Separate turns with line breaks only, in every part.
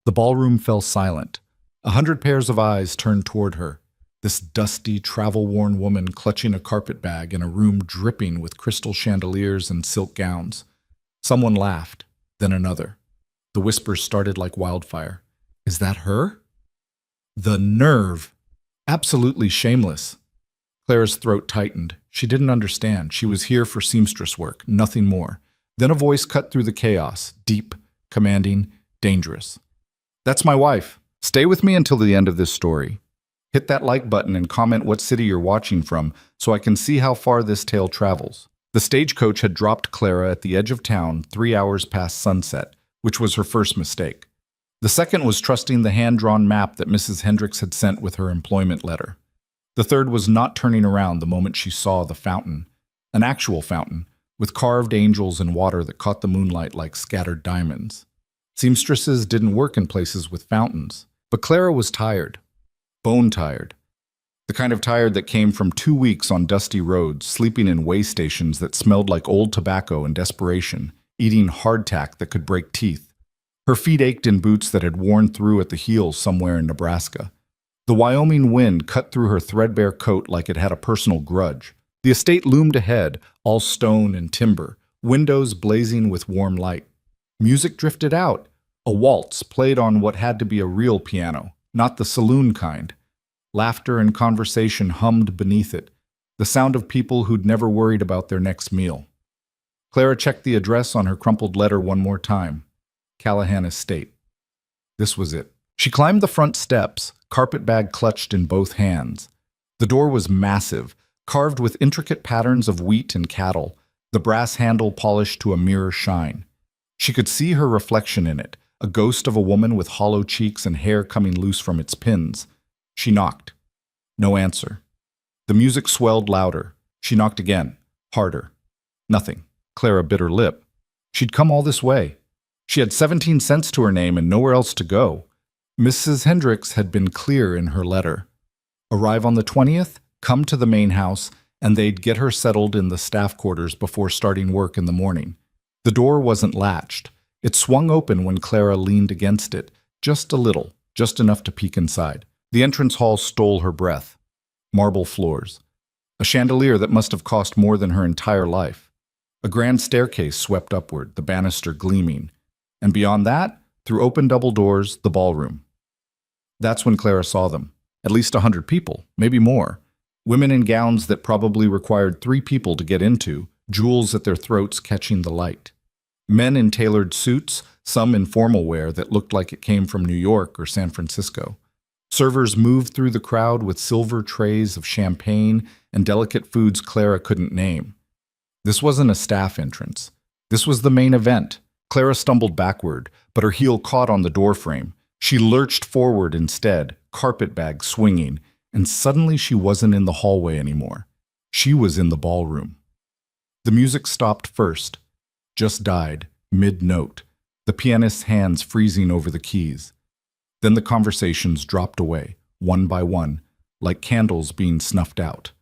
The ballroom fell silent. 100 pairs of eyes turned toward her. This dusty, travel-worn woman clutching a carpet bag in a room dripping with crystal chandeliers and silk gowns. Someone laughed, then another. The whispers started like wildfire. Is that her? The nerve! Absolutely shameless. Clara's throat tightened. She didn't understand. She was here for seamstress work, nothing more. Then a voice cut through the chaos, deep, commanding, dangerous. That's my wife. Stay with me until the end of this story. Hit that like button and comment what city you're watching from so I can see how far this tale travels. The stagecoach had dropped Clara at the edge of town 3 hours past sunset, which was her first mistake. The second was trusting the hand-drawn map that Mrs. Hendricks had sent with her employment letter. The third was not turning around the moment she saw the fountain, an actual fountain, with carved angels and water that caught the moonlight like scattered diamonds. Seamstresses didn't work in places with fountains, but Clara was tired, bone-tired. The kind of tired that came from 2 weeks on dusty roads, sleeping in way stations that smelled like old tobacco and desperation, eating hardtack that could break teeth. Her feet ached in boots that had worn through at the heels somewhere in Nebraska. The Wyoming wind cut through her threadbare coat like it had a personal grudge. The estate loomed ahead, all stone and timber, windows blazing with warm light. Music drifted out. A waltz played on what had to be a real piano, not the saloon kind. Laughter and conversation hummed beneath it, the sound of people who'd never worried about their next meal. Clara checked the address on her crumpled letter one more time. Callahan Estate. This was it. She climbed the front steps, carpet bag clutched in both hands. The door was massive, carved with intricate patterns of wheat and cattle, the brass handle polished to a mirror shine. She could see her reflection in it, a ghost of a woman with hollow cheeks and hair coming loose from its pins. She knocked. No answer. The music swelled louder. She knocked again, harder. Nothing. Clara bit her lip. She'd come all this way. She had 17 cents to her name and nowhere else to go. Mrs. Hendricks had been clear in her letter. Arrive on the 20th, come to the main house, and they'd get her settled in the staff quarters before starting work in the morning. The door wasn't latched. It swung open when Clara leaned against it, just a little, just enough to peek inside. The entrance hall stole her breath. Marble floors. A chandelier that must have cost more than her entire life. A grand staircase swept upward, the banister gleaming. And beyond that, through open double doors, the ballroom. That's when Clara saw them. At least 100 people, maybe more. Women in gowns that probably required 3 people to get into, jewels at their throats catching the light. Men in tailored suits, some in formal wear that looked like it came from New York or San Francisco. Servers moved through the crowd with silver trays of champagne and delicate foods Clara couldn't name. This wasn't a staff entrance. This was the main event. Clara stumbled backward, but her heel caught on the doorframe. She lurched forward instead, carpet bag swinging, and suddenly she wasn't in the hallway anymore. She was in the ballroom. The music stopped first, just died, mid-note, the pianist's hands freezing over the keys. Then the conversations dropped away, one by one, like candles being snuffed out.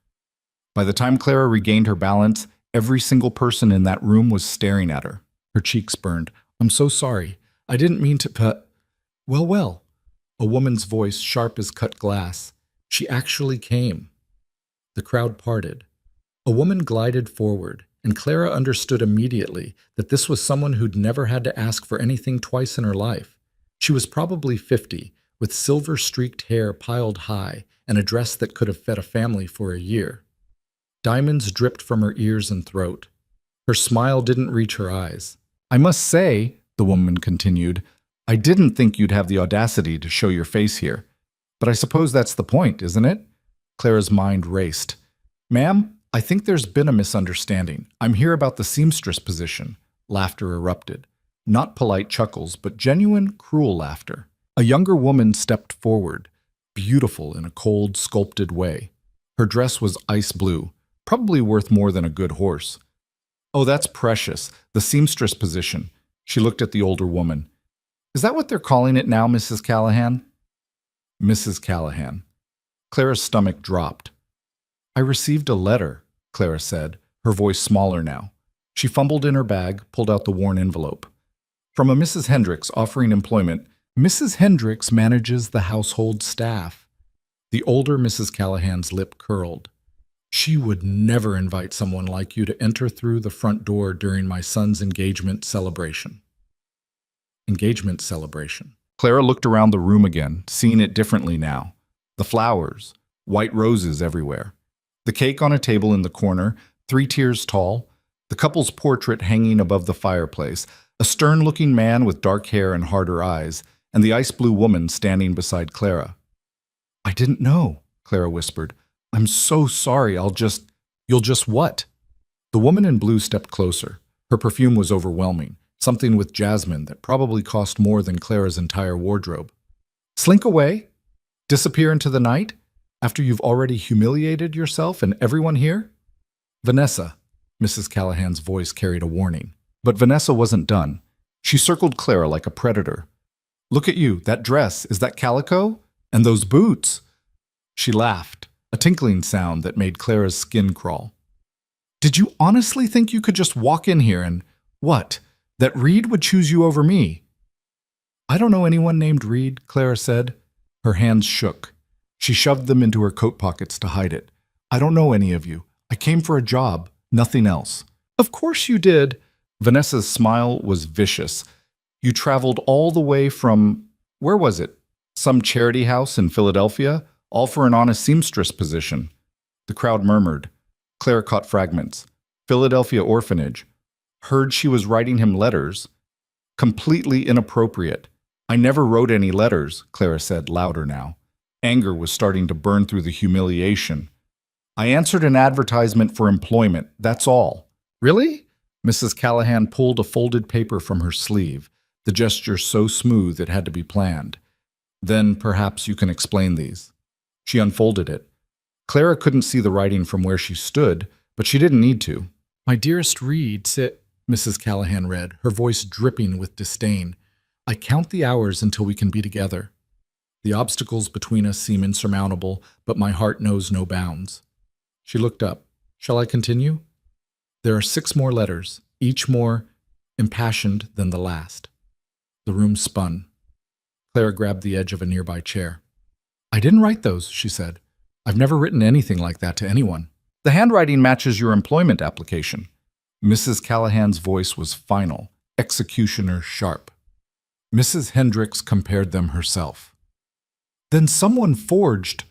By the time Clara regained her balance, every single person in that room was staring at her. Her cheeks burned. I'm so sorry. I didn't mean to Well, well. A woman's voice sharp as cut glass. She actually came. The crowd parted. A woman glided forward, and Clara understood immediately that this was someone who'd never had to ask for anything twice in her life. She was probably 50, with silver-streaked hair piled high and a dress that could have fed a family for a year. Diamonds dripped from her ears and throat. Her smile didn't reach her eyes. I must say, the woman continued, I didn't think you'd have the audacity to show your face here. But I suppose that's the point, isn't it? Clara's mind raced. Ma'am, I think there's been a misunderstanding. I'm here about the seamstress position. Laughter erupted. Not polite chuckles, but genuine, cruel laughter. A younger woman stepped forward, beautiful in a cold, sculpted way. Her dress was ice blue, probably worth more than a good horse. Oh, that's precious, the seamstress position. She looked at the older woman. Is that what they're calling it now, Mrs. Callahan? Mrs. Callahan. Clara's stomach dropped. I received a letter, Clara said, her voice smaller now. She fumbled in her bag, pulled out the worn envelope. From a Mrs. Hendricks offering employment, Mrs. Hendricks manages the household staff. The older Mrs. Callahan's lip curled. She would never invite someone like you to enter through the front door during my son's engagement celebration. Engagement celebration. Clara looked around the room again, seeing it differently now. The flowers, white roses everywhere. The cake on a table in the corner, 3 tiers tall. The couple's portrait hanging above the fireplace. A stern-looking man with dark hair and harder eyes, and the ice-blue woman standing beside Clara. "I didn't know," Clara whispered. "I'm so sorry, You'll just what?" The woman in blue stepped closer. Her perfume was overwhelming, something with jasmine that probably cost more than Clara's entire wardrobe. "Slink away? Disappear into the night? After you've already humiliated yourself and everyone here?" "Vanessa," Mrs. Callahan's voice carried a warning. But Vanessa wasn't done. She circled Clara like a predator. "Look at you, that dress, is that calico? And those boots?" She laughed, a tinkling sound that made Clara's skin crawl. "Did you honestly think you could just walk in here and, what, that Reed would choose you over me?" "I don't know anyone named Reed," Clara said. Her hands shook. She shoved them into her coat pockets to hide it. "I don't know any of you. I came for a job, nothing else." "Of course you did." Vanessa's smile was vicious. "You traveled all the way from, where was it? Some charity house in Philadelphia, all for an honest seamstress position." The crowd murmured. Clara caught fragments. "Philadelphia orphanage. Heard she was writing him letters. Completely inappropriate. I never wrote any letters," Clara said, louder now. Anger was starting to burn through the humiliation. "I answered an advertisement for employment, that's all." "Really?" Mrs. Callahan pulled a folded paper from her sleeve, the gesture so smooth it had to be planned. "Then perhaps you can explain these." She unfolded it. Clara couldn't see the writing from where she stood, but she didn't need to. "My dearest Reed, Mrs. Callahan read, her voice dripping with disdain. "I count the hours until we can be together. The obstacles between us seem insurmountable, but my heart knows no bounds." She looked up. "Shall I continue?" "There are 6 more letters, each more impassioned than the last." The room spun. Clara grabbed the edge of a nearby chair. "I didn't write those," she said. "I've never written anything like that to anyone." "The handwriting matches your employment application." Mrs. Callahan's voice was final, executioner sharp. Mrs. Hendricks compared them herself. "Then someone forged—"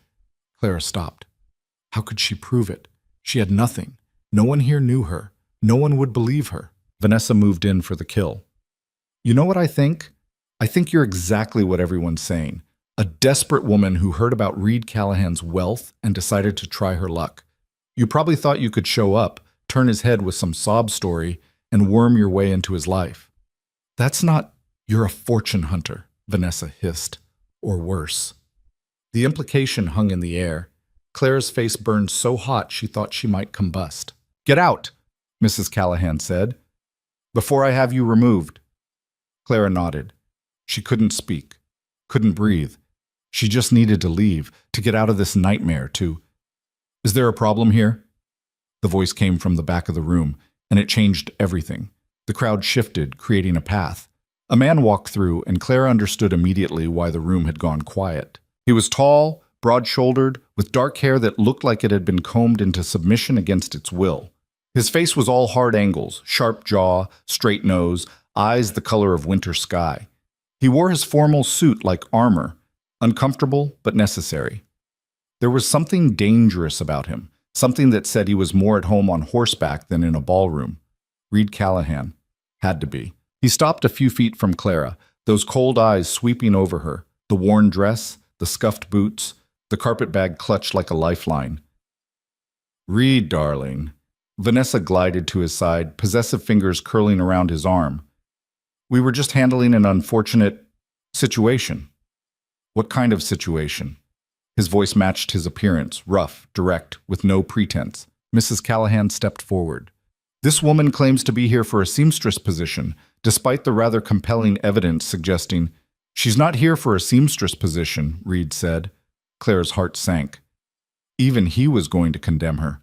Clara stopped. How could she prove it? She had nothing. No one here knew her. No one would believe her. Vanessa moved in for the kill. "You know what I think? I think you're exactly what everyone's saying. A desperate woman who heard about Reed Callahan's wealth and decided to try her luck. You probably thought you could show up, turn his head with some sob story, and worm your way into his life. That's not— You're a fortune hunter," Vanessa hissed. Or worse. The implication hung in the air. Clara's face burned so hot she thought she might combust. "Get out," Mrs. Callahan said, "before I have you removed." Clara nodded. She couldn't speak, couldn't breathe. She just needed to leave, to get out of this nightmare, to— "Is there a problem here?" The voice came from the back of the room, and it changed everything. The crowd shifted, creating a path. A man walked through, and Clara understood immediately why the room had gone quiet. He was tall, broad-shouldered, with dark hair that looked like it had been combed into submission against its will. His face was all hard angles, sharp jaw, straight nose, eyes the color of winter sky. He wore his formal suit like armor, uncomfortable but necessary. There was something dangerous about him, something that said he was more at home on horseback than in a ballroom. Reed Callahan. Had to be. He stopped a few feet from Clara, those cold eyes sweeping over her, the worn dress, the scuffed boots, the carpet bag clutched like a lifeline. "Reed, darling." Vanessa glided to his side, possessive fingers curling around his arm. "We were just handling an unfortunate situation." "What kind of situation?" His voice matched his appearance, rough, direct, with no pretense. Mrs. Callahan stepped forward. "This woman claims to be here for a seamstress position, despite the rather compelling evidence suggesting—" "She's not here for a seamstress position," Reed said. Clara's heart sank. Even he was going to condemn her.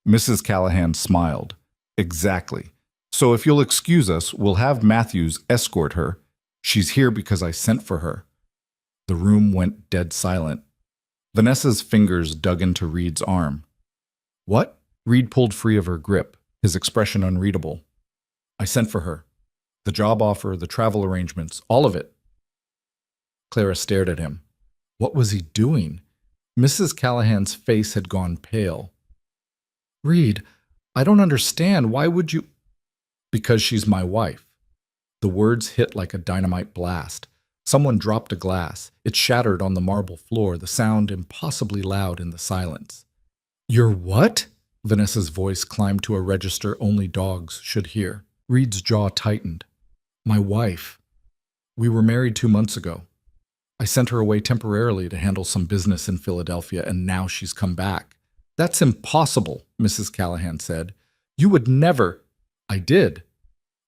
Mrs. Callahan smiled. "Exactly. So if you'll excuse us, we'll have Matthews escort her. She's here because I sent for her." The room went dead silent. Vanessa's fingers dug into Reed's arm. What? Reed pulled free of her grip, his expression unreadable. I sent for her. The job offer, the travel arrangements, all of it. Clara stared at him. What was he doing? Mrs. Callahan's face had gone pale. Reed, I don't understand. Why would you? Because she's my wife. The words hit like a dynamite blast. Someone dropped a glass. It shattered on the marble floor, the sound impossibly loud in the silence. You're what? Vanessa's voice climbed to a register only dogs should hear. Reed's jaw tightened. My wife. We were married 2 months ago. I sent her away temporarily to handle some business in Philadelphia, and now she's come back. That's impossible, Mrs. Callahan said. You would never. I did.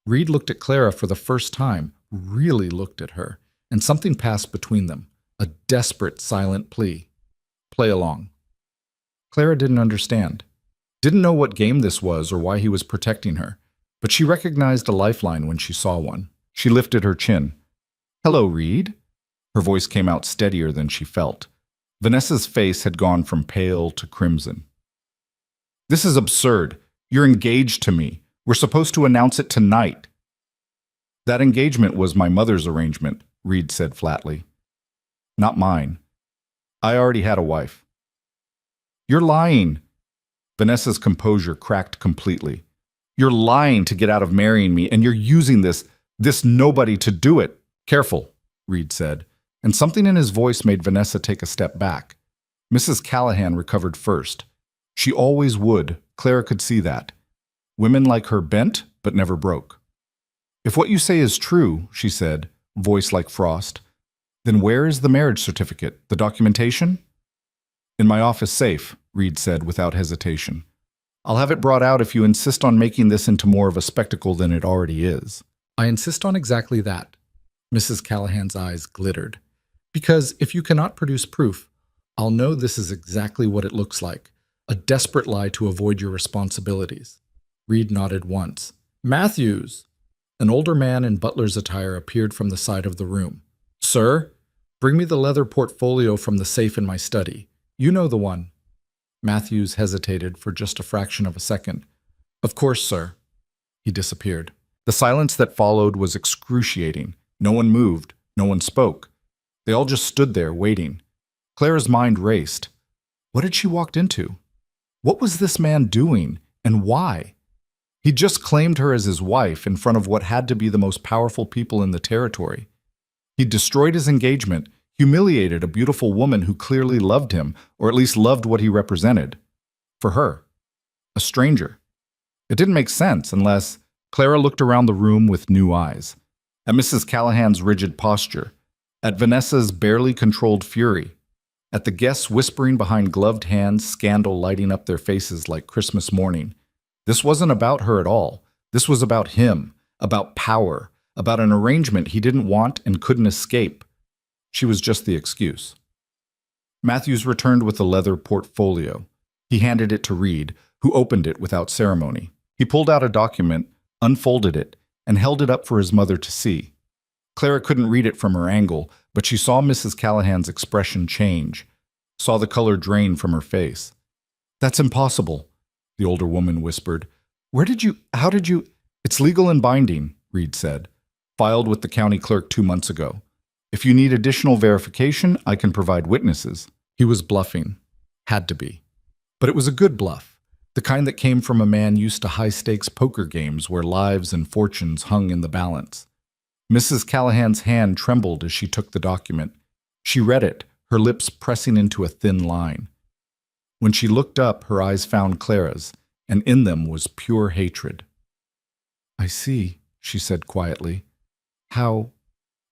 Reed looked at Clara for the first time, really looked at her, and something passed between them, a desperate, silent plea. Play along. Clara didn't understand. Didn't know what game this was or why he was protecting her, but she recognized a lifeline when she saw one. She lifted her chin. Hello, Reed. Her voice came out steadier than she felt. Vanessa's face had gone from pale to crimson. This is absurd. You're engaged to me. We're supposed to announce it tonight. That engagement was my mother's arrangement, Reed said flatly. Not mine. I already had a wife. You're lying. Vanessa's composure cracked completely. You're lying to get out of marrying me, and you're using this nobody to do it. Careful, Reed said, and something in his voice made Vanessa take a step back. Mrs. Callahan recovered first. She always would. Clara could see that. Women like her bent, but never broke. If what you say is true, she said, voice like frost, then where is the marriage certificate, the documentation? In my office safe, Reed said without hesitation. I'll have it brought out if you insist on making this into more of a spectacle than it already is. I insist on exactly that. Mrs. Callahan's eyes glittered. Because if you cannot produce proof, I'll know this is exactly what it looks like, a desperate lie to avoid your responsibilities. Reed nodded once. Matthews! An older man in butler's attire appeared from the side of the room. Sir, bring me the leather portfolio from the safe in my study. You know the one. Matthews hesitated for just a fraction of a second. Of course, sir. He disappeared. The silence that followed was excruciating. No one moved. No one spoke. They all just stood there, waiting. Clara's mind raced. What had she walked into? What was this man doing, and why? He'd just claimed her as his wife in front of what had to be the most powerful people in the territory. He'd destroyed his engagement, humiliated a beautiful woman who clearly loved him, or at least loved what he represented. For her. A stranger. It didn't make sense unless Clara looked around the room with new eyes. At Mrs. Callahan's rigid posture. At Vanessa's barely controlled fury. At the guests whispering behind gloved hands, scandal lighting up their faces like Christmas morning. This wasn't about her at all. This was about him, about power, about an arrangement he didn't want and couldn't escape. She was just the excuse. Matthews returned with a leather portfolio. He handed it to Reed, who opened it without ceremony. He pulled out a document, unfolded it, and held it up for his mother to see. Clara couldn't read it from her angle, but she saw Mrs. Callahan's expression change, saw the color drain from her face. That's impossible, the older woman whispered. How did you? It's legal and binding, Reed said. Filed with the county clerk 2 months ago. If you need additional verification, I can provide witnesses. He was bluffing. Had to be. But it was a good bluff, the kind that came from a man used to high-stakes poker games where lives and fortunes hung in the balance. Mrs. Callahan's hand trembled as she took the document. She read it, her lips pressing into a thin line. When she looked up, her eyes found Clara's, and in them was pure hatred. I see, she said quietly. How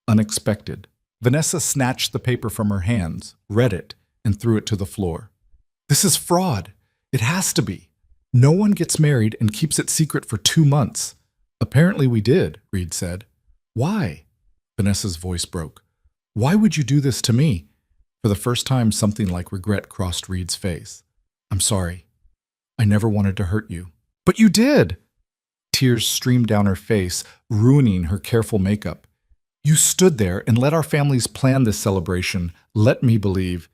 unexpected. Vanessa snatched the paper from her hands, read it, and threw it to the floor. This is fraud. It has to be. No one gets married and keeps it secret for 2 months. Apparently we did, Reed said. Why? Vanessa's voice broke. Why would you do this to me? For the first time, something like regret crossed Reed's face. I'm sorry. I never wanted to hurt you. But you did! Tears streamed down her face, ruining her careful makeup. You stood there and let our families plan this celebration. Let me believe.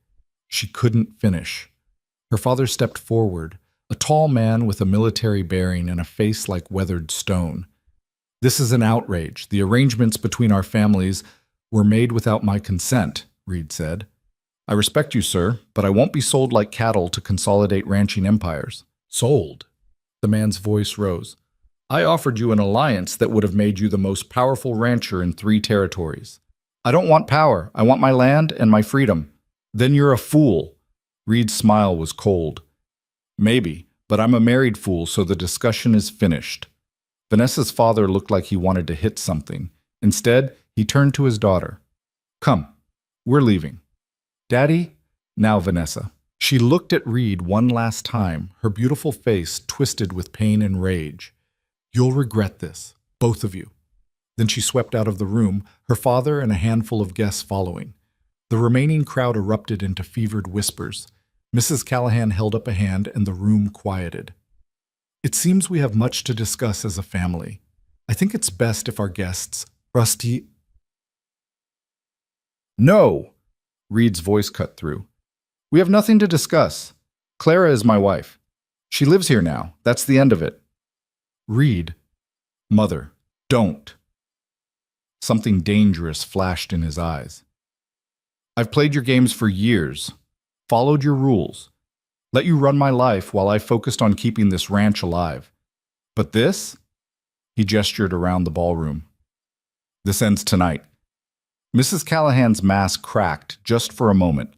She couldn't finish. Her father stepped forward, a tall man with a military bearing and a face like weathered stone. This is an outrage. The arrangements between our families were made without my consent, Reed said. I respect you, sir, but I won't be sold like cattle to consolidate ranching empires. Sold? The man's voice rose. I offered you an alliance that would have made you the most powerful rancher in 3 territories. I don't want power. I want my land and my freedom. Then you're a fool. Reed's smile was cold. Maybe, but I'm a married fool, so the discussion is finished. Vanessa's father looked like he wanted to hit something. Instead, he turned to his daughter. Come, we're leaving. Daddy? Now Vanessa. She looked at Reed one last time, her beautiful face twisted with pain and rage. You'll regret this, both of you. Then she swept out of the room, her father and a handful of guests following. The remaining crowd erupted into fevered whispers. Mrs. Callahan held up a hand and the room quieted. It seems we have much to discuss as a family. I think it's best if our guests, Rusty... No! Reed's voice cut through. We have nothing to discuss. Clara is my wife. She lives here now. That's the end of it. Reed. Mother, don't. Something dangerous flashed in his eyes. I've played your games for years, followed your rules, let you run my life while I focused on keeping this ranch alive. But this? He gestured around the ballroom. This ends tonight. Mrs. Callahan's mask cracked just for a moment.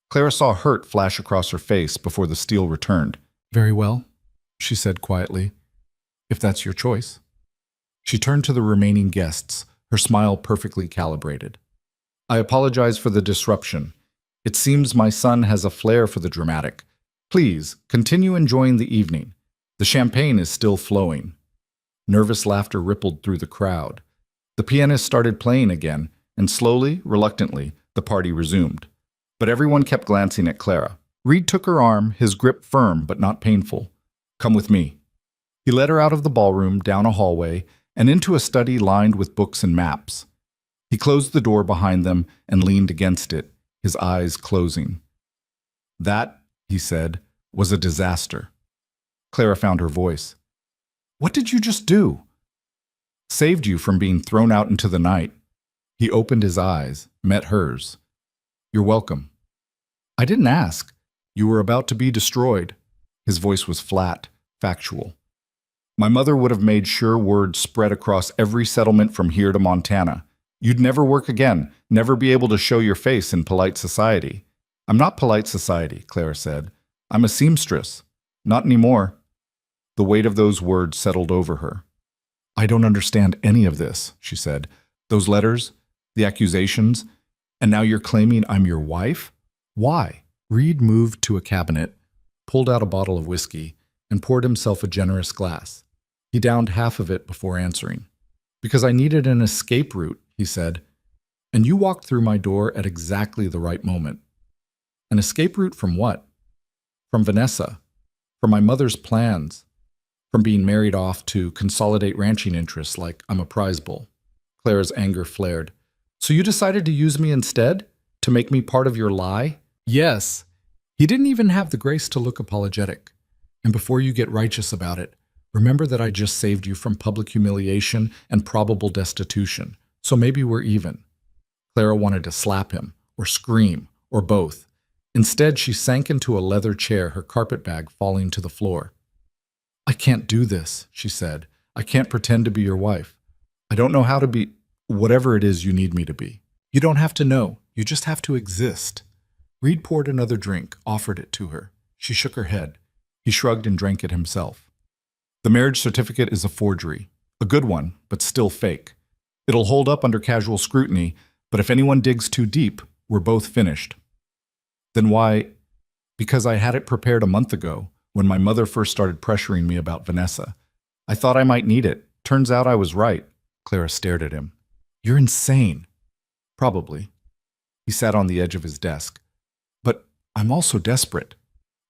Clara saw hurt flash across her face before the steel returned. Very well, she said quietly, if that's your choice. She turned to the remaining guests, her smile perfectly calibrated. I apologize for the disruption. It seems my son has a flair for the dramatic. Please, continue enjoying the evening. The champagne is still flowing. Nervous laughter rippled through the crowd. The pianist started playing again, and slowly, reluctantly, the party resumed. But everyone kept glancing at Clara. Reed took her arm, his grip firm but not painful. Come with me. He led her out of the ballroom, down a hallway, and into a study lined with books and maps. He closed the door behind them and leaned against it, his eyes closing. That, he said, was a disaster. Clara found her voice. What did you just do? Saved you from being thrown out into the night. He opened his eyes, met hers. You're welcome. I didn't ask. You were about to be destroyed. His voice was flat, factual. My mother would have made sure word spread across every settlement from here to Montana. You'd never work again, never be able to show your face in polite society. I'm not polite society, Clara said. I'm a seamstress. Not anymore. The weight of those words settled over her. I don't understand any of this, she said. Those letters, the accusations, and now you're claiming I'm your wife? Why? Reed moved to a cabinet, pulled out a bottle of whiskey, and poured himself a generous glass. He downed half of it before answering. Because I needed an escape route, he said, and you walked through my door at exactly the right moment. An escape route from what? From Vanessa, from my mother's plans, from being married off to consolidate ranching interests like I'm a prize bull. Clara's anger flared. So you decided to use me instead? To make me part of your lie? Yes. He didn't even have the grace to look apologetic. And before you get righteous about it, remember that I just saved you from public humiliation and probable destitution. So maybe we're even. Clara wanted to slap him, or scream, or both. Instead, she sank into a leather chair, her carpetbag falling to the floor. I can't do this, she said. I can't pretend to be your wife. I don't know how to be whatever it is you need me to be. You don't have to know. You just have to exist. Reed poured another drink, offered it to her. She shook her head. He shrugged and drank it himself. The marriage certificate is a forgery. A good one, but still fake. It'll hold up under casual scrutiny, but if anyone digs too deep, we're both finished. Then why? Because I had it prepared a month ago, when my mother first started pressuring me about Vanessa. I thought I might need it. Turns out I was right. Clara stared at him. You're insane. Probably. He sat on the edge of his desk. But I'm also desperate.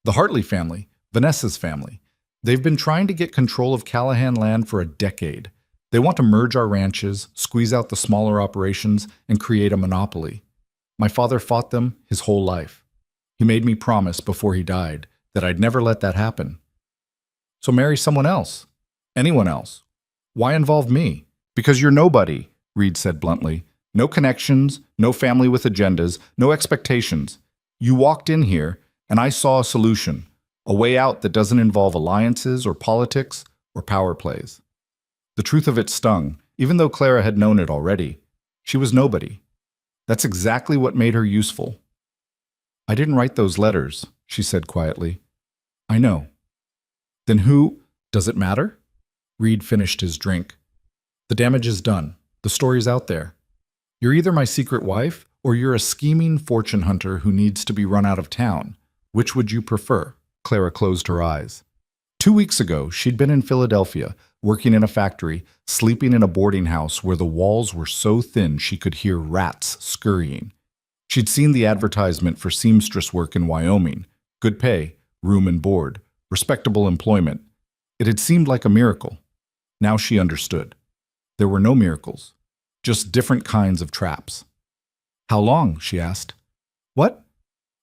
The Hartley family, Vanessa's family, they've been trying to get control of Callahan land for a decade. They want to merge our ranches, squeeze out the smaller operations, and create a monopoly. My father fought them his whole life. He made me promise before he died that I'd never let that happen. So marry someone else. Anyone else. Why involve me? Because you're nobody, Reed said bluntly. No connections, no family with agendas, no expectations. You walked in here, and I saw a solution, a way out that doesn't involve alliances or politics or power plays. The truth of it stung, even though Clara had known it already. She was nobody. That's exactly what made her useful. I didn't write those letters, she said quietly. I know. Then who? Does it matter? Reed finished his drink. The damage is done. The story's out there. You're either my secret wife, or you're a scheming fortune hunter who needs to be run out of town. Which would you prefer? Clara closed her eyes. 2 weeks ago, she'd been in Philadelphia, working in a factory, sleeping in a boarding house where the walls were so thin she could hear rats scurrying. She'd seen the advertisement for seamstress work in Wyoming. Good pay, room and board, respectable employment. It had seemed like a miracle. Now she understood. There were no miracles, just different kinds of traps. How long? She asked. What?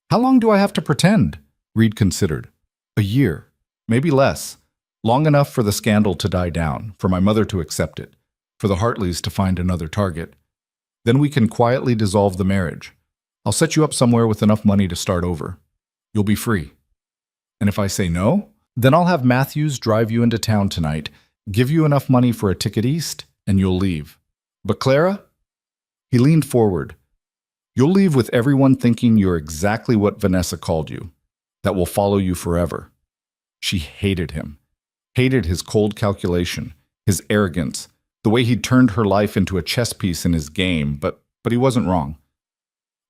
How long do I have to pretend? Reed considered. A year, maybe less. Long enough for the scandal to die down, for my mother to accept it, for the Hartleys to find another target. Then we can quietly dissolve the marriage. I'll set you up somewhere with enough money to start over. You'll be free. And if I say no, then I'll have Matthews drive you into town tonight, give you enough money for a ticket east, and you'll leave. But Clara? He leaned forward. You'll leave with everyone thinking you're exactly what Vanessa called you, that will follow you forever. She hated him. Hated his cold calculation, his arrogance, the way he'd turned her life into a chess piece in his game, but he wasn't wrong.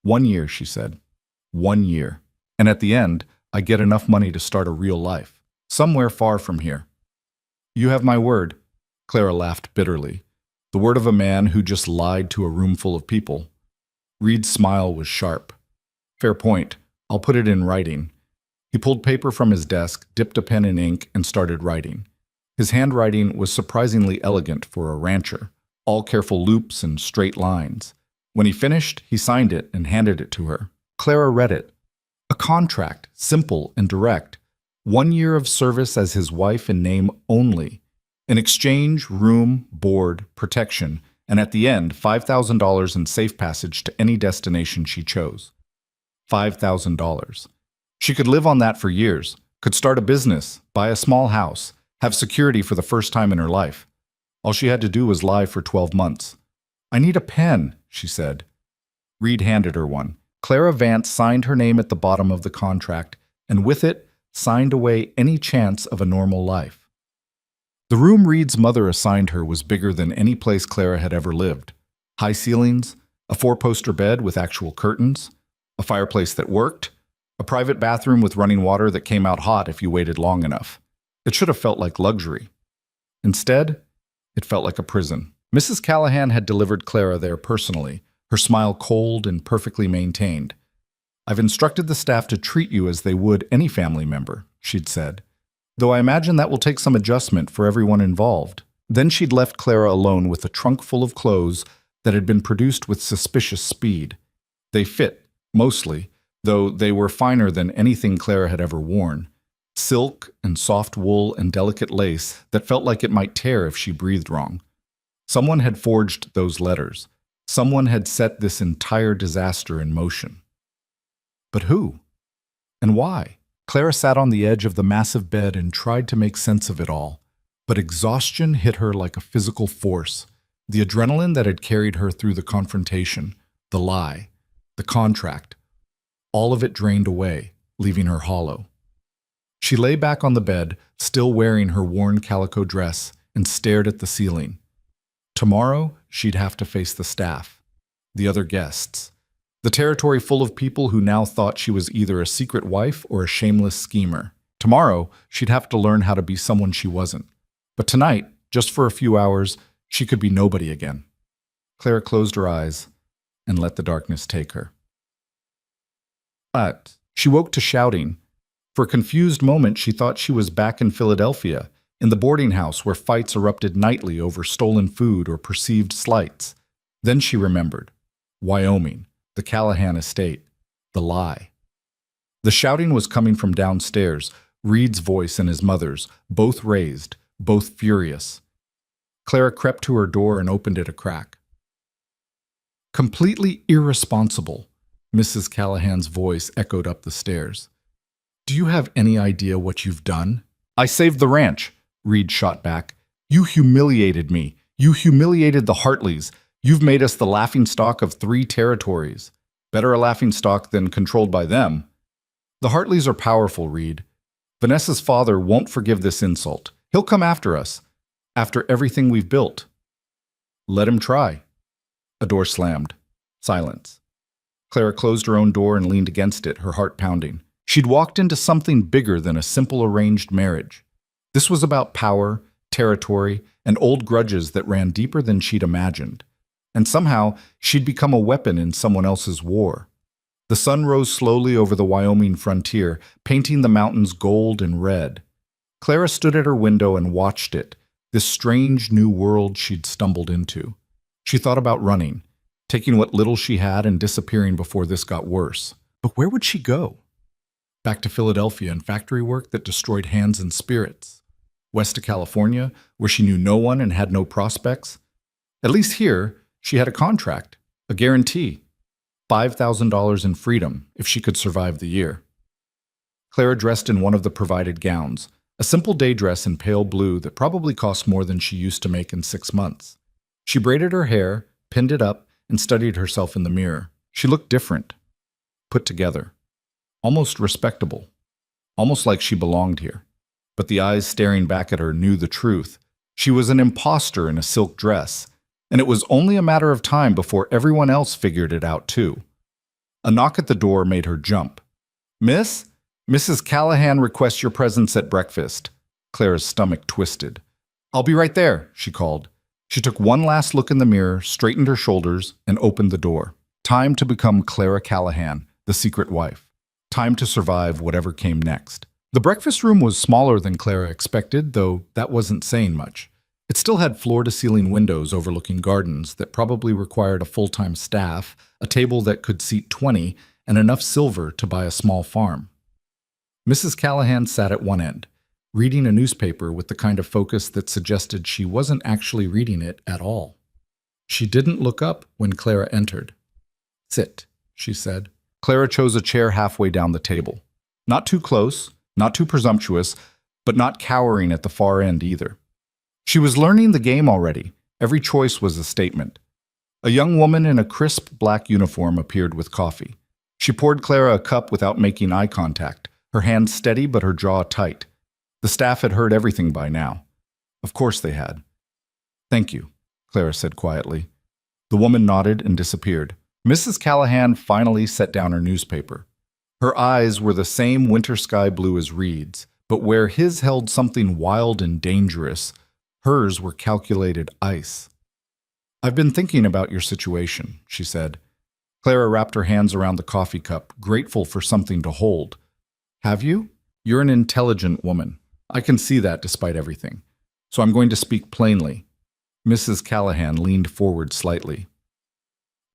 1 year, she said. 1 year. And at the end, I get enough money to start a real life, somewhere far from here. You have my word, Clara laughed bitterly. The word of a man who just lied to a room full of people. Reed's smile was sharp. Fair point. I'll put it in writing. He pulled paper from his desk, dipped a pen in ink, and started writing. His handwriting was surprisingly elegant for a rancher, all careful loops and straight lines. When he finished, he signed it and handed it to her. Clara read it. A contract, simple and direct. 1 year of service as his wife in name only. In exchange, room, board, protection, and at the end, $5,000 in safe passage to any destination she chose. $5,000. She could live on that for years, could start a business, buy a small house, have security for the first time in her life. All she had to do was lie for 12 months. I need a pen, she said. Reed handed her one. Clara Vance signed her name at the bottom of the contract, and with it, signed away any chance of a normal life. The room Reed's mother assigned her was bigger than any place Clara had ever lived. High ceilings, a 4-poster bed with actual curtains, a fireplace that worked, a private bathroom with running water that came out hot if you waited long enough. It should have felt like luxury. Instead, it felt like a prison. Mrs. Callahan had delivered Clara there personally, her smile cold and perfectly maintained. I've instructed the staff to treat you as they would any family member, she'd said, though I imagine that will take some adjustment for everyone involved. Then she'd left Clara alone with a trunk full of clothes that had been produced with suspicious speed. They fit, mostly, though they were finer than anything Clara had ever worn. Silk and soft wool and delicate lace that felt like it might tear if she breathed wrong. Someone had forged those letters. Someone had set this entire disaster in motion. But who? And why? Clara sat on the edge of the massive bed and tried to make sense of it all. But exhaustion hit her like a physical force. The adrenaline that had carried her through the confrontation, the lie, the contract, all of it drained away, leaving her hollow. She lay back on the bed, still wearing her worn calico dress, and stared at the ceiling. Tomorrow, she'd have to face the staff, the other guests, the territory full of people who now thought she was either a secret wife or a shameless schemer. Tomorrow, she'd have to learn how to be someone she wasn't. But tonight, just for a few hours, she could be nobody again. Clara closed her eyes and let the darkness take her. But she woke to shouting. For a confused moment, she thought she was back in Philadelphia, in the boarding house where fights erupted nightly over stolen food or perceived slights. Then she remembered. Wyoming, the Callahan estate, the lie. The shouting was coming from downstairs, Reed's voice and his mother's, both raised, both furious. Clara crept to her door and opened it a crack. Completely irresponsible, Mrs. Callahan's voice echoed up the stairs. Do you have any idea what you've done? I saved the ranch, Reed shot back. You humiliated me. You humiliated the Hartleys. You've made us the laughingstock of 3 territories. Better a laughingstock than controlled by them. The Hartleys are powerful, Reed. Vanessa's father won't forgive this insult. He'll come after us, after everything we've built. Let him try. A door slammed. Silence. Clara closed her own door and leaned against it, her heart pounding. She'd walked into something bigger than a simple arranged marriage. This was about power, territory, and old grudges that ran deeper than she'd imagined. And somehow, she'd become a weapon in someone else's war. The sun rose slowly over the Wyoming frontier, painting the mountains gold and red. Clara stood at her window and watched it, this strange new world she'd stumbled into. She thought about running, taking what little she had and disappearing before this got worse. But where would she go? Back to Philadelphia and factory work that destroyed hands and spirits. West to California, where she knew no one and had no prospects. At least here, she had a contract, a guarantee. $5,000 in freedom if she could survive the year. Clara dressed in one of the provided gowns, a simple day dress in pale blue that probably cost more than she used to make in 6 months. She braided her hair, pinned it up, and studied herself in the mirror. She looked different, put together, almost respectable, almost like she belonged here. But the eyes staring back at her knew the truth. She was an imposter in a silk dress, and it was only a matter of time before everyone else figured it out too. A knock at the door made her jump. Miss? Mrs. Callahan requests your presence at breakfast. Clara's stomach twisted. I'll be right there, she called. She took one last look in the mirror, straightened her shoulders, and opened the door. Time to become Clara Callahan, the secret wife. Time to survive whatever came next. The breakfast room was smaller than Clara expected, though that wasn't saying much. It still had floor-to-ceiling windows overlooking gardens that probably required a full-time staff, a table that could seat 20, and enough silver to buy a small farm. Mrs. Callahan sat at one end, reading a newspaper with the kind of focus that suggested she wasn't actually reading it at all. She didn't look up when Clara entered. Sit, she said. Clara chose a chair halfway down the table. Not too close, not too presumptuous, but not cowering at the far end either. She was learning the game already. Every choice was a statement. A young woman in a crisp black uniform appeared with coffee. She poured Clara a cup without making eye contact, her hand steady but her jaw tight. The staff had heard everything by now. Of course they had. Thank you, Clara said quietly. The woman nodded and disappeared. Mrs. Callahan finally set down her newspaper. Her eyes were the same winter sky blue as Reed's, but where his held something wild and dangerous, hers were calculated ice. I've been thinking about your situation, she said. Clara wrapped her hands around the coffee cup, grateful for something to hold. Have you? You're an intelligent woman. I can see that despite everything. So I'm going to speak plainly. Mrs. Callahan leaned forward slightly.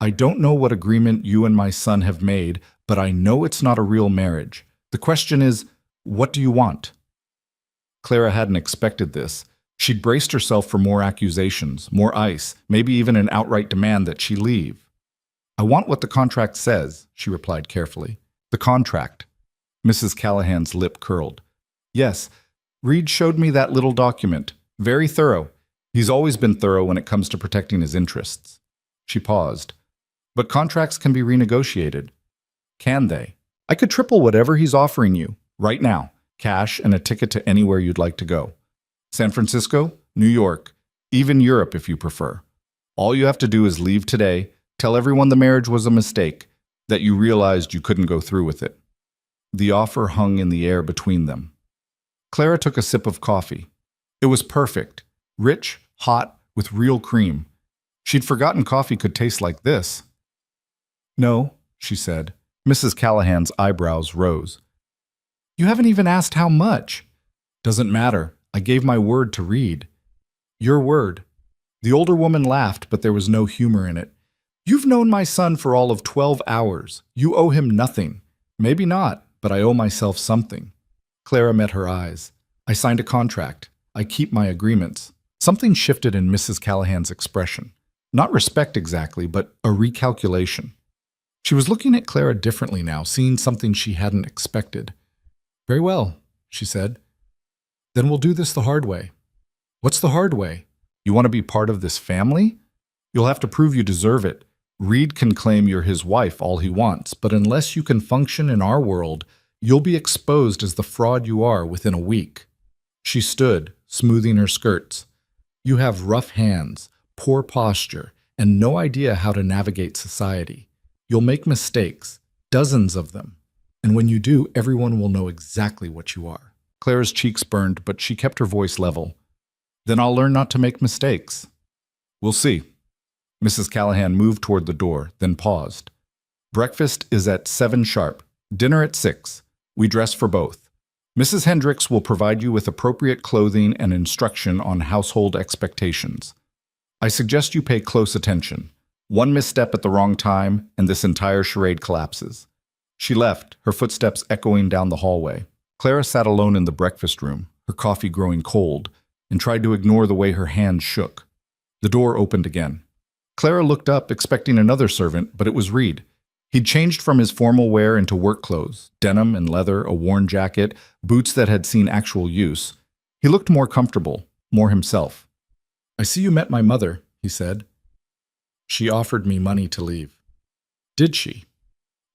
I don't know what agreement you and my son have made, but I know it's not a real marriage. The question is, what do you want? Clara hadn't expected this. She'd braced herself for more accusations, more ice, maybe even an outright demand that she leave. I want what the contract says, she replied carefully. The contract. Mrs. Callahan's lip curled. Yes, Reed showed me that little document. Very thorough. He's always been thorough when it comes to protecting his interests. She paused. But contracts can be renegotiated. Can they? I could triple whatever he's offering you, right now. Cash and a ticket to anywhere you'd like to go. San Francisco, New York, even Europe if you prefer. All you have to do is leave today, tell everyone the marriage was a mistake, that you realized you couldn't go through with it. The offer hung in the air between them. Clara took a sip of coffee. It was perfect, rich, hot, with real cream. She'd forgotten coffee could taste like this. No, she said. Mrs. Callahan's eyebrows rose. You haven't even asked how much. Doesn't matter. I gave my word to Reed. Your word. The older woman laughed, but there was no humor in it. You've known my son for all of 12 hours. You owe him nothing. Maybe not, but I owe myself something. Clara met her eyes. I signed a contract. I keep my agreements. Something shifted in Mrs. Callahan's expression. Not respect exactly, but a recalculation. She was looking at Clara differently now, seeing something she hadn't expected. Very well, she said. Then we'll do this the hard way. What's the hard way? You want to be part of this family? You'll have to prove you deserve it. Reed can claim you're his wife all he wants, but unless you can function in our world, you'll be exposed as the fraud you are within a week. She stood, smoothing her skirts. You have rough hands, poor posture, and no idea how to navigate society. You'll make mistakes, dozens of them. And when you do, everyone will know exactly what you are. Clara's cheeks burned, but she kept her voice level. Then I'll learn not to make mistakes. We'll see. Mrs. Callahan moved toward the door, then paused. Breakfast is at 7 sharp. Dinner at 6. We dress for both. Mrs. Hendricks will provide you with appropriate clothing and instruction on household expectations. I suggest you pay close attention. One misstep at the wrong time, and this entire charade collapses. She left, her footsteps echoing down the hallway. Clara sat alone in the breakfast room, her coffee growing cold, and tried to ignore the way her hands shook. The door opened again. Clara looked up, expecting another servant, but it was Reed. He'd changed from his formal wear into work clothes, denim and leather, a worn jacket, boots that had seen actual use. He looked more comfortable, more himself. I see you met my mother, he said. She offered me money to leave. Did she?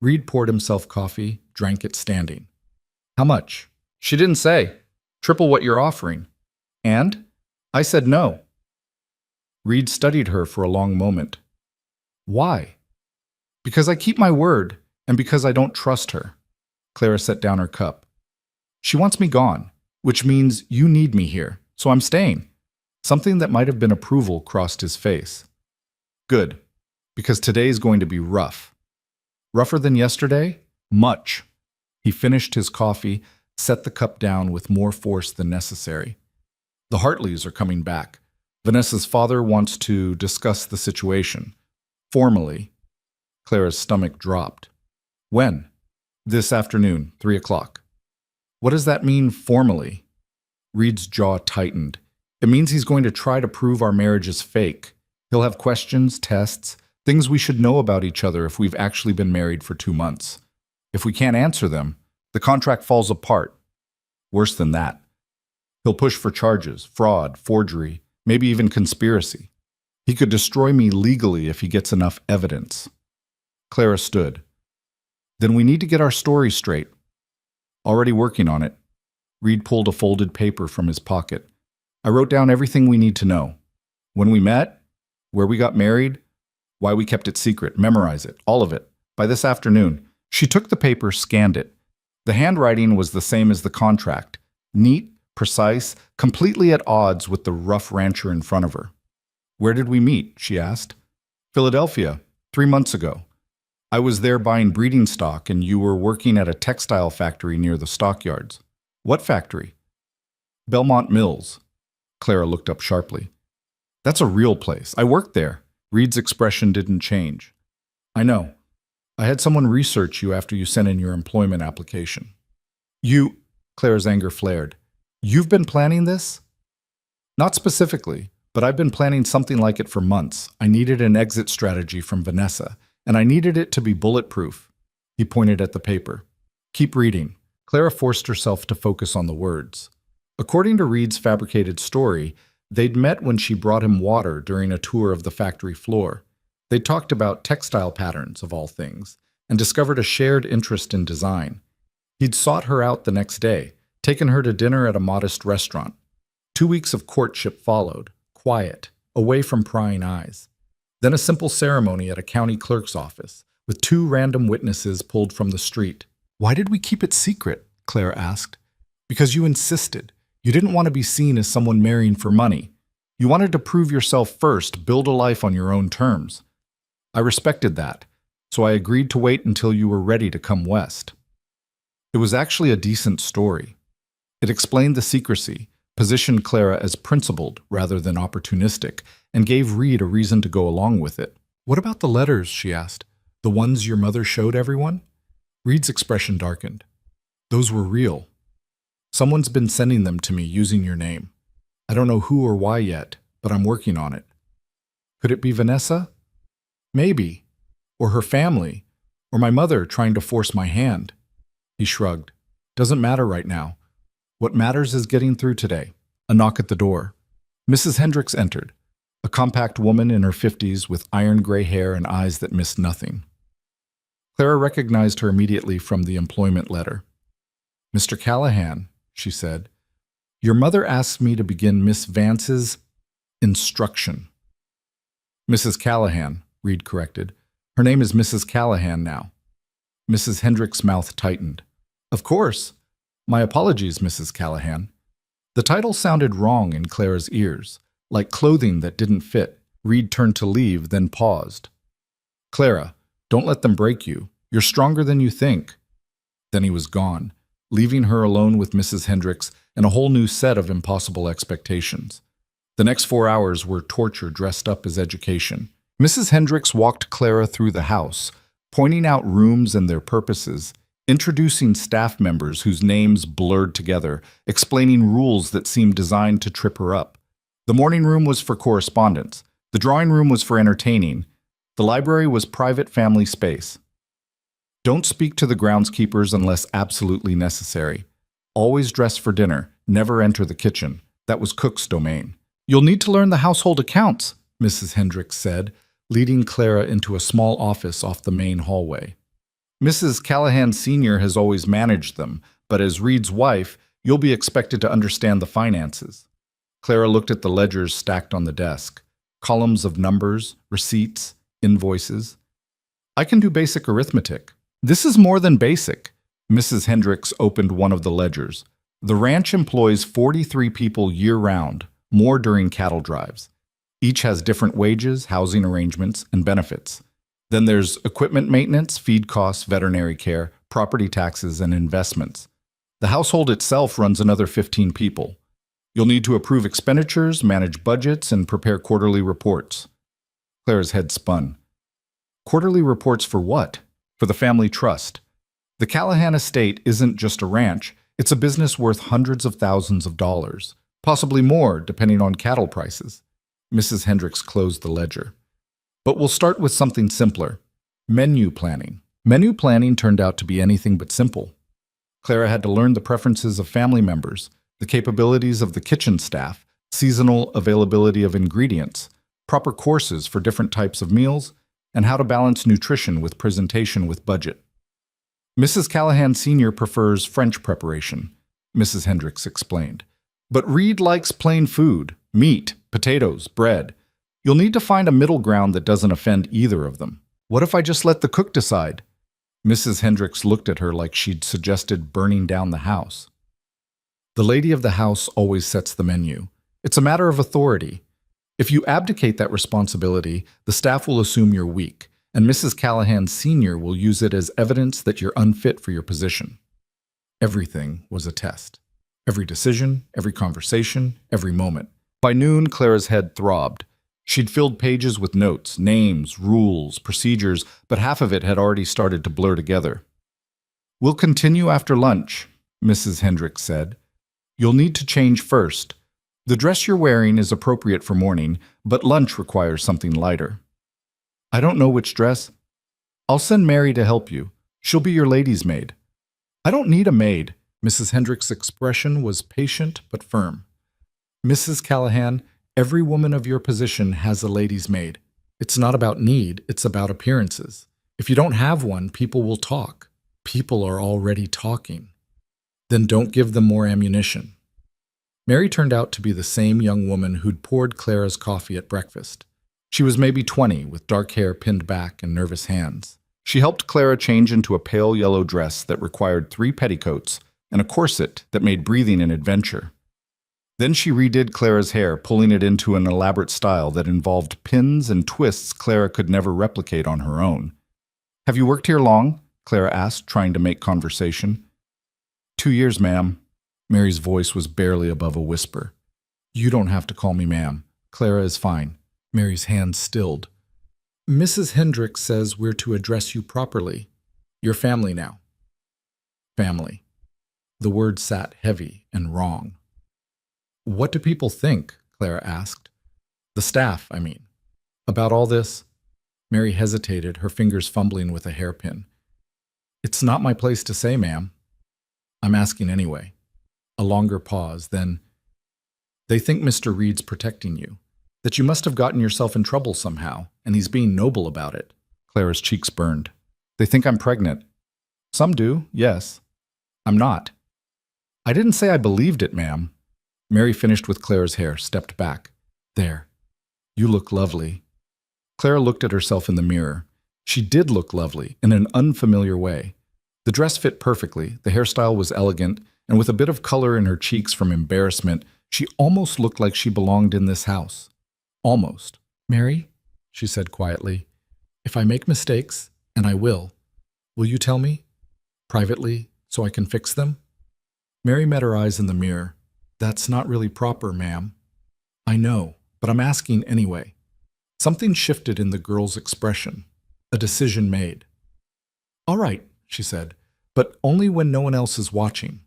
Reed poured himself coffee, drank it standing. How much? She didn't say. Triple what you're offering. And? I said no. Reed studied her for a long moment. Why? Because I keep my word, and because I don't trust her. Clara set down her cup. She wants me gone, which means you need me here, so I'm staying. Something that might have been approval crossed his face. Good, because today's going to be rough. Rougher than yesterday? Much. He finished his coffee, set the cup down with more force than necessary. The Hartleys are coming back. Vanessa's father wants to discuss the situation. Formally. Clara's stomach dropped. When? This afternoon, 3 o'clock. What does that mean, formally? Reed's jaw tightened. It means he's going to try to prove our marriage is fake. He'll have questions, tests, things we should know about each other if we've actually been married for 2 months. If we can't answer them, the contract falls apart. Worse than that. He'll push for charges, fraud, forgery, maybe even conspiracy. He could destroy me legally if he gets enough evidence. Clara stood. Then we need to get our story straight. Already working on it. Reed pulled a folded paper from his pocket. I wrote down everything we need to know. When we met, where we got married, why we kept it secret, memorize it, all of it. By this afternoon, she took the paper, scanned it. The handwriting was the same as the contract. Neat, precise, completely at odds with the rough rancher in front of her. Where did we meet? She asked. Philadelphia, 3 months ago. I was there buying breeding stock and you were working at a textile factory near the stockyards. What factory? Belmont Mills. Clara looked up sharply. That's a real place. I worked there. Reed's expression didn't change. I know. I had someone research you after you sent in your employment application. You, Clara's anger flared. You've been planning this? Not specifically, but I've been planning something like it for months. I needed an exit strategy from Vanessa, and I needed it to be bulletproof. He pointed at the paper. Keep reading. Clara forced herself to focus on the words. According to Reed's fabricated story, they'd met when she brought him water during a tour of the factory floor. They talked about textile patterns, of all things, and discovered a shared interest in design. He'd sought her out the next day, taken her to dinner at a modest restaurant. 2 weeks of courtship followed, quiet, away from prying eyes. Then a simple ceremony at a county clerk's office, with 2 random witnesses pulled from the street. Why did we keep it secret? Clara asked. Because you insisted. You didn't want to be seen as someone marrying for money. You wanted to prove yourself first, build a life on your own terms. I respected that, so I agreed to wait until you were ready to come west. It was actually a decent story. It explained the secrecy, positioned Clara as principled rather than opportunistic, and gave Reed a reason to go along with it. "What about the letters?" she asked. "The ones your mother showed everyone?" Reed's expression darkened. "Those were real. Someone's been sending them to me using your name. I don't know who or why yet, but I'm working on it." "Could it be Vanessa?" "Maybe. Or her family. Or my mother trying to force my hand." He shrugged. "Doesn't matter right now. What matters is getting through today." A knock at the door. Mrs. Hendricks entered, a compact woman in her 50s with iron gray hair and eyes that missed nothing. Clara recognized her immediately from the employment letter. "Mr. Callahan," she said, "your mother asked me to begin Miss Vance's instruction." "Mrs. Callahan," Reed corrected. "Her name is Mrs. Callahan now." Mrs. Hendricks' mouth tightened. "Of course. My apologies, Mrs. Callahan." The title sounded wrong in Clara's ears, like clothing that didn't fit. Reed turned to leave, then paused. "Clara, don't let them break you. You're stronger than you think." Then he was gone, leaving her alone with Mrs. Hendricks and a whole new set of impossible expectations. The next 4 hours were torture dressed up as education. Mrs. Hendricks walked Clara through the house, pointing out rooms and their purposes, introducing staff members whose names blurred together, explaining rules that seemed designed to trip her up. The morning room was for correspondence. The drawing room was for entertaining. The library was private family space. "Don't speak to the groundskeepers unless absolutely necessary. Always dress for dinner. Never enter the kitchen." That was Cook's domain. "You'll need to learn the household accounts," Mrs. Hendricks said, leading Clara into a small office off the main hallway. "Mrs. Callahan Sr. has always managed them, but as Reed's wife, you'll be expected to understand the finances." Clara looked at the ledgers stacked on the desk, columns of numbers, receipts, invoices. "I can do basic arithmetic." "This is more than basic." Mrs. Hendricks opened one of the ledgers. "The ranch employs 43 people year-round, more during cattle drives. Each has different wages, housing arrangements, and benefits. Then there's equipment maintenance, feed costs, veterinary care, property taxes, and investments. The household itself runs another 15 people. You'll need to approve expenditures, manage budgets, and prepare quarterly reports." Clara's head spun. "Quarterly reports for what?" "For the family trust. The Callahan estate isn't just a ranch. It's a business worth hundreds of thousands of dollars, possibly more, depending on cattle prices." Mrs. Hendricks closed the ledger. "But we'll start with something simpler. Menu planning." Menu planning turned out to be anything but simple. Clara had to learn the preferences of family members, the capabilities of the kitchen staff, seasonal availability of ingredients, proper courses for different types of meals, and how to balance nutrition with presentation with budget. "Mrs. Callahan Sr. prefers French preparation," Mrs. Hendricks explained. "But Reed likes plain food, meat, potatoes, bread. You'll need to find a middle ground that doesn't offend either of them." "What if I just let the cook decide?" Mrs. Hendricks looked at her like she'd suggested burning down the house. "The lady of the house always sets the menu. It's a matter of authority. If you abdicate that responsibility, the staff will assume you're weak, and Mrs. Callahan Sr. will use it as evidence that you're unfit for your position." Everything was a test. Every decision, every conversation, every moment. By noon, Clara's head throbbed. She'd filled pages with notes, names, rules, procedures, but half of it had already started to blur together. "We'll continue after lunch," Mrs. Hendricks said. "You'll need to change first. The dress you're wearing is appropriate for morning, but lunch requires something lighter." "I don't know which dress." "I'll send Mary to help you. She'll be your lady's maid." "I don't need a maid." Mrs. Hendricks' expression was patient but firm. "Mrs. Callahan, every woman of your position has a lady's maid. It's not about need, it's about appearances. If you don't have one, people will talk. People are already talking. Then don't give them more ammunition." Mary turned out to be the same young woman who'd poured Clara's coffee at breakfast. She was maybe 20, with dark hair pinned back and nervous hands. She helped Clara change into a pale yellow dress that required 3 petticoats and a corset that made breathing an adventure. Then she redid Clara's hair, pulling it into an elaborate style that involved pins and twists Clara could never replicate on her own. "Have you worked here long?" Clara asked, trying to make conversation. 2 years, ma'am." Mary's voice was barely above a whisper. You don't have to call me ma'am. Clara is fine. Mary's hand stilled. Mrs. Hendricks says we're to address you properly. You're family now. Family. The word sat heavy and wrong. What do people think? Clara asked. The staff, I mean. About all this? Mary hesitated, her fingers fumbling with a hairpin. It's not my place to say, ma'am. I'm asking anyway. A longer pause, then, they think Mr. Reed's protecting you, that you must have gotten yourself in trouble somehow, and he's being noble about it. Clara's cheeks burned. They think I'm pregnant. Some do, yes. I'm not. I didn't say I believed it, ma'am. Mary finished with Clara's hair, stepped back. There. You look lovely. Clara looked at herself in the mirror. She did look lovely, in an unfamiliar way. The dress fit perfectly, the hairstyle was elegant, and with a bit of color in her cheeks from embarrassment, she almost looked like she belonged in this house. Almost. Mary, she said quietly, if I make mistakes, and I will you tell me? Privately, so I can fix them? Mary met her eyes in the mirror. That's not really proper, ma'am. I know, but I'm asking anyway. Something shifted in the girl's expression. A decision made. All right, she said, but only when no one else is watching.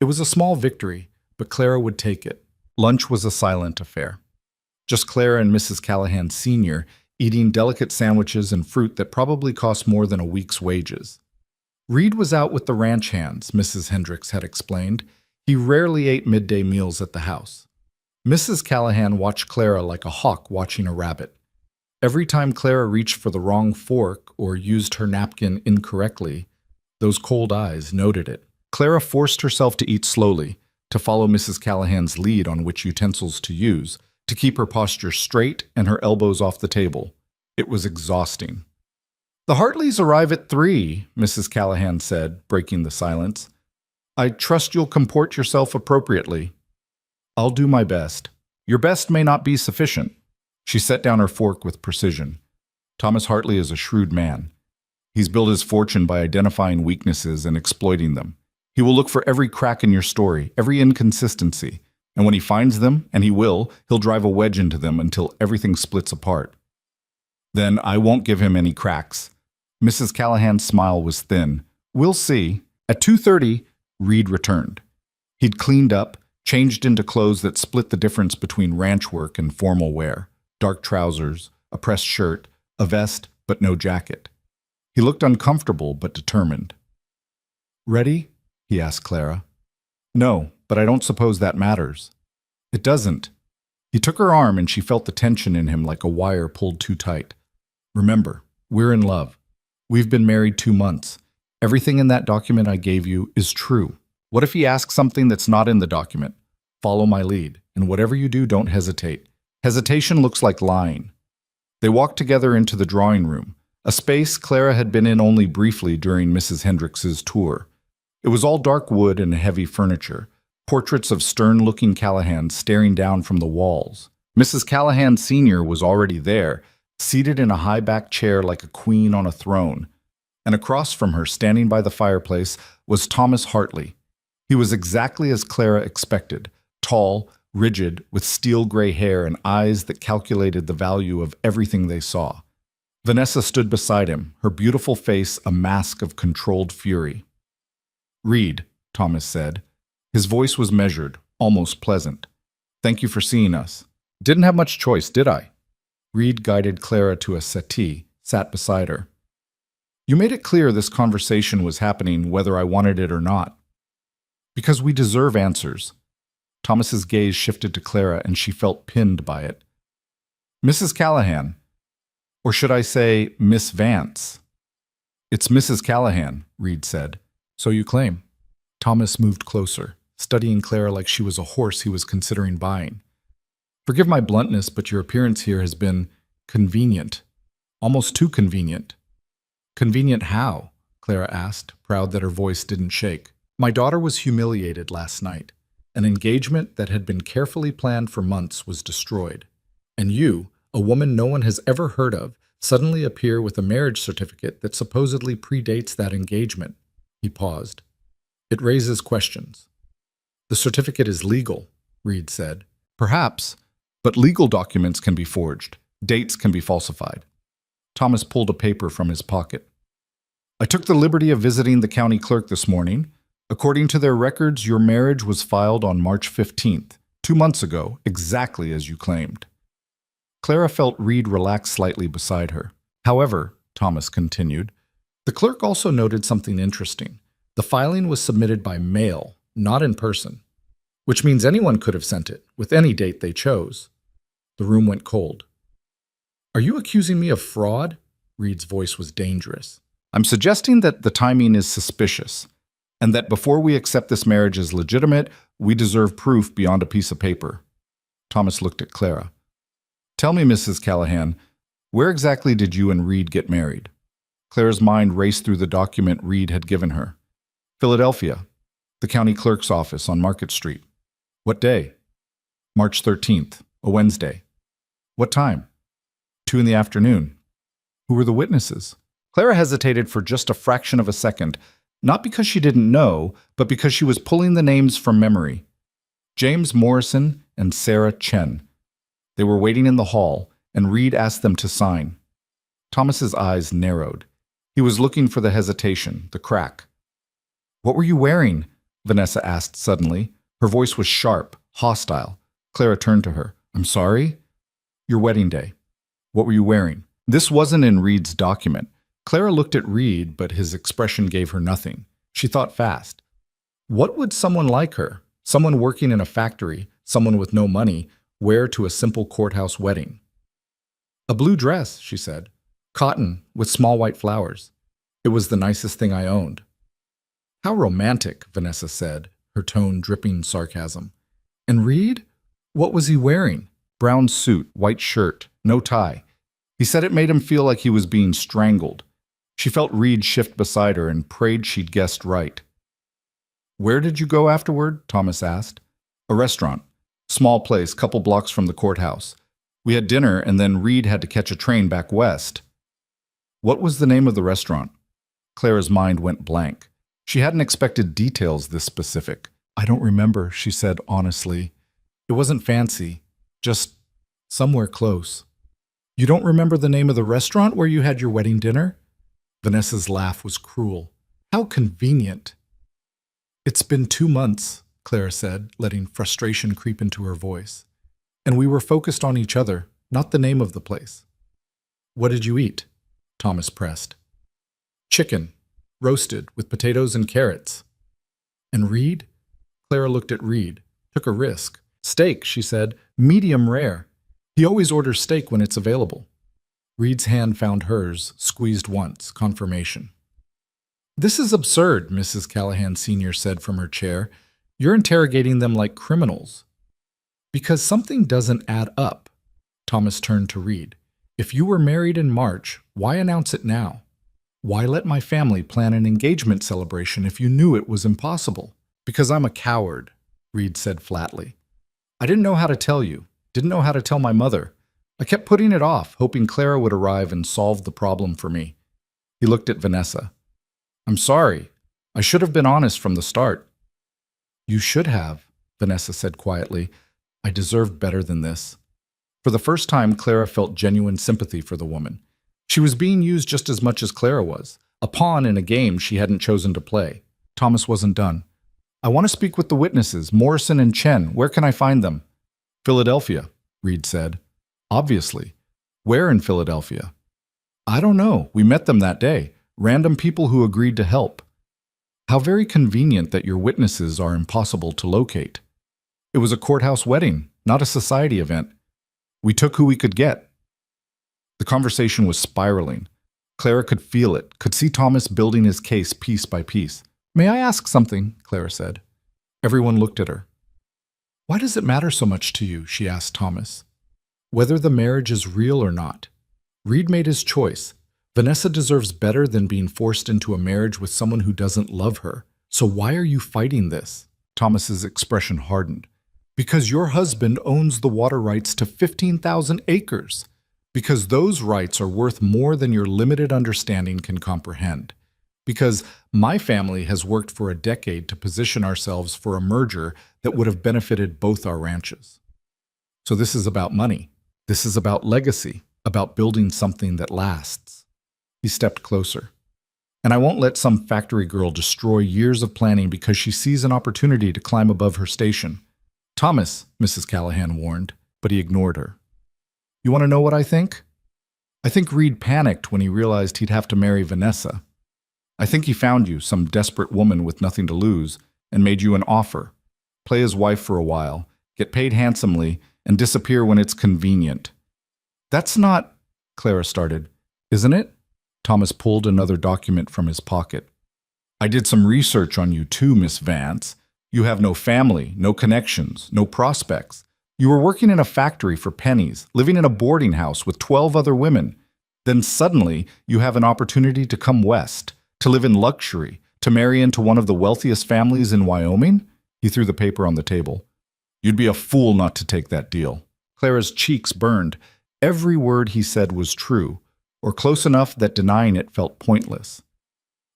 It was a small victory, but Clara would take it. Lunch was a silent affair. Just Clara and Mrs. Callahan Sr. eating delicate sandwiches and fruit that probably cost more than a week's wages. Reed was out with the ranch hands, Mrs. Hendricks had explained. He rarely ate midday meals at the house. Mrs. Callahan watched Clara like a hawk watching a rabbit. Every time Clara reached for the wrong fork or used her napkin incorrectly, those cold eyes noted it. Clara forced herself to eat slowly, to follow Mrs. Callahan's lead on which utensils to use, to keep her posture straight and her elbows off the table. It was exhausting. The Hartleys arrive at 3, Mrs. Callahan said, breaking the silence. I trust you'll comport yourself appropriately. I'll do my best. Your best may not be sufficient. She set down her fork with precision. Thomas Hartley is a shrewd man. He's built his fortune by identifying weaknesses and exploiting them. He will look for every crack in your story, every inconsistency, and when he finds them, and he will, he'll drive a wedge into them until everything splits apart. Then I won't give him any cracks. Mrs. Callahan's smile was thin. We'll see. At 2:30, Reed returned. He'd cleaned up, changed into clothes that split the difference between ranch work and formal wear. Dark trousers, a pressed shirt, a vest, but no jacket. He looked uncomfortable but determined. Ready? He asked Clara. No, but I don't suppose that matters. It doesn't. He took her arm and she felt the tension in him like a wire pulled too tight. Remember, we're in love. We've been married 2 months. Everything in that document I gave you is true. What if he asks something that's not in the document? Follow my lead, and whatever you do, don't hesitate. Hesitation looks like lying. They walked together into the drawing room, a space Clara had been in only briefly during Mrs. Hendricks's tour. It was all dark wood and heavy furniture, portraits of stern-looking Callahans staring down from the walls. Mrs. Callahan Sr. was already there, seated in a high-backed chair like a queen on a throne, and across from her, standing by the fireplace, was Thomas Hartley. He was exactly as Clara expected, tall, rigid, with steel-gray hair and eyes that calculated the value of everything they saw. Vanessa stood beside him, her beautiful face a mask of controlled fury. Reed, Thomas said. His voice was measured, almost pleasant. Thank you for seeing us. Didn't have much choice, did I? Reed guided Clara to a settee, sat beside her. You made it clear this conversation was happening whether I wanted it or not. Because we deserve answers. Thomas's gaze shifted to Clara and she felt pinned by it. Mrs. Callahan. Or should I say, Miss Vance? It's Mrs. Callahan, Reed said. So you claim. Thomas moved closer, studying Clara like she was a horse he was considering buying. Forgive my bluntness, but your appearance here has been convenient. Almost too convenient. Convenient how? Clara asked, proud that her voice didn't shake. My daughter was humiliated last night. An engagement that had been carefully planned for months was destroyed. And you, a woman no one has ever heard of, suddenly appear with a marriage certificate that supposedly predates that engagement. He paused. It raises questions. The certificate is legal, Reed said. Perhaps, but legal documents can be forged. Dates can be falsified. Thomas pulled a paper from his pocket. I took the liberty of visiting the county clerk this morning. According to their records, your marriage was filed on March 15th, 2 months ago, exactly as you claimed. Clara felt Reed relax slightly beside her. However, Thomas continued, the clerk also noted something interesting. The filing was submitted by mail, not in person, which means anyone could have sent it, with any date they chose. The room went cold. Are you accusing me of fraud? Reed's voice was dangerous. I'm suggesting that the timing is suspicious, and that before we accept this marriage as legitimate, we deserve proof beyond a piece of paper. Thomas looked at Clara. Tell me, Mrs. Callahan, where exactly did you and Reed get married? Clara's mind raced through the document Reed had given her. Philadelphia, the county clerk's office on Market Street. What day? March 13th, a Wednesday. What time? 2 in the afternoon. Who were the witnesses? Clara hesitated for just a fraction of a second, not because she didn't know, but because she was pulling the names from memory. James Morrison and Sarah Chen. They were waiting in the hall, and Reed asked them to sign. Thomas's eyes narrowed. He was looking for the hesitation, the crack. What were you wearing? Vanessa asked suddenly. Her voice was sharp, hostile. Clara turned to her. I'm sorry? Your wedding day. What were you wearing? This wasn't in Reed's document. Clara looked at Reed, but his expression gave her nothing. She thought fast. What would someone like her, someone working in a factory, someone with no money, wear to a simple courthouse wedding? A blue dress, she said. Cotton, with small white flowers. It was the nicest thing I owned. How romantic, Vanessa said, her tone dripping sarcasm. And Reed? What was he wearing? Brown suit, white shirt, no tie. He said it made him feel like he was being strangled. She felt Reed shift beside her and prayed she'd guessed right. Where did you go afterward? Thomas asked. A restaurant. Small place, couple blocks from the courthouse. We had dinner and then Reed had to catch a train back west. What was the name of the restaurant? Clara's mind went blank. She hadn't expected details this specific. I don't remember, she said honestly. It wasn't fancy, just somewhere close. You don't remember the name of the restaurant where you had your wedding dinner? Vanessa's laugh was cruel. How convenient. It's been 2 months, Clara said, letting frustration creep into her voice. And we were focused on each other, not the name of the place. What did you eat? Thomas pressed. Chicken, roasted, with potatoes and carrots. And Reed? Clara looked at Reed, took a risk. Steak, she said, medium rare. He always orders steak when it's available. Reed's hand found hers, squeezed once, confirmation. This is absurd, Mrs. Callahan Sr. said from her chair. You're interrogating them like criminals. Because something doesn't add up. Thomas turned to Reed. If you were married in March, why announce it now? Why let my family plan an engagement celebration if you knew it was impossible? Because I'm a coward, Reed said flatly. I didn't know how to tell you, didn't know how to tell my mother. I kept putting it off, hoping Clara would arrive and solve the problem for me. He looked at Vanessa. I'm sorry. I should have been honest from the start. You should have, Vanessa said quietly. I deserved better than this. For the first time, Clara felt genuine sympathy for the woman. She was being used just as much as Clara was, a pawn in a game she hadn't chosen to play. Thomas wasn't done. I want to speak with the witnesses, Morrison and Chen. Where can I find them? Philadelphia, Reed said. Obviously. Where in Philadelphia? I don't know. We met them that day. Random people who agreed to help. How very convenient that your witnesses are impossible to locate. It was a courthouse wedding, not a society event. We took who we could get. The conversation was spiraling. Clara could feel it, could see Thomas building his case piece by piece. May I ask something? Clara said. Everyone looked at her. Why does it matter so much to you? She asked Thomas. Whether the marriage is real or not. Reed made his choice. Vanessa deserves better than being forced into a marriage with someone who doesn't love her. So why are you fighting this? Thomas's expression hardened. Because your husband owns the water rights to 15,000 acres. Because those rights are worth more than your limited understanding can comprehend. Because my family has worked for a decade to position ourselves for a merger that would have benefited both our ranches. So this is about money. This is about legacy, about building something that lasts. He stepped closer. And I won't let some factory girl destroy years of planning because she sees an opportunity to climb above her station. Thomas, Mrs. Callahan warned, but he ignored her. You want to know what I think? I think Reed panicked when he realized he'd have to marry Vanessa. I think he found you, some desperate woman with nothing to lose, and made you an offer. Play his wife for a while, get paid handsomely, and disappear when it's convenient. That's not, Clara started. Isn't it? Thomas pulled another document from his pocket. I did some research on you too, Miss Vance. You have no family, no connections, no prospects. You were working in a factory for pennies, living in a boarding house with 12 other women. Then suddenly you have an opportunity to come west, to live in luxury, to marry into one of the wealthiest families in Wyoming? He threw the paper on the table. You'd be a fool not to take that deal. Clara's cheeks burned. Every word he said was true, or close enough that denying it felt pointless.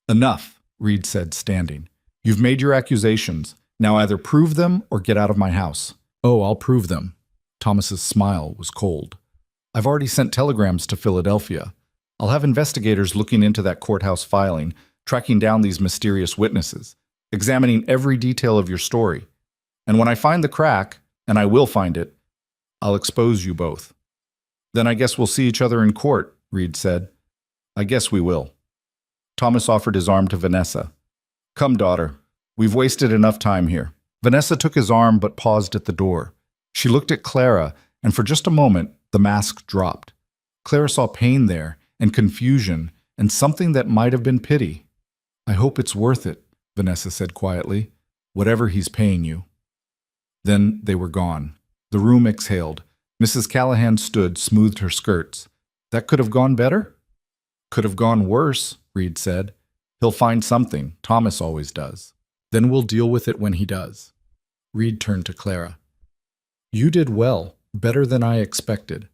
Enough, Reed said, standing. You've made your accusations. Now either prove them or get out of my house. Oh, I'll prove them. Thomas's smile was cold. I've already sent telegrams to Philadelphia. I'll have investigators looking into that courthouse filing, tracking down these mysterious witnesses, examining every detail of your story. And when I find the crack, and I will find it, I'll expose you both. Then I guess we'll see each other in court, Reed said. I guess we will. Thomas offered his arm to Vanessa. Come, daughter. We've wasted enough time here. Vanessa took his arm but paused at the door. She looked at Clara, and for just a moment, the mask dropped. Clara saw pain there, and confusion, and something that might have been pity. I hope it's worth it, Vanessa said quietly. Whatever he's paying you. Then they were gone. The room exhaled. Mrs. Callahan stood, smoothed her skirts. That could have gone better? Could have gone worse, Reed said. He'll find something. Thomas always does. Then we'll deal with it when he does. Reed turned to Clara. You did well, better than I expected.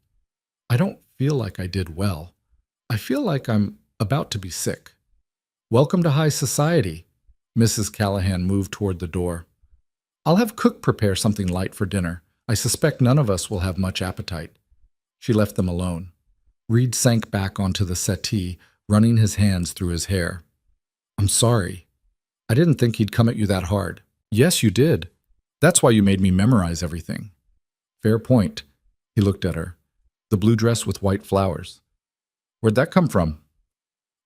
I don't feel like I did well. I feel like I'm about to be sick. Welcome to high society. Mrs. Callahan moved toward the door. I'll have Cook prepare something light for dinner. I suspect none of us will have much appetite. She left them alone. Reed sank back onto the settee, running his hands through his hair. I'm sorry. I didn't think he'd come at you that hard. Yes, you did. That's why you made me memorize everything. Fair point. He looked at her. The blue dress with white flowers. Where'd that come from?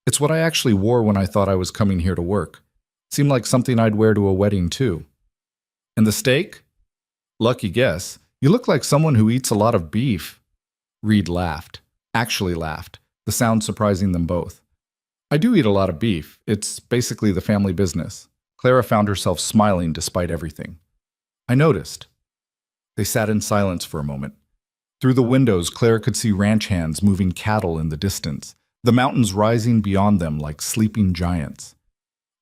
It's what I actually wore when I thought I was coming here to work. Seemed like something I'd wear to a wedding, too. And the steak? Lucky guess. You look like someone who eats a lot of beef. Reed laughed. Actually laughed, the sound surprising them both. I do eat a lot of beef. It's basically the family business. Clara found herself smiling despite everything. I noticed. They sat in silence for a moment. Through the windows, Clara could see ranch hands moving cattle in the distance, the mountains rising beyond them like sleeping giants.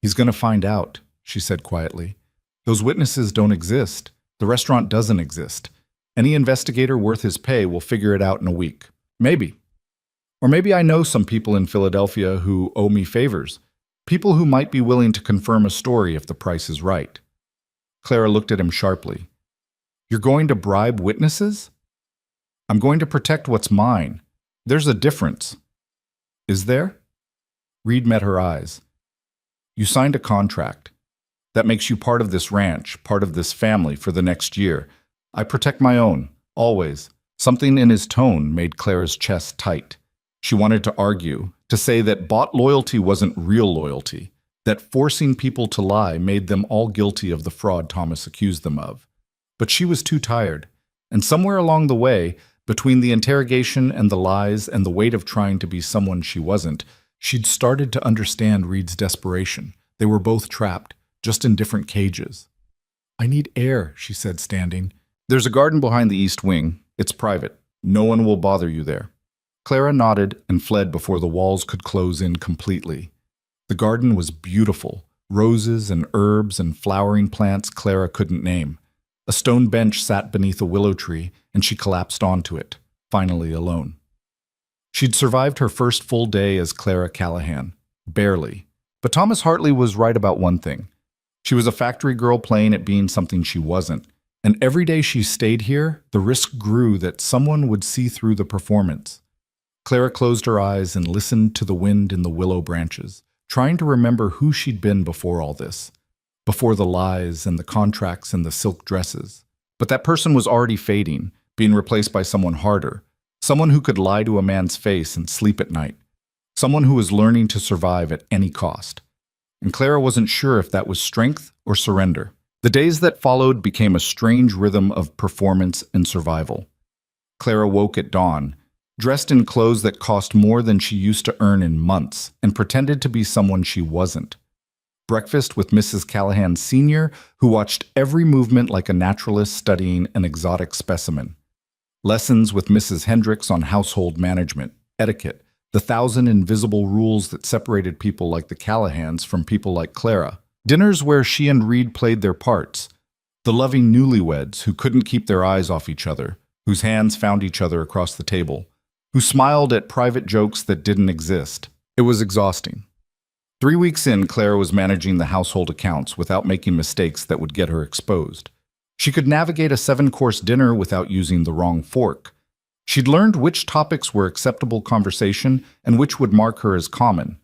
He's going to find out, she said quietly. Those witnesses don't exist. The restaurant doesn't exist. Any investigator worth his pay will figure it out in a week. Maybe. Or maybe I know some people in Philadelphia who owe me favors, people who might be willing to confirm a story if the price is right. Clara looked at him sharply. You're going to bribe witnesses? I'm going to protect what's mine. There's a difference. Is there? Reed met her eyes. You signed a contract. That makes you part of this ranch, part of this family for the next year. I protect my own, always. Something in his tone made Clara's chest tight. She wanted to argue, to say that bought loyalty wasn't real loyalty, that forcing people to lie made them all guilty of the fraud Thomas accused them of. But she was too tired, and somewhere along the way, between the interrogation and the lies and the weight of trying to be someone she wasn't, she'd started to understand Reed's desperation. They were both trapped, just in different cages. I need air, she said, standing. There's a garden behind the east wing. It's private. No one will bother you there. Clara nodded and fled before the walls could close in completely. The garden was beautiful, roses and herbs and flowering plants Clara couldn't name. A stone bench sat beneath a willow tree, and she collapsed onto it, finally alone. She'd survived her first full day as Clara Callahan. Barely. But Thomas Hartley was right about one thing. She was a factory girl playing at being something she wasn't. And every day she stayed here, the risk grew that someone would see through the performance. Clara closed her eyes and listened to the wind in the willow branches, trying to remember who she'd been before all this, before the lies and the contracts and the silk dresses. But that person was already fading, being replaced by someone harder, someone who could lie to a man's face and sleep at night, someone who was learning to survive at any cost. And Clara wasn't sure if that was strength or surrender. The days that followed became a strange rhythm of performance and survival. Clara woke at dawn, dressed in clothes that cost more than she used to earn in months, and pretended to be someone she wasn't. Breakfast with Mrs. Callahan Sr., who watched every movement like a naturalist studying an exotic specimen. Lessons with Mrs. Hendricks on household management, etiquette, the 1,000 invisible rules that separated people like the Callahans from people like Clara. Dinners where she and Reed played their parts. The loving newlyweds who couldn't keep their eyes off each other, whose hands found each other across the table, who smiled at private jokes that didn't exist. It was exhausting. 3 weeks in, Clara was managing the household accounts without making mistakes that would get her exposed. She could navigate a 7-course dinner without using the wrong fork. She'd learned which topics were acceptable conversation and which would mark her as common.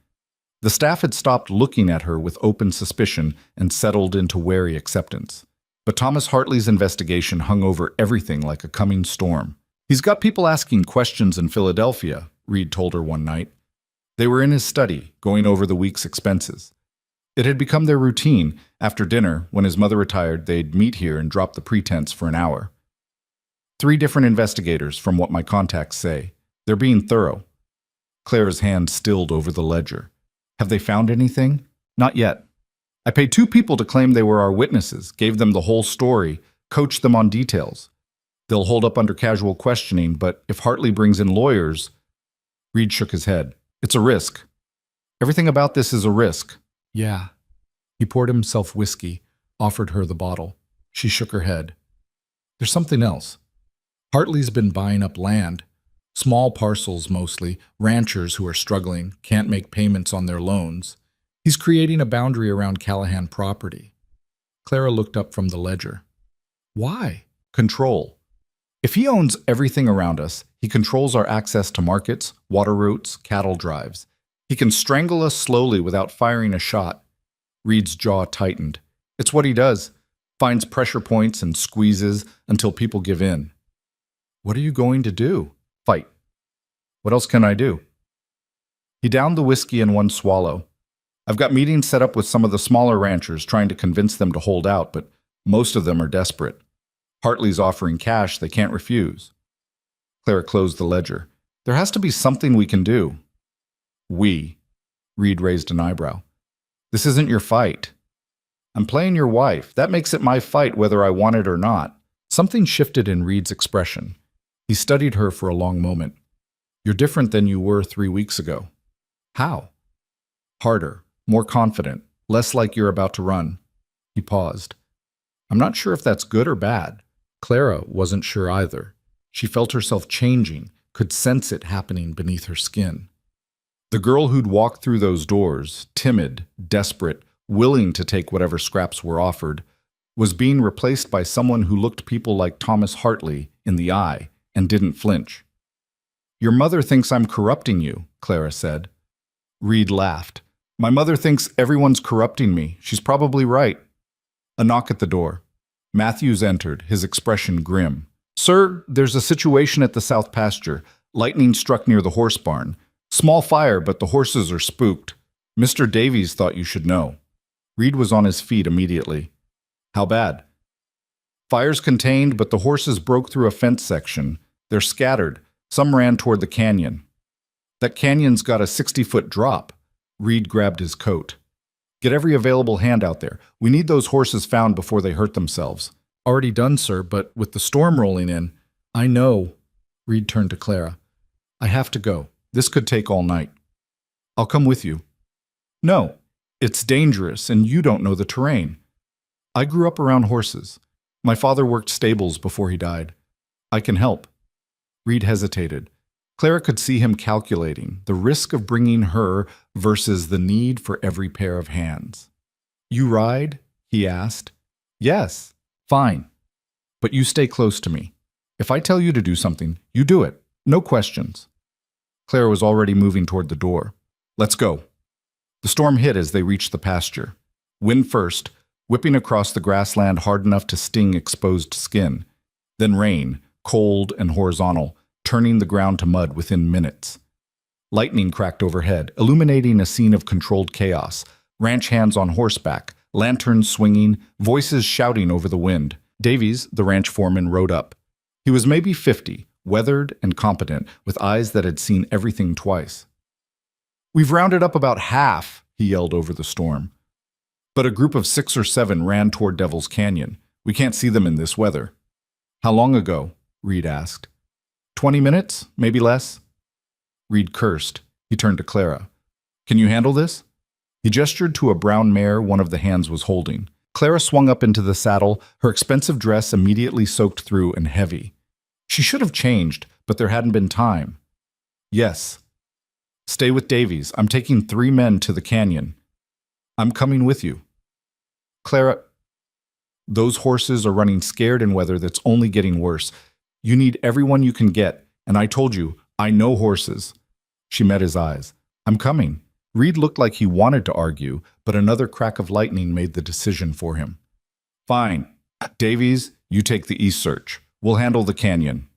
The staff had stopped looking at her with open suspicion and settled into wary acceptance. But Thomas Hartley's investigation hung over everything like a coming storm. "He's got people asking questions in Philadelphia," Reed told her one night. They were in his study, going over the week's expenses. It had become their routine. After dinner, when his mother retired, they'd meet here and drop the pretense for an hour. 3 different investigators, from what my contacts say. They're being thorough. Clara's hand stilled over the ledger. "Have they found anything?" "Not yet. I paid 2 people to claim they were our witnesses, gave them the whole story, coached them on details. They'll hold up under casual questioning, but if Hartley brings in lawyers..." Reed shook his head. "It's a risk. Everything about this is a risk." "Yeah." He poured himself whiskey, offered her the bottle. She shook her head. "There's something else. Hartley's been buying up land. Small parcels mostly, ranchers who are struggling, can't make payments on their loans. He's creating a boundary around Callahan property." Clara looked up from the ledger. "Why?" "Control. If he owns everything around us, he controls our access to markets, water routes, cattle drives. He can strangle us slowly without firing a shot." Reed's jaw tightened. "It's what he does. Finds pressure points and squeezes until people give in." "What are you going to do?" "Fight. What else can I do?" He downed the whiskey in one swallow. "I've got meetings set up with some of the smaller ranchers, trying to convince them to hold out, but most of them are desperate. Hartley's offering cash they can't refuse." Clara closed the ledger. "There has to be something we can do." "We?" Reed raised an eyebrow. "This isn't your fight." "I'm playing your wife. That makes it my fight whether I want it or not." Something shifted in Reed's expression. He studied her for a long moment. "You're different than you were 3 weeks ago." "How?" "Harder, more confident, less like you're about to run." He paused. "I'm not sure if that's good or bad." Clara wasn't sure either. She felt herself changing, could sense it happening beneath her skin. The girl who'd walked through those doors, timid, desperate, willing to take whatever scraps were offered, was being replaced by someone who looked people like Thomas Hartley in the eye and didn't flinch. "Your mother thinks I'm corrupting you," Clara said. Reed laughed. "My mother thinks everyone's corrupting me. She's probably right." A knock at the door. Matthews entered, his expression grim. "Sir, there's a situation at the south pasture. Lightning struck near the horse barn. Small fire, but the horses are spooked. Mr. Davies thought you should know." Reed was on his feet immediately. "How bad?" "Fire's contained, but the horses broke through a fence section. They're scattered. Some ran toward the canyon." "That canyon's got a 60-foot drop." Reed grabbed his coat. "Get every available hand out there. We need those horses found before they hurt themselves." "Already done, sir, but with the storm rolling in..." "I know." Reed turned to Clara. "I have to go. This could take all night." "I'll come with you." "No. It's dangerous, and you don't know the terrain." "I grew up around horses. My father worked stables before he died. I can help." Reed hesitated. Clara could see him calculating the risk of bringing her versus the need for every pair of hands. "You ride?" he asked. "Yes." "Fine. But you stay close to me. If I tell you to do something, you do it. No questions." Clara was already moving toward the door. "Let's go." The storm hit as they reached the pasture. Wind first, whipping across the grassland hard enough to sting exposed skin. Then rain, cold and horizontal, turning the ground to mud within minutes. Lightning cracked overhead, illuminating a scene of controlled chaos. Ranch hands on horseback, lanterns swinging, voices shouting over the wind. Davies, the ranch foreman, rode up. He was maybe 50, weathered and competent, with eyes that had seen everything twice. "We've rounded up about half," he yelled over the storm. "But a group of 6 or 7 ran toward Devil's Canyon. We can't see them in this weather." "How long ago?" Reed asked. 20 minutes, maybe less." Reed cursed. He turned to Clara. "Can you handle this?" He gestured to a brown mare one of the hands was holding. Clara swung up into the saddle, her expensive dress immediately soaked through and heavy. She should have changed, but there hadn't been time. "Yes." "Stay with Davies. I'm taking 3 men to the canyon." "I'm coming with you." "Clara, those horses are running scared in weather that's only getting worse. You need everyone you can get, and I told you, I know horses." She met his eyes. "I'm coming." Reed looked like he wanted to argue, but another crack of lightning made the decision for him. "Fine. Davies, you take the east search. We'll handle the canyon."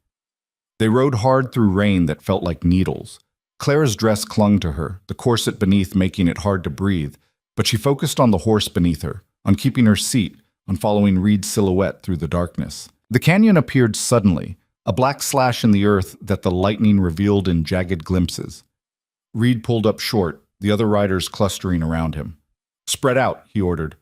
They rode hard through rain that felt like needles. Clara's dress clung to her, the corset beneath making it hard to breathe, but she focused on the horse beneath her, on keeping her seat, on following Reed's silhouette through the darkness. The canyon appeared suddenly, a black slash in the earth that the lightning revealed in jagged glimpses. Reed pulled up short, the other riders clustering around him. "Spread out," he ordered.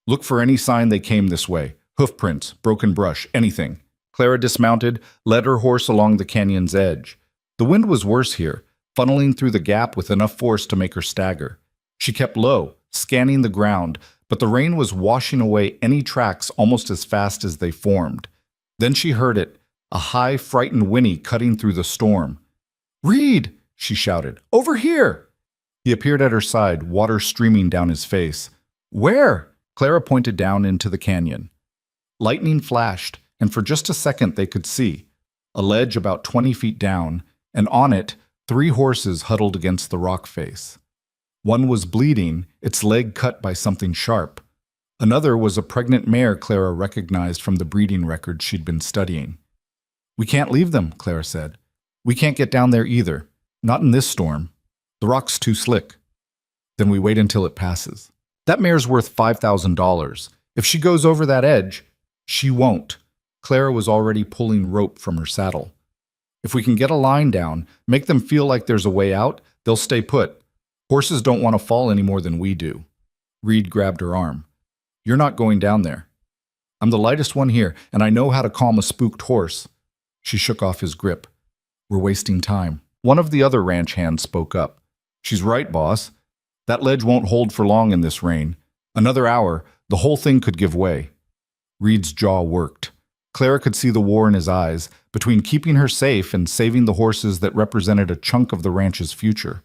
"Look for any sign they came this way. Hoof prints, broken brush, anything." Clara dismounted, led her horse along the canyon's edge. The wind was worse here, funneling through the gap with enough force to make her stagger. She kept low, scanning the ground, but the rain was washing away any tracks almost as fast as they formed. Then she heard it, a high, frightened whinny cutting through the storm. "Reed!" she shouted. "Over here!" He appeared at her side, water streaming down his face. "Where?" Clara pointed down into the canyon. Lightning flashed, and for just a second they could see. A ledge about 20 feet down, and on it, 3 horses huddled against the rock face. One was bleeding, its leg cut by something sharp. Another was a pregnant mare Clara recognized from the breeding records she'd been studying. "We can't leave them," Clara said. "We can't get down there either. Not in this storm. The rock's too slick." "Then we wait until it passes." "That mare's worth $5,000. If she goes over that edge..." "She won't." Clara was already pulling rope from her saddle. "If we can get a line down, make them feel like there's a way out, they'll stay put. Horses don't want to fall any more than we do." Reed grabbed her arm. "You're not going down there." "I'm the lightest one here, and I know how to calm a spooked horse." She shook off his grip. "We're wasting time." One of the other ranch hands spoke up. "She's right, boss. That ledge won't hold for long in this rain. Another hour, the whole thing could give way." Reed's jaw worked. Clara could see the war in his eyes, between keeping her safe and saving the horses that represented a chunk of the ranch's future.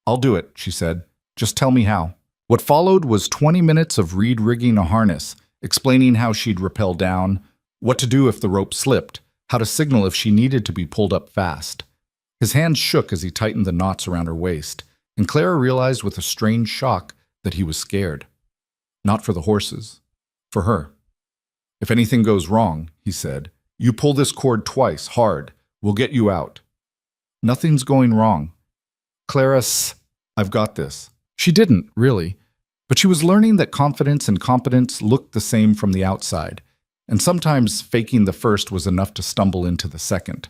"I'll do it," she said. "Just tell me how." What followed was 20 minutes of Reed rigging a harness, explaining how she'd rappel down, what to do if the rope slipped, how to signal if she needed to be pulled up fast. His hands shook as he tightened the knots around her waist, and Clara realized with a strange shock that he was scared. Not for the horses. For her. "If anything goes wrong," he said, "you pull this cord twice, hard. We'll get you out." "Nothing's going wrong." "Clara, I've got this." She didn't, really. But she was learning that confidence and competence looked the same from the outside, and sometimes faking the first was enough to stumble into the second.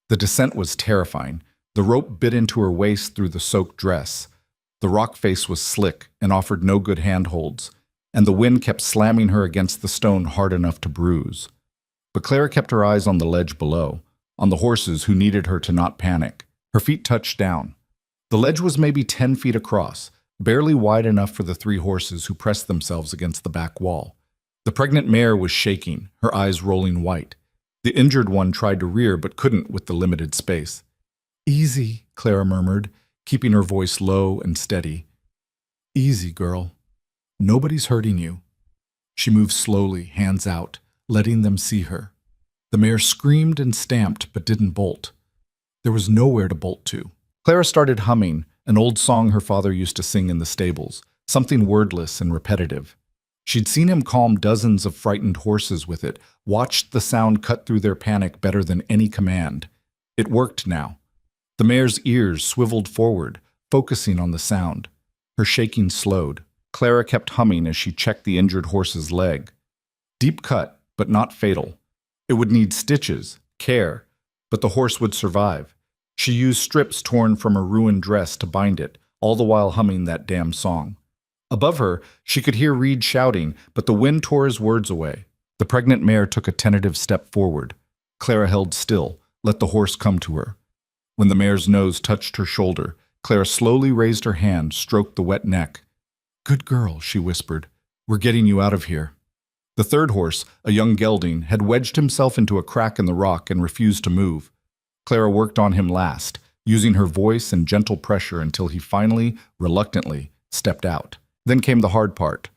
The descent was terrifying. The rope bit into her waist through the soaked dress. The rock face was slick and offered no good handholds, and the wind kept slamming her against the stone hard enough to bruise. But Clara kept her eyes on the ledge below, on the horses who needed her to not panic. Her feet touched down. The ledge was maybe 10 feet across, barely wide enough for the 3 horses who pressed themselves against the back wall. The pregnant mare was shaking, her eyes rolling white. The injured one tried to rear but couldn't with the limited space. Easy, Clara murmured, keeping her voice low and steady. Easy, girl. Nobody's hurting you. She moved slowly, hands out, letting them see her. The mare screamed and stamped, but didn't bolt. There was nowhere to bolt to. Clara started humming, an old song her father used to sing in the stables, something wordless and repetitive. She'd seen him calm dozens of frightened horses with it, watched the sound cut through their panic better than any command. It worked now. The mare's ears swiveled forward, focusing on the sound. Her shaking slowed. Clara kept humming as she checked the injured horse's leg. Deep cut, but not fatal. It would need stitches, care, but the horse would survive. She used strips torn from a ruined dress to bind it, all the while humming that damn song. Above her, she could hear Reed shouting, but the wind tore his words away. The pregnant mare took a tentative step forward. Clara held still, let the horse come to her. When the mare's nose touched her shoulder, Clara slowly raised her hand, stroked the wet neck. "Good girl," she whispered. "We're getting you out of here." The third horse, a young gelding, had wedged himself into a crack in the rock and refused to move. Clara worked on him last, using her voice and gentle pressure until he finally, reluctantly, stepped out. Then came the hard part.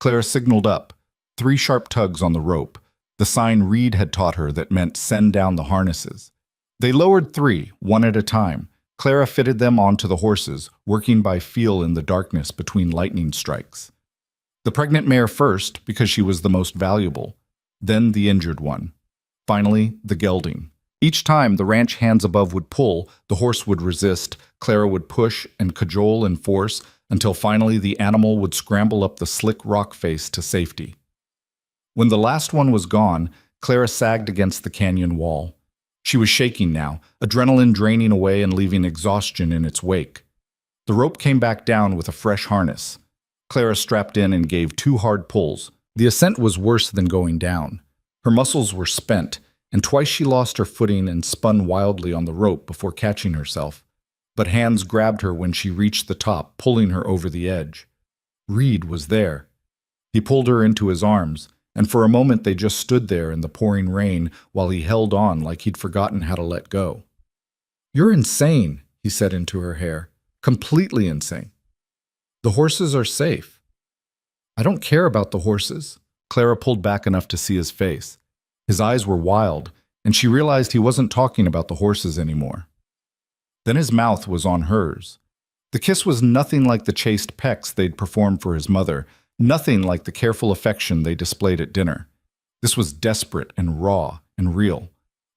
Clara signaled up, 3 sharp tugs on the rope, the sign Reed had taught her that meant send down the harnesses. They lowered 3, one at a time. Clara fitted them onto the horses, working by feel in the darkness between lightning strikes. The pregnant mare first, because she was the most valuable, then the injured one. Finally, the gelding. Each time the ranch hands above would pull, the horse would resist, Clara would push and cajole and force, until finally the animal would scramble up the slick rock face to safety. When the last one was gone, Clara sagged against the canyon wall. She was shaking now, adrenaline draining away and leaving exhaustion in its wake. The rope came back down with a fresh harness. Clara strapped in and gave 2 hard pulls. The ascent was worse than going down. Her muscles were spent, and twice she lost her footing and spun wildly on the rope before catching herself. But hands grabbed her when she reached the top, pulling her over the edge. Reed was there. He pulled her into his arms, and for a moment they just stood there in the pouring rain while he held on like he'd forgotten how to let go. "You're insane," he said into her hair. "Completely insane. The horses are safe." "I don't care about the horses." Clara pulled back enough to see his face. His eyes were wild, and she realized he wasn't talking about the horses anymore. Then his mouth was on hers. The kiss was nothing like the chaste pecks they'd performed for his mother, nothing like the careful affection they displayed at dinner. This was desperate and raw and real.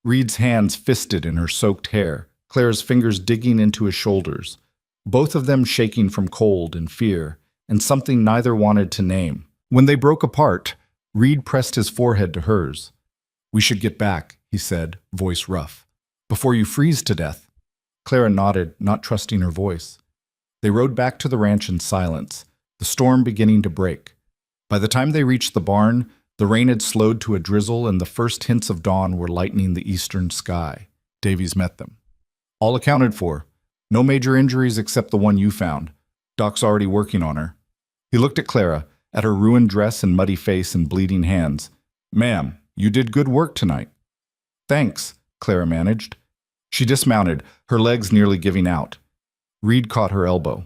Reed's hands fisted in her soaked hair, Clara's fingers digging into his shoulders, both of them shaking from cold and fear, and something neither wanted to name. When they broke apart, Reed pressed his forehead to hers. "We should get back," he said, voice rough, "before you freeze to death." Clara nodded, not trusting her voice. They rode back to the ranch in silence, the storm beginning to break. By the time they reached the barn, the rain had slowed to a drizzle and the first hints of dawn were lightening the eastern sky. Davies met them. "All accounted for. No major injuries except the one you found. Doc's already working on her." He looked at Clara, at her ruined dress and muddy face and bleeding hands. "Ma'am, you did good work tonight." "Thanks," Clara managed. She dismounted, her legs nearly giving out. Reed caught her elbow.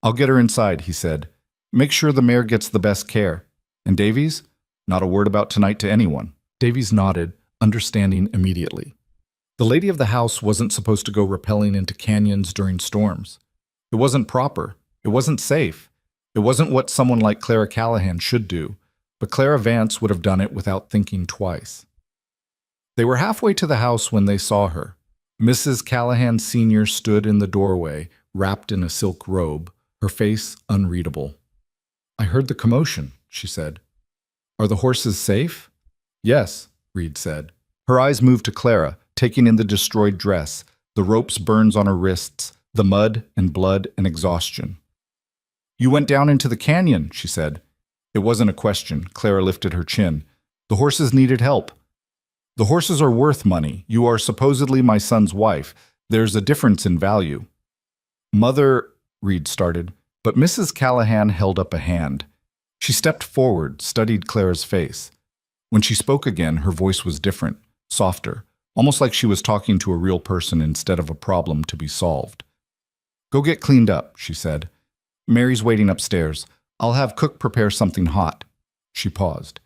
"I'll get her inside," he said. "Make sure the mare gets the best care. And Davies? Not a word about tonight to anyone." Davies nodded, understanding immediately. The lady of the house wasn't supposed to go rappelling into canyons during storms. It wasn't proper. It wasn't safe. It wasn't what someone like Clara Callahan should do, but Clara Vance would have done it without thinking twice. They were halfway to the house when they saw her. Mrs. Callahan Sr. stood in the doorway, wrapped in a silk robe, her face unreadable. "I heard the commotion," she said. "Are the horses safe?" "Yes," Reed said. Her eyes moved to Clara, taking in the destroyed dress, the rope's burns on her wrists, the mud and blood and exhaustion. "You went down into the canyon," she said. It wasn't a question. Clara lifted her chin. "The horses needed help." "The horses are worth money. You are supposedly my son's wife. There's a difference in value." "Mother," Reed started, but Mrs. Callahan held up a hand. She stepped forward, studied Clara's face. When she spoke again, her voice was different, softer, almost like she was talking to a real person instead of a problem to be solved. "Go get cleaned up," she said. "Mary's waiting upstairs. I'll have Cook prepare something hot." She paused.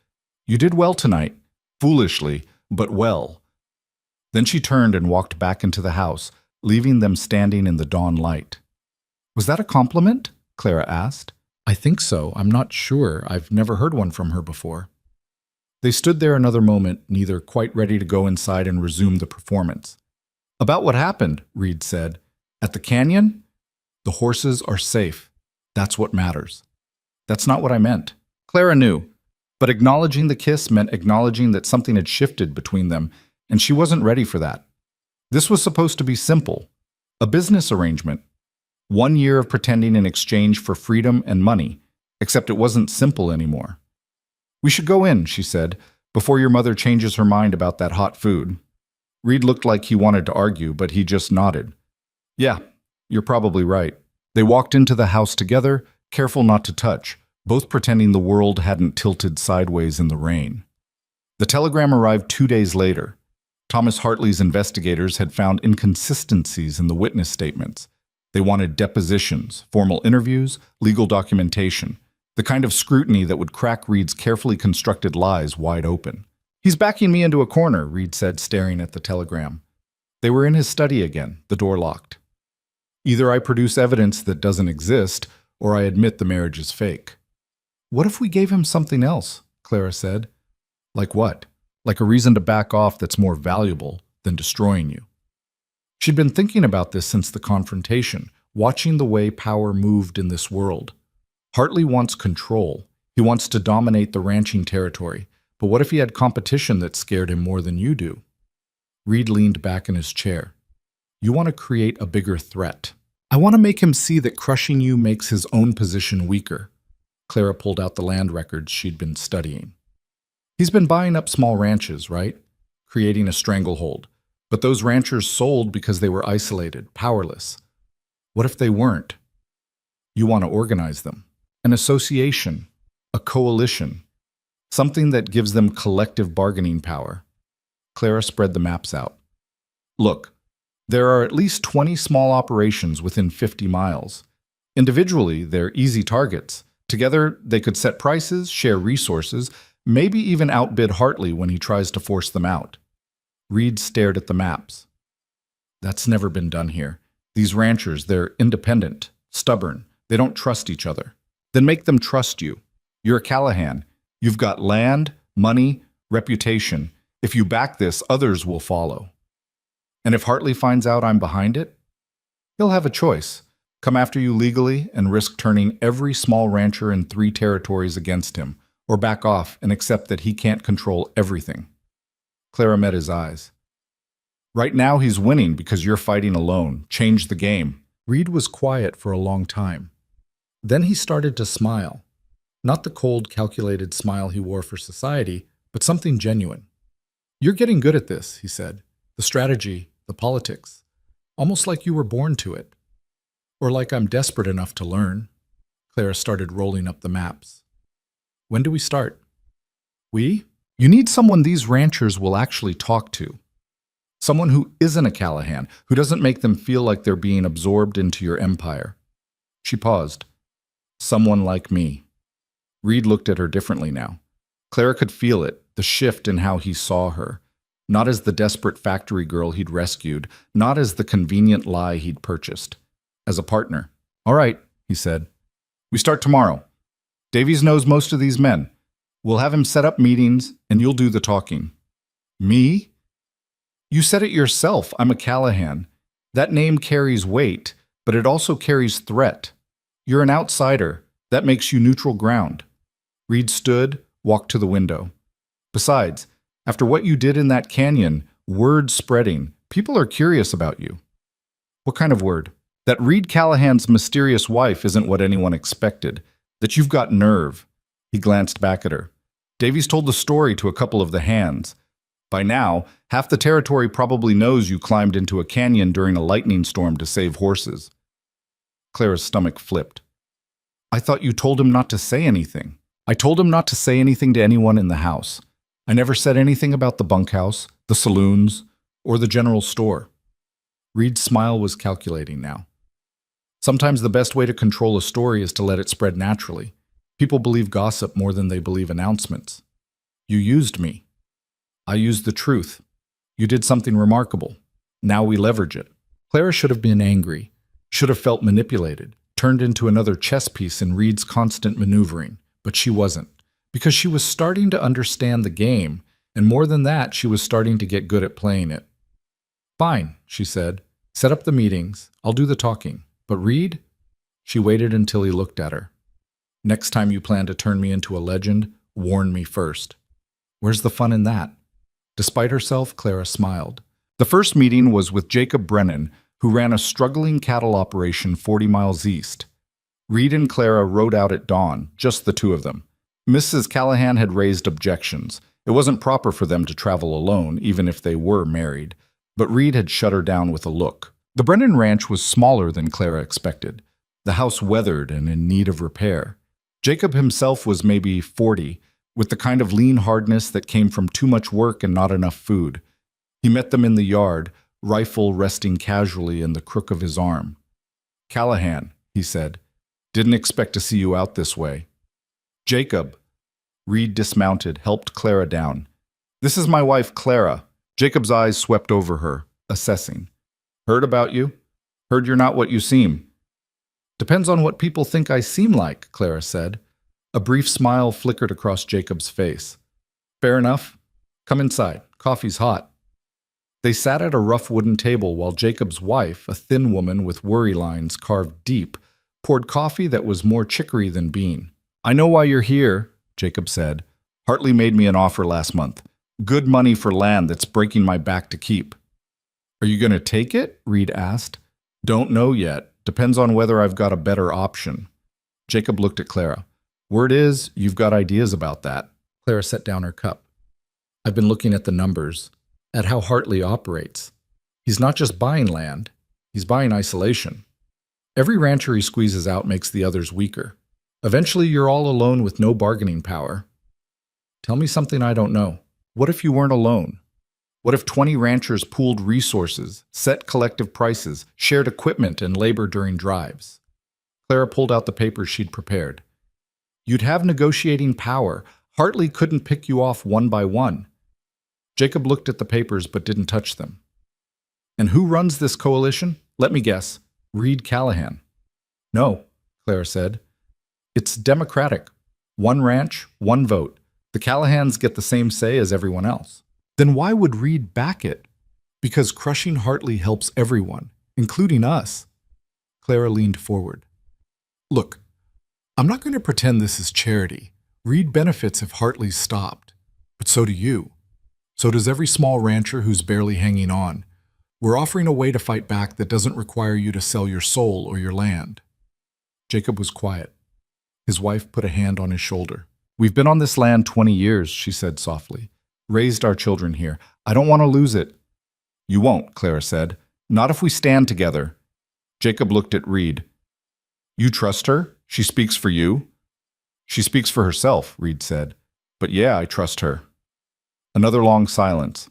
"You did well tonight. Foolishly, but well." Then she turned and walked back into the house, leaving them standing in the dawn light. "Was that a compliment?" Clara asked. "I think so. I'm not sure. I've never heard one from her before." They stood there another moment, neither quite ready to go inside and resume the performance. "About what happened," Reed said. "At the canyon? The horses are safe. That's what matters." "That's not what I meant." Clara knew, but acknowledging the kiss meant acknowledging that something had shifted between them, and she wasn't ready for that. This was supposed to be simple. A business arrangement. 1 year of pretending in exchange for freedom and money, except it wasn't simple anymore. "We should go in," she said, "before your mother changes her mind about that hot food." Reed looked like he wanted to argue, but he just nodded. "Yeah, you're probably right." They walked into the house together, careful not to touch, both pretending the world hadn't tilted sideways in the rain. The telegram arrived 2 days later. Thomas Hartley's investigators had found inconsistencies in the witness statements. They wanted depositions, formal interviews, legal documentation, the kind of scrutiny that would crack Reed's carefully constructed lies wide open. "He's backing me into a corner," Reed said, staring at the telegram. They were in his study again, the door locked. "Either I produce evidence that doesn't exist, or I admit the marriage is fake." "What if we gave him something else?" Clara said. "Like what? Like a reason to back off that's more valuable than destroying you." She'd been thinking about this since the confrontation, watching the way power moved in this world. Hartley wants control. He wants to dominate the ranching territory. But what if he had competition that scared him more than you do? Reed leaned back in his chair. "You want to create a bigger threat. I want to make him see that crushing you makes his own position weaker." Clara pulled out the land records she'd been studying. "He's been buying up small ranches, right? Creating a stranglehold. But those ranchers sold because they were isolated, powerless. What if they weren't? You want to organize them. An association, a coalition, something that gives them collective bargaining power." Clara spread the maps out. "Look, there are at least 20 small operations within 50 miles. Individually, they're easy targets. Together, they could set prices, share resources, maybe even outbid Hartley when he tries to force them out." Reed stared at the maps. "That's never been done here. These ranchers, they're independent, stubborn. They don't trust each other. Then make them trust you. You're a Callahan. You've got land, money, reputation. If you back this, others will follow. And if Hartley finds out I'm behind it, he'll have a choice. Come after you legally and risk turning every small rancher in 3 territories against him, or back off and accept that he can't control everything." Clara met his eyes. "Right now he's winning because you're fighting alone. Change the game." Reed was quiet for a long time. Then he started to smile. Not the cold, calculated smile he wore for society, but something genuine. "You're getting good at this," he said. "The strategy, the politics. Almost like you were born to it. Or like I'm desperate enough to learn." Clara started rolling up the maps. "When do we start?" "We? You need someone these ranchers will actually talk to. Someone who isn't a Callahan, who doesn't make them feel like they're being absorbed into your empire." She paused. "Someone like me." Reed looked at her differently now. Clara could feel it, the shift in how he saw her. Not as the desperate factory girl he'd rescued, not as the convenient lie he'd purchased. As a partner. "All right," he said. "We start tomorrow. Davies knows most of these men. We'll have him set up meetings, and you'll do the talking." "Me?" "You said it yourself. I'm a Callahan. That name carries weight, but it also carries threat. You're an outsider. That makes you neutral ground." Reed stood, walked to the window. "Besides, after what you did in that canyon, word's spreading. People are curious about you." "What kind of word?" "That Reed Callahan's mysterious wife isn't what anyone expected. That you've got nerve." He glanced back at her. "Davies told the story to a couple of the hands. By now, half the territory probably knows you climbed into a canyon during a lightning storm to save horses." Clara's stomach flipped. "I thought you told him not to say anything." "I told him not to say anything to anyone in the house. I never said anything about the bunkhouse, the saloons, or the general store. Reed's smile was calculating now. Sometimes the best way to control a story is to let it spread naturally. People believe gossip more than they believe announcements. You used me. I used the truth. You did something remarkable. Now we leverage it. Clara should have been angry, should have felt manipulated, turned into another chess piece in Reed's constant maneuvering, but she wasn't, because she was starting to understand the game, and more than that, she was starting to get good at playing it. Fine, she said. Set up the meetings. I'll do the talking. But Reed? She waited until he looked at her. Next time you plan to turn me into a legend, warn me first. Where's the fun in that? Despite herself, Clara smiled. The first meeting was with Jacob Brennan, who ran a struggling cattle operation 40 miles east. Reed and Clara rode out at dawn, just the two of them. Mrs. Callahan had raised objections. It wasn't proper for them to travel alone, even if they were married. But Reed had shut her down with a look. The Brennan ranch was smaller than Clara expected. The house weathered and in need of repair. Jacob himself was maybe 40, with the kind of lean hardness that came from too much work and not enough food. He met them in the yard, rifle resting casually in the crook of his arm. Callahan, he said, didn't expect to see you out this way. Jacob. Reed dismounted, helped Clara down. This is my wife, Clara. Jacob's eyes swept over her, assessing. Heard about you? Heard you're not what you seem. Depends on what people think I seem like, Clara said. A brief smile flickered across Jacob's face. Fair enough. Come inside. Coffee's hot. They sat at a rough wooden table while Jacob's wife, a thin woman with worry lines carved deep, poured coffee that was more chicory than bean. I know why you're here, Jacob said. Hartley made me an offer last month. Good money for land that's breaking my back to keep. Are you going to take it? Reed asked. Don't know yet. Depends on whether I've got a better option. Jacob looked at Clara. Word is, you've got ideas about that. Clara set down her cup. I've been looking at the numbers, at how Hartley operates. He's not just buying land, he's buying isolation. Every rancher he squeezes out makes the others weaker. Eventually, you're all alone with no bargaining power. Tell me something I don't know. What if you weren't alone? What if 20 ranchers pooled resources, set collective prices, shared equipment and labor during drives? Clara pulled out the papers she'd prepared. You'd have negotiating power. Hartley couldn't pick you off one by one. Jacob looked at the papers but didn't touch them. And who runs this coalition? Let me guess. Reed Callahan. No, Clara said. It's democratic. One ranch, one vote. The Callahans get the same say as everyone else. Then why would Reed back it? Because crushing Hartley helps everyone, including us. Clara leaned forward. Look, I'm not going to pretend this is charity. Reed benefits if Hartley's stopped. But so do you. So does every small rancher who's barely hanging on. We're offering a way to fight back that doesn't require you to sell your soul or your land. Jacob was quiet. His wife put a hand on his shoulder. We've been on this land 20 years, she said softly. Raised our children here. I don't want to lose it. You won't, Clara said. Not if we stand together. Jacob looked at Reed. You trust her? She speaks for you? She speaks for herself, Reed said. But yeah, I trust her. Another long silence.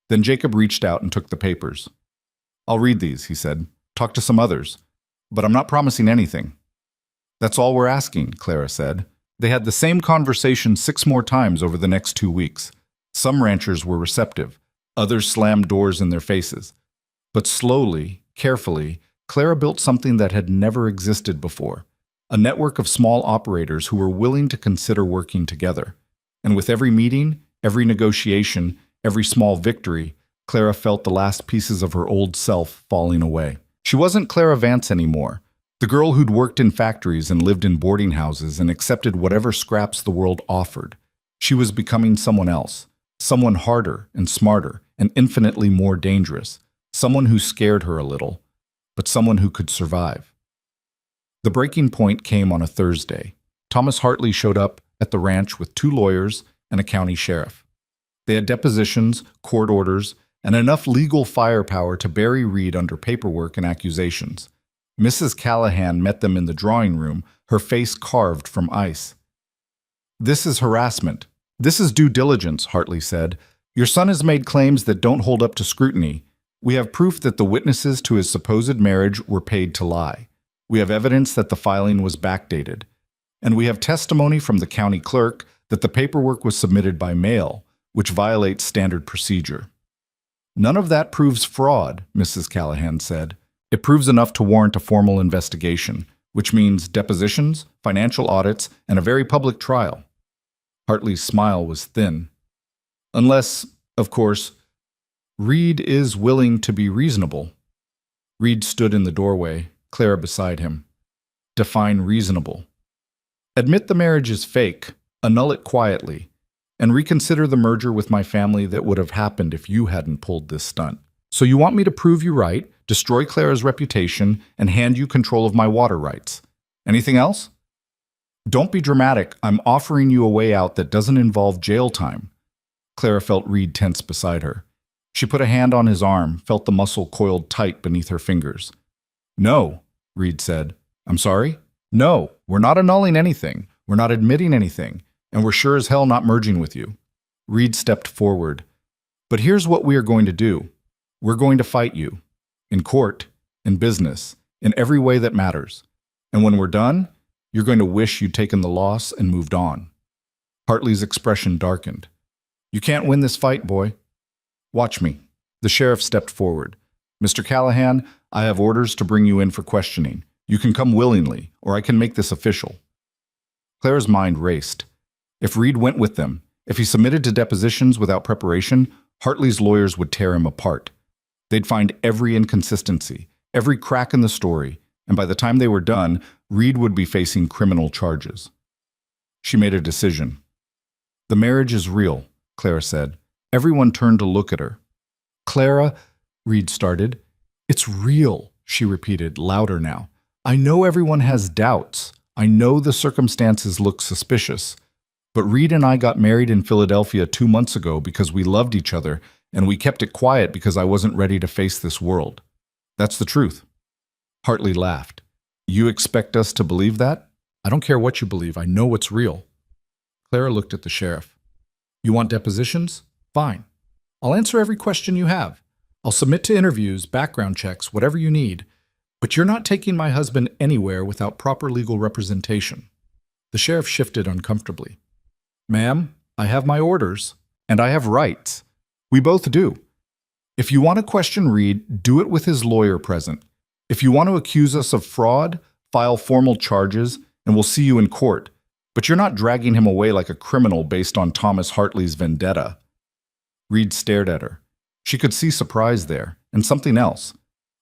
Then Jacob reached out and took the papers. I'll read these, he said. Talk to some others. But I'm not promising anything. That's all we're asking, Clara said. They had the same conversation 6 more times over the next 2 weeks. Some ranchers were receptive. Others slammed doors in their faces. But slowly, carefully, Clara built something that had never existed before. A network of small operators who were willing to consider working together. And with every meeting, every negotiation, every small victory, Clara felt the last pieces of her old self falling away. She wasn't Clara Vance anymore. The girl who'd worked in factories and lived in boarding houses and accepted whatever scraps the world offered. She was becoming someone else. Someone harder and smarter and infinitely more dangerous. Someone who scared her a little, but someone who could survive. The breaking point came on a Thursday. Thomas Hartley showed up at the ranch with 2 lawyers and a county sheriff. They had depositions, court orders, and enough legal firepower to bury Reed under paperwork and accusations. Mrs. Callahan met them in the drawing room, her face carved from ice. This is harassment. This is due diligence, Hartley said. Your son has made claims that don't hold up to scrutiny. We have proof that the witnesses to his supposed marriage were paid to lie. We have evidence that the filing was backdated. And we have testimony from the county clerk that the paperwork was submitted by mail, which violates standard procedure. None of that proves fraud, Mrs. Callahan said. It proves enough to warrant a formal investigation, which means depositions, financial audits, and a very public trial. Hartley's smile was thin. Unless, of course, Reed is willing to be reasonable. Reed stood in the doorway, Clara beside him. Define reasonable. Admit the marriage is fake, annul it quietly, and reconsider the merger with my family that would have happened if you hadn't pulled this stunt. So you want me to prove you right, destroy Clara's reputation, and hand you control of my water rights. Anything else? Don't be dramatic. I'm offering you a way out that doesn't involve jail time. Clara felt Reed tense beside her. She put a hand on his arm, felt the muscle coiled tight beneath her fingers. No, Reed said. I'm sorry? No, we're not annulling anything. We're not admitting anything. And we're sure as hell not merging with you. Reed stepped forward. But here's what we are going to do. We're going to fight you. In court, in business, in every way that matters. And when we're done, you're going to wish you'd taken the loss and moved on. Hartley's expression darkened. You can't win this fight, boy. Watch me. The sheriff stepped forward. Mr. Callahan, I have orders to bring you in for questioning. You can come willingly, or I can make this official. Clara's mind raced. If Reed went with them, if he submitted to depositions without preparation, Hartley's lawyers would tear him apart. They'd find every inconsistency, every crack in the story, and by the time they were done, Reed would be facing criminal charges. She made a decision. The marriage is real, Clara said. Everyone turned to look at her. Clara, Reed started. It's real, she repeated, louder now. I know everyone has doubts. I know the circumstances look suspicious. But Reed and I got married in Philadelphia 2 months ago because we loved each other, and we kept it quiet because I wasn't ready to face this world. That's the truth. Hartley laughed. You expect us to believe that? I don't care what you believe. I know what's real. Clara looked at the sheriff. You want depositions? Fine. I'll answer every question you have. I'll submit to interviews, background checks, whatever you need. But you're not taking my husband anywhere without proper legal representation. The sheriff shifted uncomfortably. Ma'am, I have my orders, and I have rights. We both do. If you want to question Reed, do it with his lawyer present. If you want to accuse us of fraud, file formal charges, and we'll see you in court. But you're not dragging him away like a criminal based on Thomas Hartley's vendetta. Reed stared at her. She could see surprise there, and something else.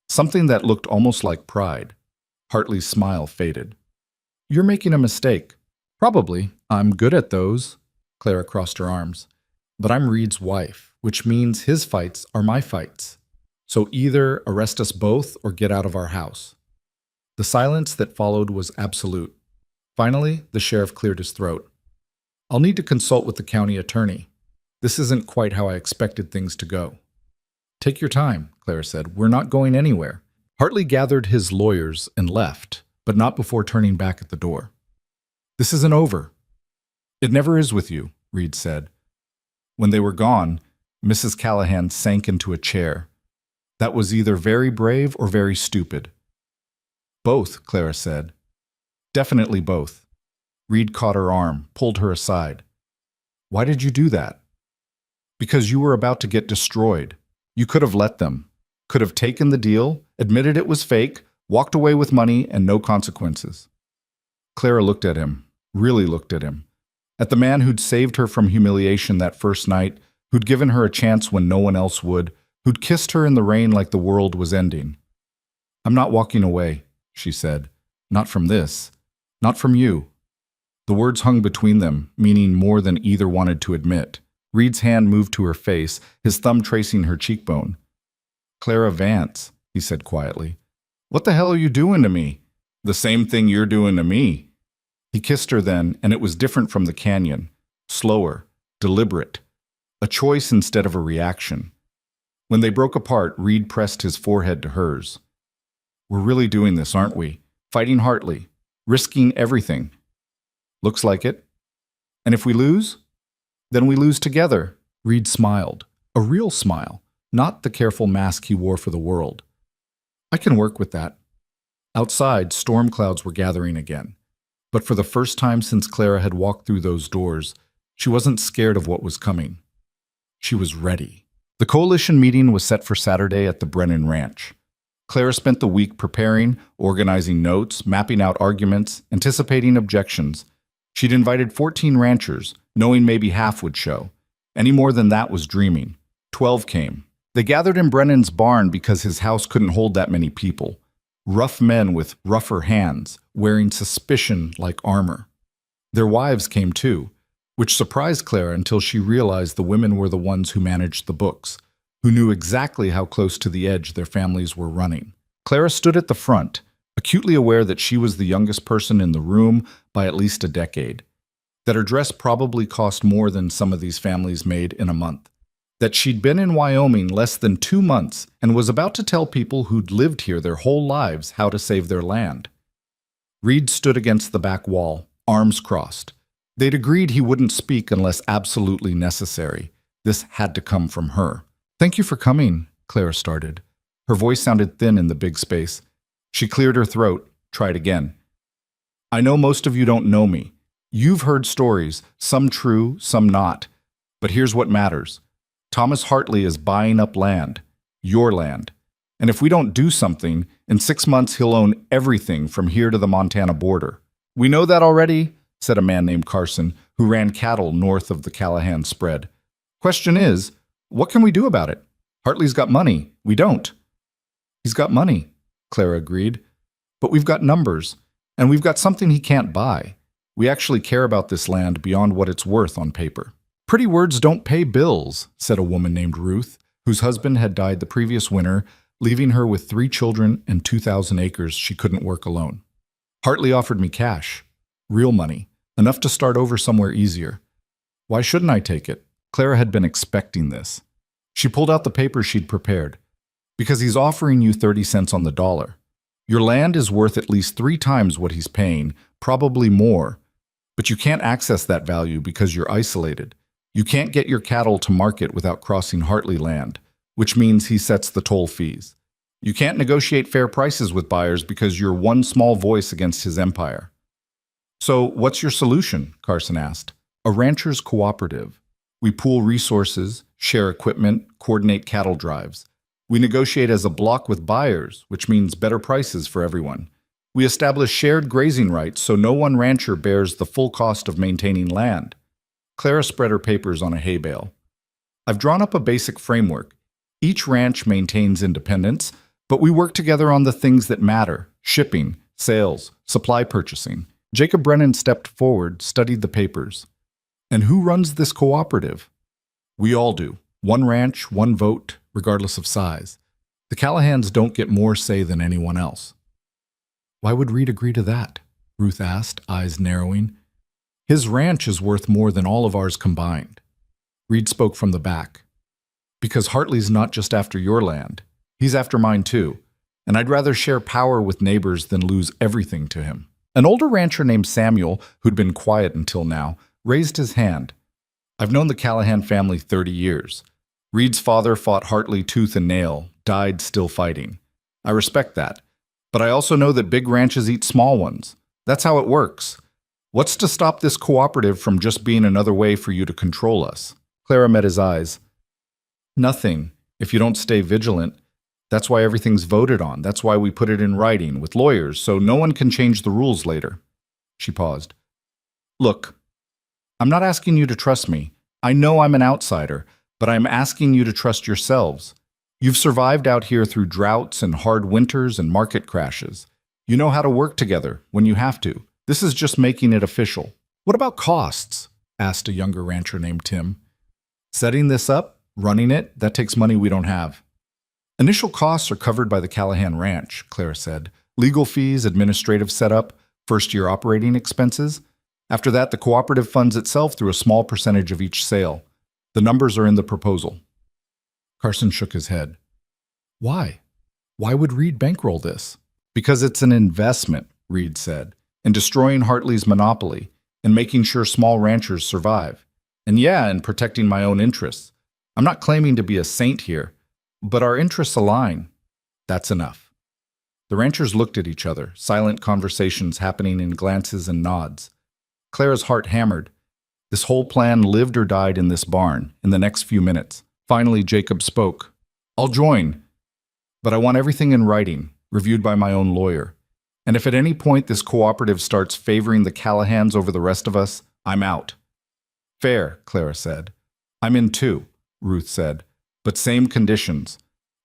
Something that looked almost like pride. Hartley's smile faded. You're making a mistake. Probably. I'm good at those. Clara crossed her arms. But I'm Reed's wife, which means his fights are my fights. So either arrest us both or get out of our house. The silence that followed was absolute. Finally, the sheriff cleared his throat. I'll need to consult with the county attorney. This isn't quite how I expected things to go. Take your time, Clara said. We're not going anywhere. Hartley gathered his lawyers and left, but not before turning back at the door. This isn't over. It never is with you, Reed said. When they were gone, Mrs. Callahan sank into a chair. That was either very brave or very stupid. Both, Clara said. Definitely both. Reed caught her arm, pulled her aside. Why did you do that? Because you were about to get destroyed. You could have let them. Could have taken the deal, admitted it was fake, walked away with money and no consequences. Clara looked at him, really looked at him. At the man who'd saved her from humiliation that first night, who'd given her a chance when no one else would, who'd kissed her in the rain like the world was ending. I'm not walking away, she said. Not from this. Not from you. The words hung between them, meaning more than either wanted to admit. Reed's hand moved to her face, his thumb tracing her cheekbone. Clara Vance, he said quietly. What the hell are you doing to me? The same thing you're doing to me. He kissed her then, and it was different from the canyon. Slower, deliberate. A choice instead of a reaction. When they broke apart, Reed pressed his forehead to hers. We're really doing this, aren't we? Fighting Hartley. Risking everything. Looks like it. And if we lose? Then we lose together. Reed smiled. A real smile, not the careful mask he wore for the world. I can work with that. Outside, storm clouds were gathering again. But for the first time since Clara had walked through those doors, she wasn't scared of what was coming. She was ready. The coalition meeting was set for Saturday at the Brennan Ranch. Clara spent the week preparing, organizing notes, mapping out arguments, anticipating objections. She'd invited 14 ranchers, knowing maybe half would show. Any more than that was dreaming. 12 came. They gathered in Brennan's barn because his house couldn't hold that many people. Rough men with rougher hands, wearing suspicion like armor. Their wives came too, which surprised Clara until she realized the women were the ones who managed the books, who knew exactly how close to the edge their families were running. Clara stood at the front, acutely aware that she was the youngest person in the room by at least a decade, that her dress probably cost more than some of these families made in a month, that she'd been in Wyoming less than 2 months and was about to tell people who'd lived here their whole lives how to save their land. Reed stood against the back wall, arms crossed. They'd agreed he wouldn't speak unless absolutely necessary. This had to come from her. "Thank you for coming," Clara started. Her voice sounded thin in the big space. She cleared her throat, tried again. "I know most of you don't know me. You've heard stories, some true, some not. But here's what matters. Thomas Hartley is buying up land, your land. And if we don't do something, in 6 months he'll own everything from here to the Montana border." "We know that already," said a man named Carson, who ran cattle north of the Callahan spread. "Question is, what can we do about it? Hartley's got money. We don't." "He's got money," Clara agreed. "But we've got numbers, and we've got something he can't buy. We actually care about this land beyond what it's worth on paper." "Pretty words don't pay bills," said a woman named Ruth, whose husband had died the previous winter, leaving her with 3 children and 2,000 acres she couldn't work alone. "Hartley offered me cash. Real money. Enough to start over somewhere easier. Why shouldn't I take it?" Clara had been expecting this. She pulled out the papers she'd prepared. "Because he's offering you 30 cents on the dollar. Your land is worth at least 3 times what he's paying, probably more. But you can't access that value because you're isolated. You can't get your cattle to market without crossing Hartley land, which means he sets the toll fees. You can't negotiate fair prices with buyers because you're one small voice against his empire." "So what's your solution?" Carson asked. "A rancher's cooperative. We pool resources, share equipment, coordinate cattle drives. We negotiate as a block with buyers, which means better prices for everyone. We establish shared grazing rights so no one rancher bears the full cost of maintaining land." Clara spread her papers on a hay bale. "I've drawn up a basic framework. Each ranch maintains independence, but we work together on the things that matter: shipping, sales, supply purchasing." Jacob Brennan stepped forward, studied the papers. "And who runs this cooperative?" "We all do. One ranch, one vote, regardless of size. The Callahans don't get more say than anyone else." "Why would Reed agree to that?" Ruth asked, eyes narrowing. "His ranch is worth more than all of ours combined." Reed spoke from the back. "Because Hartley's not just after your land. He's after mine too. And I'd rather share power with neighbors than lose everything to him." An older rancher named Samuel, who'd been quiet until now, raised his hand. "I've known the Callahan family 30 years. Reed's father fought Hartley tooth and nail, died still fighting. I respect that. But I also know that big ranches eat small ones. That's how it works. What's to stop this cooperative from just being another way for you to control us?" Clara met his eyes. "Nothing, if you don't stay vigilant. That's why everything's voted on. That's why we put it in writing, with lawyers, so no one can change the rules later." She paused. "Look, I'm not asking you to trust me. I know I'm an outsider, but I'm asking you to trust yourselves. You've survived out here through droughts and hard winters and market crashes. You know how to work together when you have to. This is just making it official." "What about costs?" asked a younger rancher named Tim. "Setting this up, running it, that takes money we don't have." "Initial costs are covered by the Callahan Ranch," Clara said. "Legal fees, administrative setup, first-year operating expenses. After that, the cooperative funds itself through a small percentage of each sale. The numbers are in the proposal." Carson shook his head. "Why? Why would Reed bankroll this?" "Because it's an investment," Reed said, "in destroying Hartley's monopoly and making sure small ranchers survive. And yeah, in protecting my own interests. I'm not claiming to be a saint here, but our interests align. That's enough. The ranchers looked at each other, silent conversations happening in glances and nods. Clara's heart hammered. This whole plan lived or died in this barn, in the next few minutes. Finally, Jacob spoke. I'll join, but I want everything in writing, reviewed by my own lawyer. And if at any point this cooperative starts favoring the Callahans over the rest of us, I'm out. Fair, Clara said. I'm in too, Ruth said, but same conditions.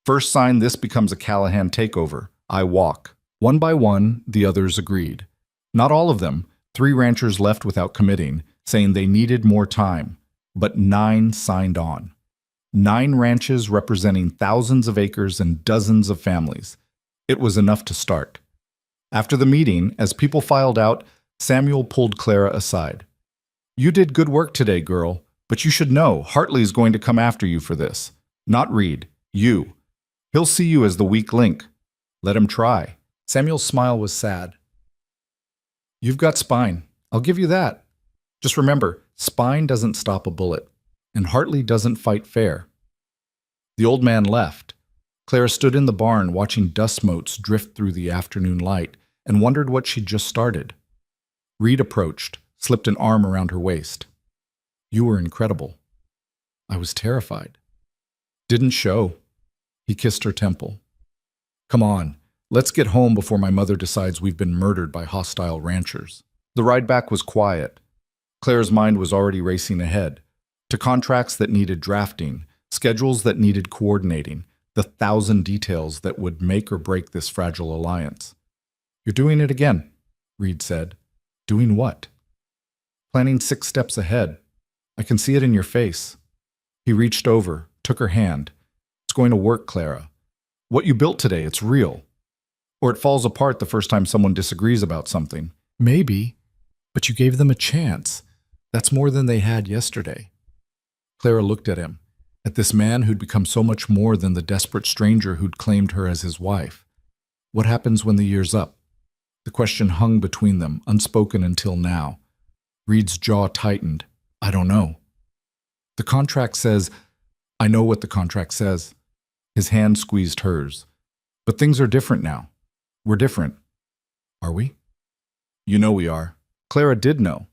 First sign this becomes a Callahan takeover, I walk. One by one, the others agreed. Not all of them. 3 ranchers left without committing, saying they needed more time, but 9 signed on. 9 ranches representing thousands of acres and dozens of families. It was enough to start. After the meeting, as people filed out, Samuel pulled Clara aside. You did good work today, girl, but you should know Hartley's going to come after you for this. Not Reed, you. He'll see you as the weak link. Let him try. Samuel's smile was sad. You've got spine. I'll give you that. Just remember, spine doesn't stop a bullet, and Hartley doesn't fight fair. The old man left. Clara stood in the barn watching dust motes drift through the afternoon light and wondered what she'd just started. Reed approached, slipped an arm around her waist. You were incredible. I was terrified. Didn't show. He kissed her temple. Come on, let's get home before my mother decides we've been murdered by hostile ranchers. The ride back was quiet. Clara's mind was already racing ahead, to contracts that needed drafting, schedules that needed coordinating, the 1,000 details that would make or break this fragile alliance. You're doing it again, Reed said. Doing what? Planning 6 steps ahead. I can see it in your face. He reached over, took her hand. It's going to work, Clara. What you built today, it's real. Or it falls apart the first time someone disagrees about something. Maybe, but you gave them a chance. That's more than they had yesterday. Clara looked at him, at this man who'd become so much more than the desperate stranger who'd claimed her as his wife. What happens when the year's up? The question hung between them, unspoken until now. Reed's jaw tightened. I don't know. The contract says, I know what the contract says. His hand squeezed hers. But things are different now. We're different. Are we? You know we are. Clara did know.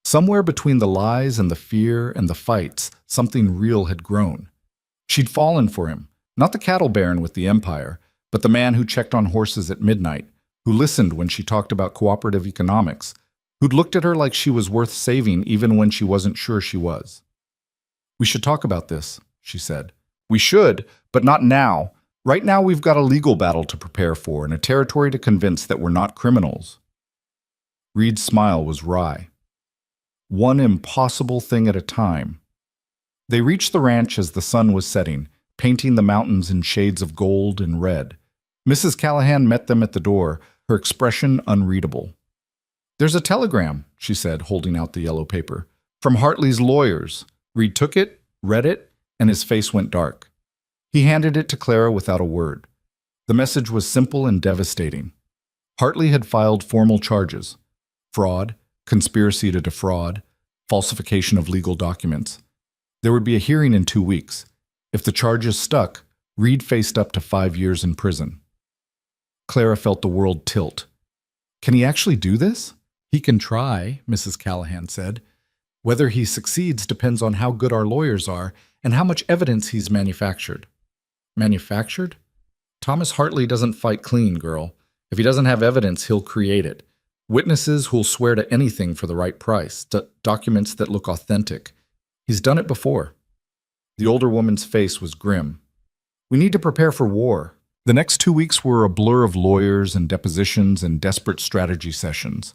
Somewhere between the lies and the fear and the fights, something real had grown. She'd fallen for him, not the cattle baron with the empire, but the man who checked on horses at midnight, who listened when she talked about cooperative economics, who'd looked at her like she was worth saving even when she wasn't sure she was. We should talk about this, she said. We should, but not now. Right now we've got a legal battle to prepare for and a territory to convince that we're not criminals. Reed's smile was wry. One impossible thing at a time. They reached the ranch as the sun was setting, painting the mountains in shades of gold and red. Mrs. Callahan met them at the door, her expression unreadable. There's a telegram, she said, holding out the yellow paper. From Hartley's lawyers. Reed took it, read it, and his face went dark. He handed it to Clara without a word. The message was simple and devastating. Hartley had filed formal charges. Fraud, conspiracy to defraud, falsification of legal documents. There would be a hearing in 2 weeks. If the charges stuck, Reed faced up to 5 years in prison. Clara felt the world tilt. Can he actually do this? He can try, Mrs. Callahan said. Whether he succeeds depends on how good our lawyers are and how much evidence he's manufactured. Manufactured? Thomas Hartley doesn't fight clean, girl. If he doesn't have evidence, he'll create it. Witnesses who'll swear to anything for the right price, documents that look authentic. He's done it before. The older woman's face was grim. We need to prepare for war. The next 2 weeks were a blur of lawyers and depositions and desperate strategy sessions.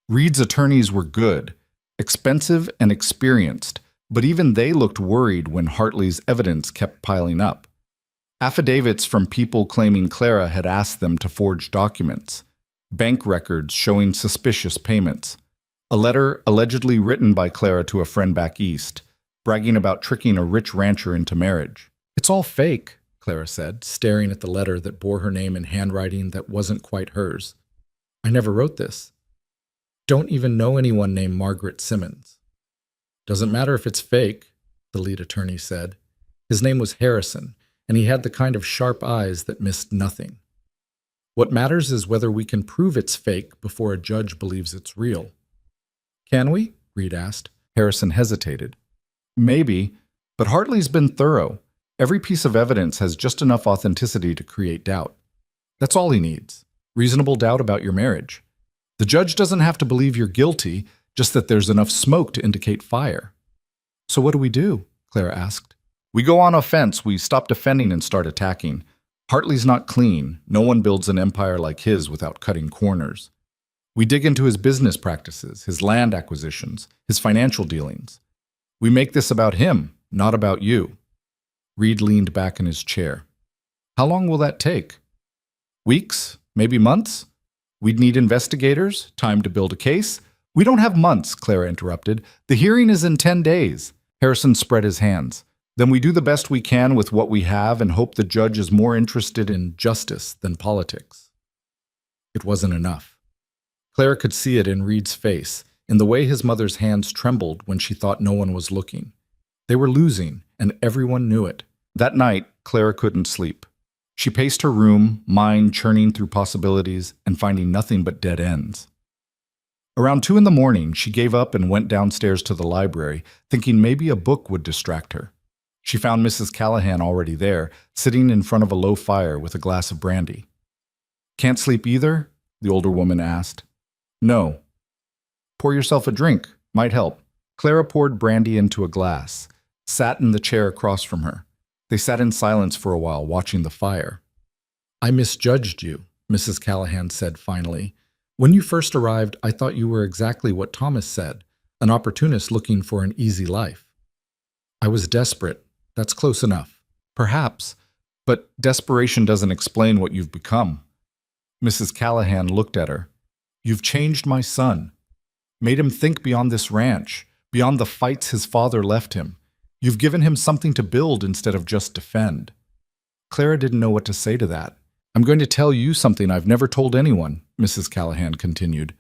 Reed's attorneys were good, expensive and experienced, but even they looked worried when Hartley's evidence kept piling up. Affidavits from people claiming Clara had asked them to forge documents. Bank records showing suspicious payments. A letter allegedly written by Clara to a friend back east, bragging about tricking a rich rancher into marriage. It's all fake, Clara said, staring at the letter that bore her name in handwriting that wasn't quite hers. I never wrote this. Don't even know anyone named Margaret Simmons. Doesn't matter if it's fake, the lead attorney said. His name was Harrison, and he had the kind of sharp eyes that missed nothing. What matters is whether we can prove it's fake before a judge believes it's real. Can we? Reed asked. Harrison hesitated. Maybe, but Hartley's been thorough. Every piece of evidence has just enough authenticity to create doubt. That's all he needs. Reasonable doubt about your marriage. The judge doesn't have to believe you're guilty, just that there's enough smoke to indicate fire. So what do we do? Clara asked. We go on offense. We stop defending and start attacking. Hartley's not clean. No one builds an empire like his without cutting corners. We dig into his business practices, his land acquisitions, his financial dealings. We make this about him, not about you. Reed leaned back in his chair. How long will that take? Weeks? Maybe months? We'd need investigators, time to build a case. We don't have months, Clara interrupted. The hearing is in 10 days. Harrison spread his hands. Then we do the best we can with what we have and hope the judge is more interested in justice than politics. It wasn't enough. Clara could see it in Reed's face, in the way his mother's hands trembled when she thought no one was looking. They were losing, and everyone knew it. That night, Clara couldn't sleep. She paced her room, mind churning through possibilities and finding nothing but dead ends. Around 2 a.m, she gave up and went downstairs to the library, thinking maybe a book would distract her. She found Mrs. Callahan already there, sitting in front of a low fire with a glass of brandy. Can't sleep either? The older woman asked. No. Pour yourself a drink. Might help. Clara poured brandy into a glass, sat in the chair across from her. They sat in silence for a while, watching the fire. I misjudged you, Mrs. Callahan said finally. When you first arrived, I thought you were exactly what Thomas said, an opportunist looking for an easy life. I was desperate. That's close enough. Perhaps. But desperation doesn't explain what you've become. Mrs. Callahan looked at her. You've changed my son. Made him think beyond this ranch, beyond the fights his father left him. You've given him something to build instead of just defend. Clara didn't know what to say to that. I'm going to tell you something I've never told anyone, Mrs. Callahan continued.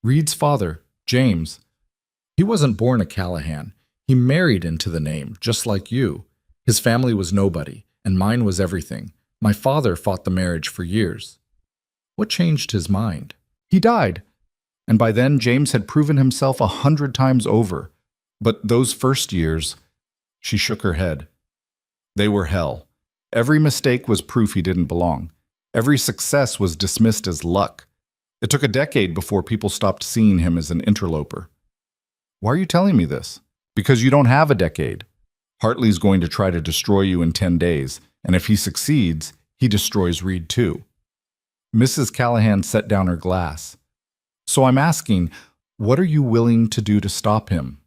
Reed's father, James, he wasn't born a Callahan. He married into the name, just like you. His family was nobody, and mine was everything. My father fought the marriage for years. What changed his mind? He died. And by then, James had proven himself 100 times over. But those first years, she shook her head. They were hell. Every mistake was proof he didn't belong. Every success was dismissed as luck. It took a decade before people stopped seeing him as an interloper. Why are you telling me this? Because you don't have a decade. Hartley's going to try to destroy you in 10 days, and if he succeeds, he destroys Reed too. Mrs. Callahan set down her glass. So I'm asking, what are you willing to do to stop him?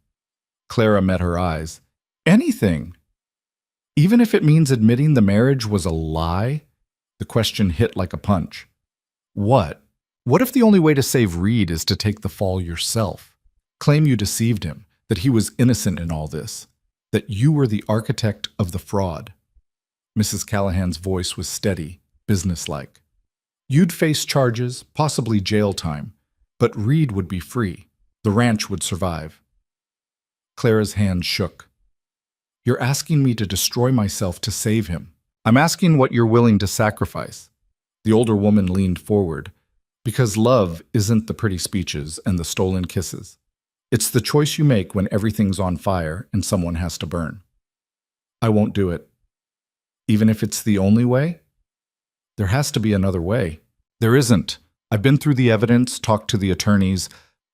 Clara met her eyes. Anything. Even if it means admitting the marriage was a lie? The question hit like a punch. What? What if the only way to save Reed is to take the fall yourself? Claim you deceived him, that he was innocent in all this, that you were the architect of the fraud. Mrs. Callahan's voice was steady, businesslike. You'd face charges, possibly jail time, but Reed would be free. The ranch would survive. Clara's hand shook. You're asking me to destroy myself to save him. I'm asking what you're willing to sacrifice. The older woman leaned forward. Because love isn't the pretty speeches and the stolen kisses. It's the choice you make when everything's on fire and someone has to burn. I won't do it. Even if it's the only way? There has to be another way. There isn't. I've been through the evidence, talked to the attorneys.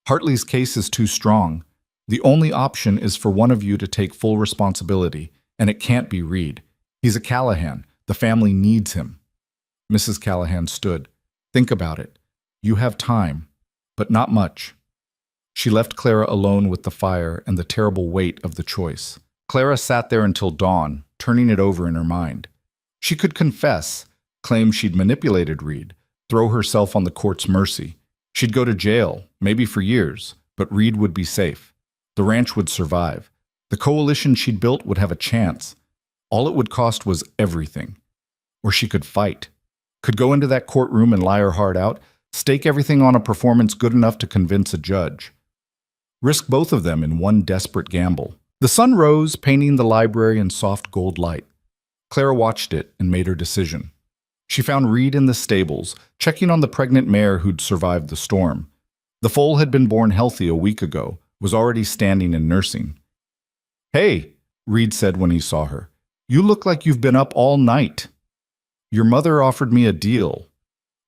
Hartley's case is too strong. The only option is for one of you to take full responsibility, and it can't be Reed. He's a Callahan. The family needs him. Mrs. Callahan stood. Think about it. You have time, but not much. She left Clara alone with the fire and the terrible weight of the choice. Clara sat there until dawn, turning it over in her mind. She could confess, claim she'd manipulated Reed, throw herself on the court's mercy. She'd go to jail, maybe for years, but Reed would be safe. The ranch would survive. The coalition she'd built would have a chance. All it would cost was everything. Or she could fight. Could go into that courtroom and lie her heart out, stake everything on a performance good enough to convince a judge. Risk both of them in one desperate gamble. The sun rose, painting the library in soft gold light. Clara watched it and made her decision. She found Reed in the stables, checking on the pregnant mare who'd survived the storm. The foal had been born healthy a week ago, was already standing and nursing. "Hey," Reed said when he saw her. "You look like you've been up all night." "Your mother offered me a deal."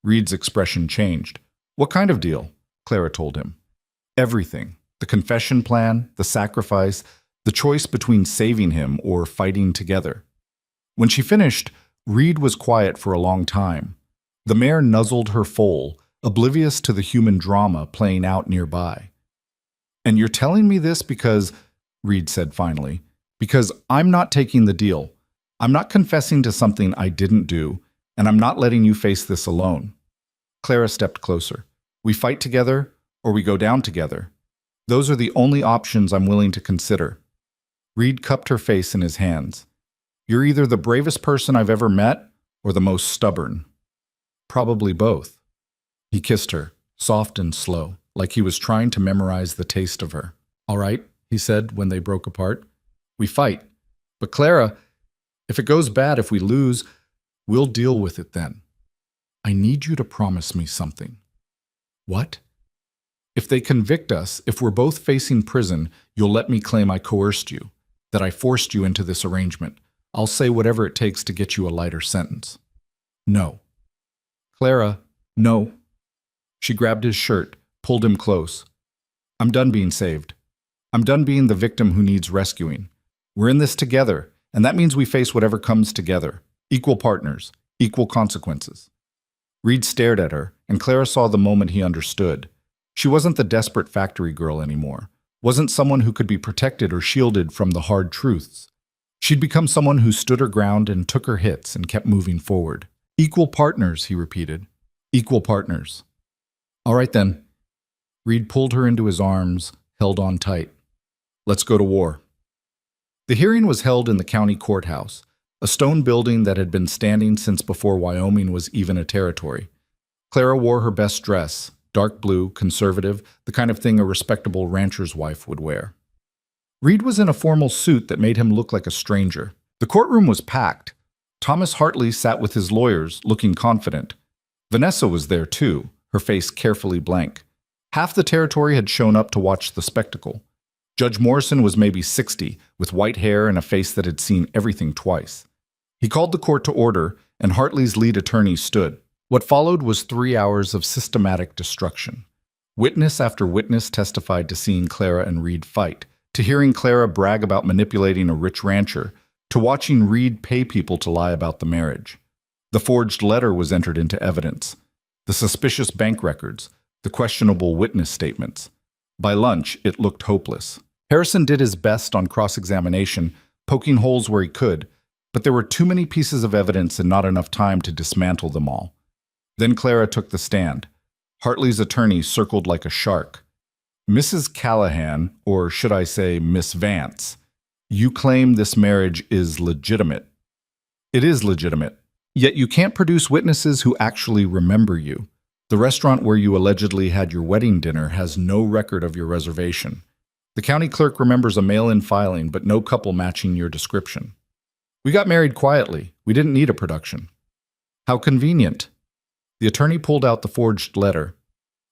Reed's expression changed. "What kind of deal?" Clara told him. "Everything. The confession plan, the sacrifice, the choice between saving him or fighting together." When she finished, Reed was quiet for a long time. The mare nuzzled her foal, oblivious to the human drama playing out nearby. "And you're telling me this because," Reed said finally, "because I'm not taking the deal. I'm not confessing to something I didn't do, and I'm not letting you face this alone." Clara stepped closer. "We fight together, or we go down together. Those are the only options I'm willing to consider." Reed cupped her face in his hands. "You're either the bravest person I've ever met, or the most stubborn." "Probably both." He kissed her, soft and slow, like he was trying to memorize the taste of her. "All right," he said when they broke apart. "We fight. But Clara, if it goes bad, if we lose, we'll deal with it then. I need you to promise me something." "What?" "If they convict us, if we're both facing prison, you'll let me claim I coerced you, that I forced you into this arrangement. I'll say whatever it takes to get you a lighter sentence." "No." "Clara, no." She grabbed his shirt, pulled him close. "I'm done being saved. I'm done being the victim who needs rescuing. We're in this together, and that means we face whatever comes together. Equal partners, equal consequences." Reed stared at her, and Clara saw the moment he understood. She wasn't the desperate factory girl anymore, wasn't someone who could be protected or shielded from the hard truths. She'd become someone who stood her ground and took her hits and kept moving forward. "Equal partners," he repeated. "Equal partners." "All right then." Reed pulled her into his arms, held on tight. "Let's go to war." The hearing was held in the county courthouse, a stone building that had been standing since before Wyoming was even a territory. Clara wore her best dress, dark blue, conservative, the kind of thing a respectable rancher's wife would wear. Reed was in a formal suit that made him look like a stranger. The courtroom was packed. Thomas Hartley sat with his lawyers, looking confident. Vanessa was there too, her face carefully blank. Half the territory had shown up to watch the spectacle. Judge Morrison was maybe 60, with white hair and a face that had seen everything twice. He called the court to order, and Hartley's lead attorney stood. What followed was 3 hours of systematic destruction. Witness after witness testified to seeing Clara and Reed fight, to hearing Clara brag about manipulating a rich rancher, to watching Reed pay people to lie about the marriage. The forged letter was entered into evidence. The suspicious bank records, the questionable witness statements. By lunch, it looked hopeless. Harrison did his best on cross-examination, poking holes where he could, but there were too many pieces of evidence and not enough time to dismantle them all. Then Clara took the stand. Hartley's attorney circled like a shark. "Mrs. Callahan, or should I say Miss Vance, you claim this marriage is legitimate. It is legitimate. Yet you can't produce witnesses who actually remember you. The restaurant where you allegedly had your wedding dinner has no record of your reservation. The county clerk remembers a mail-in filing, but no couple matching your description. We got married quietly. We didn't need a production." "How convenient." The attorney pulled out the forged letter.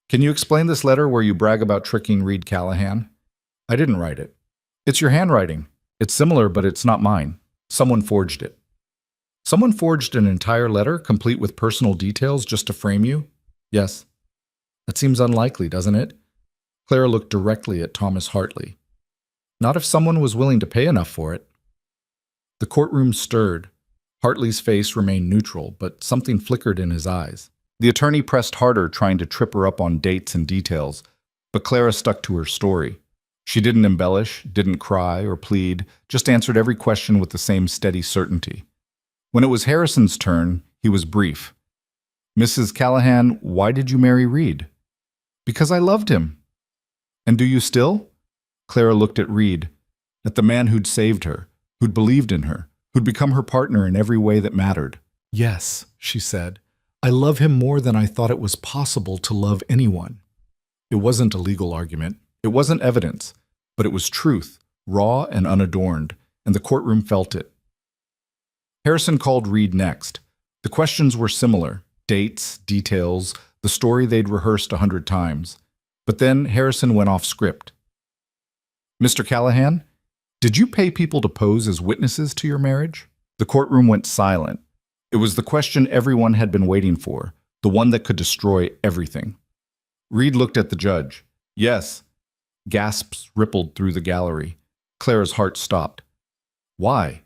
"Can you explain this letter where you brag about tricking Reed Callahan?" "I didn't write it." "It's your handwriting. It's similar, but it's not mine. Someone forged it." "Someone forged an entire letter, complete with personal details, just to frame you?" "Yes." "That seems unlikely, doesn't it?" Clara looked directly at Thomas Hartley. "Not if someone was willing to pay enough for it." The courtroom stirred. Hartley's face remained neutral, but something flickered in his eyes. The attorney pressed harder, trying to trip her up on dates and details, but Clara stuck to her story. She didn't embellish, didn't cry or plead, just answered every question with the same steady certainty. When it was Harrison's turn, he was brief. "Mrs. Callahan, why did you marry Reed?" "Because I loved him." "And do you still?" Clara looked at Reed, at the man who'd saved her, who'd believed in her, who'd become her partner in every way that mattered. "Yes," she said. "I love him more than I thought it was possible to love anyone." It wasn't a legal argument. It wasn't evidence, but it was truth, raw and unadorned, and the courtroom felt it. Harrison called Reed next. The questions were similar: dates, details, the story they'd rehearsed 100 times. But then Harrison went off script. "Mr. Callahan, did you pay people to pose as witnesses to your marriage?" The courtroom went silent. It was the question everyone had been waiting for, the one that could destroy everything. Reed looked at the judge. "Yes." Gasps rippled through the gallery. Clara's heart stopped. "Why?"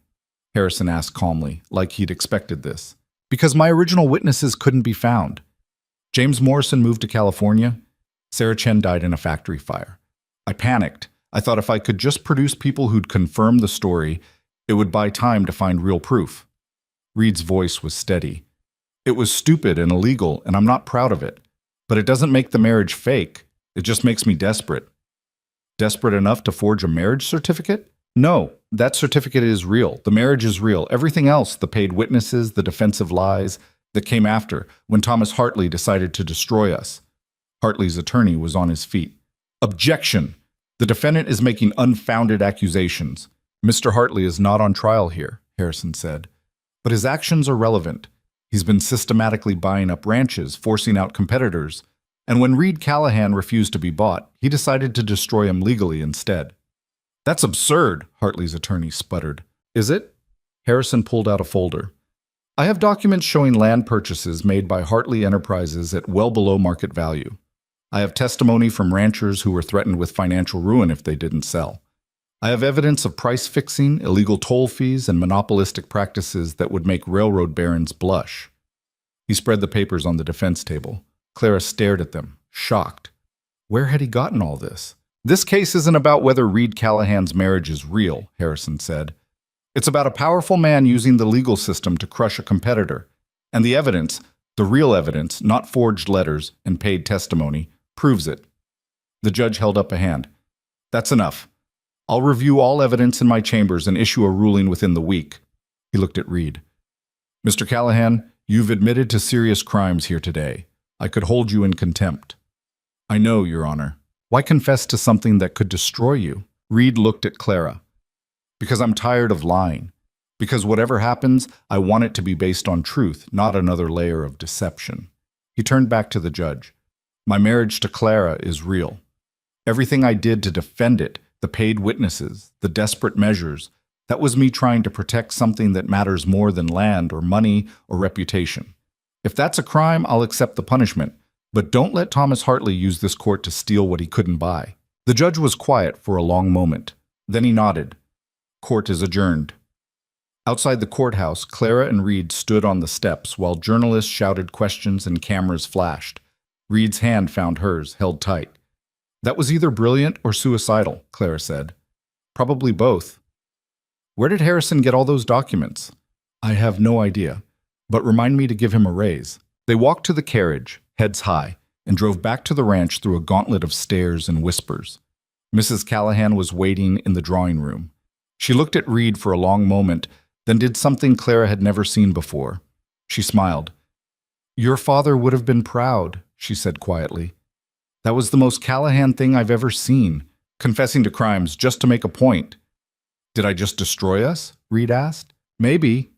Harrison asked calmly, like he'd expected this. "Because my original witnesses couldn't be found. James Morrison moved to California. Sarah Chen died in a factory fire. I panicked. I thought if I could just produce people who'd confirm the story, it would buy time to find real proof." Reed's voice was steady. "It was stupid and illegal, and I'm not proud of it. But it doesn't make the marriage fake. It just makes me desperate." "Desperate enough to forge a marriage certificate?" "No, that certificate is real. The marriage is real. Everything else, the paid witnesses, the defensive lies, that came after, when Thomas Hartley decided to destroy us." Hartley's attorney was on his feet. "Objection! The defendant is making unfounded accusations." "Mr. Hartley is not on trial here," Harrison said. "But his actions are relevant. He's been systematically buying up ranches, forcing out competitors. And when Reed Callahan refused to be bought, he decided to destroy him legally instead." "That's absurd," Hartley's attorney sputtered. "Is it?" Harrison pulled out a folder. "I have documents showing land purchases made by Hartley Enterprises at well below market value. I have testimony from ranchers who were threatened with financial ruin if they didn't sell. I have evidence of price fixing, illegal toll fees, and monopolistic practices that would make railroad barons blush." He spread the papers on the defense table. Clara stared at them, shocked. Where had he gotten all this? "This case isn't about whether Reed Callahan's marriage is real," Harrison said. "It's about a powerful man using the legal system to crush a competitor. And the evidence, the real evidence, not forged letters and paid testimony, proves it." The judge held up a hand. "That's enough. I'll review all evidence in my chambers and issue a ruling within the week." He looked at Reed. "Mr. Callahan, you've admitted to serious crimes here today. I could hold you in contempt." "I know, Your Honor." "Why confess to something that could destroy you?" Reed looked at Clara. "Because I'm tired of lying. Because whatever happens, I want it to be based on truth, not another layer of deception." He turned back to the judge. "My marriage to Clara is real. Everything I did to defend it, the paid witnesses, the desperate measures, that was me trying to protect something that matters more than land or money or reputation. If that's a crime, I'll accept the punishment, but don't let Thomas Hartley use this court to steal what he couldn't buy." The judge was quiet for a long moment. Then he nodded. "Court is adjourned." Outside the courthouse, Clara and Reed stood on the steps while journalists shouted questions and cameras flashed. Reed's hand found hers, held tight. "That was either brilliant or suicidal," Clara said. "Probably both." "Where did Harrison get all those documents?" "I have no idea, but remind me to give him a raise." They walked to the carriage, heads high, and drove back to the ranch through a gauntlet of stares and whispers. Mrs. Callahan was waiting in the drawing room. She looked at Reed for a long moment, then did something Clara had never seen before. She smiled. "Your father would have been proud," she said quietly. "That was the most Callahan thing I've ever seen, confessing to crimes just to make a point." "Did I just destroy us?" Reed asked. "Maybe.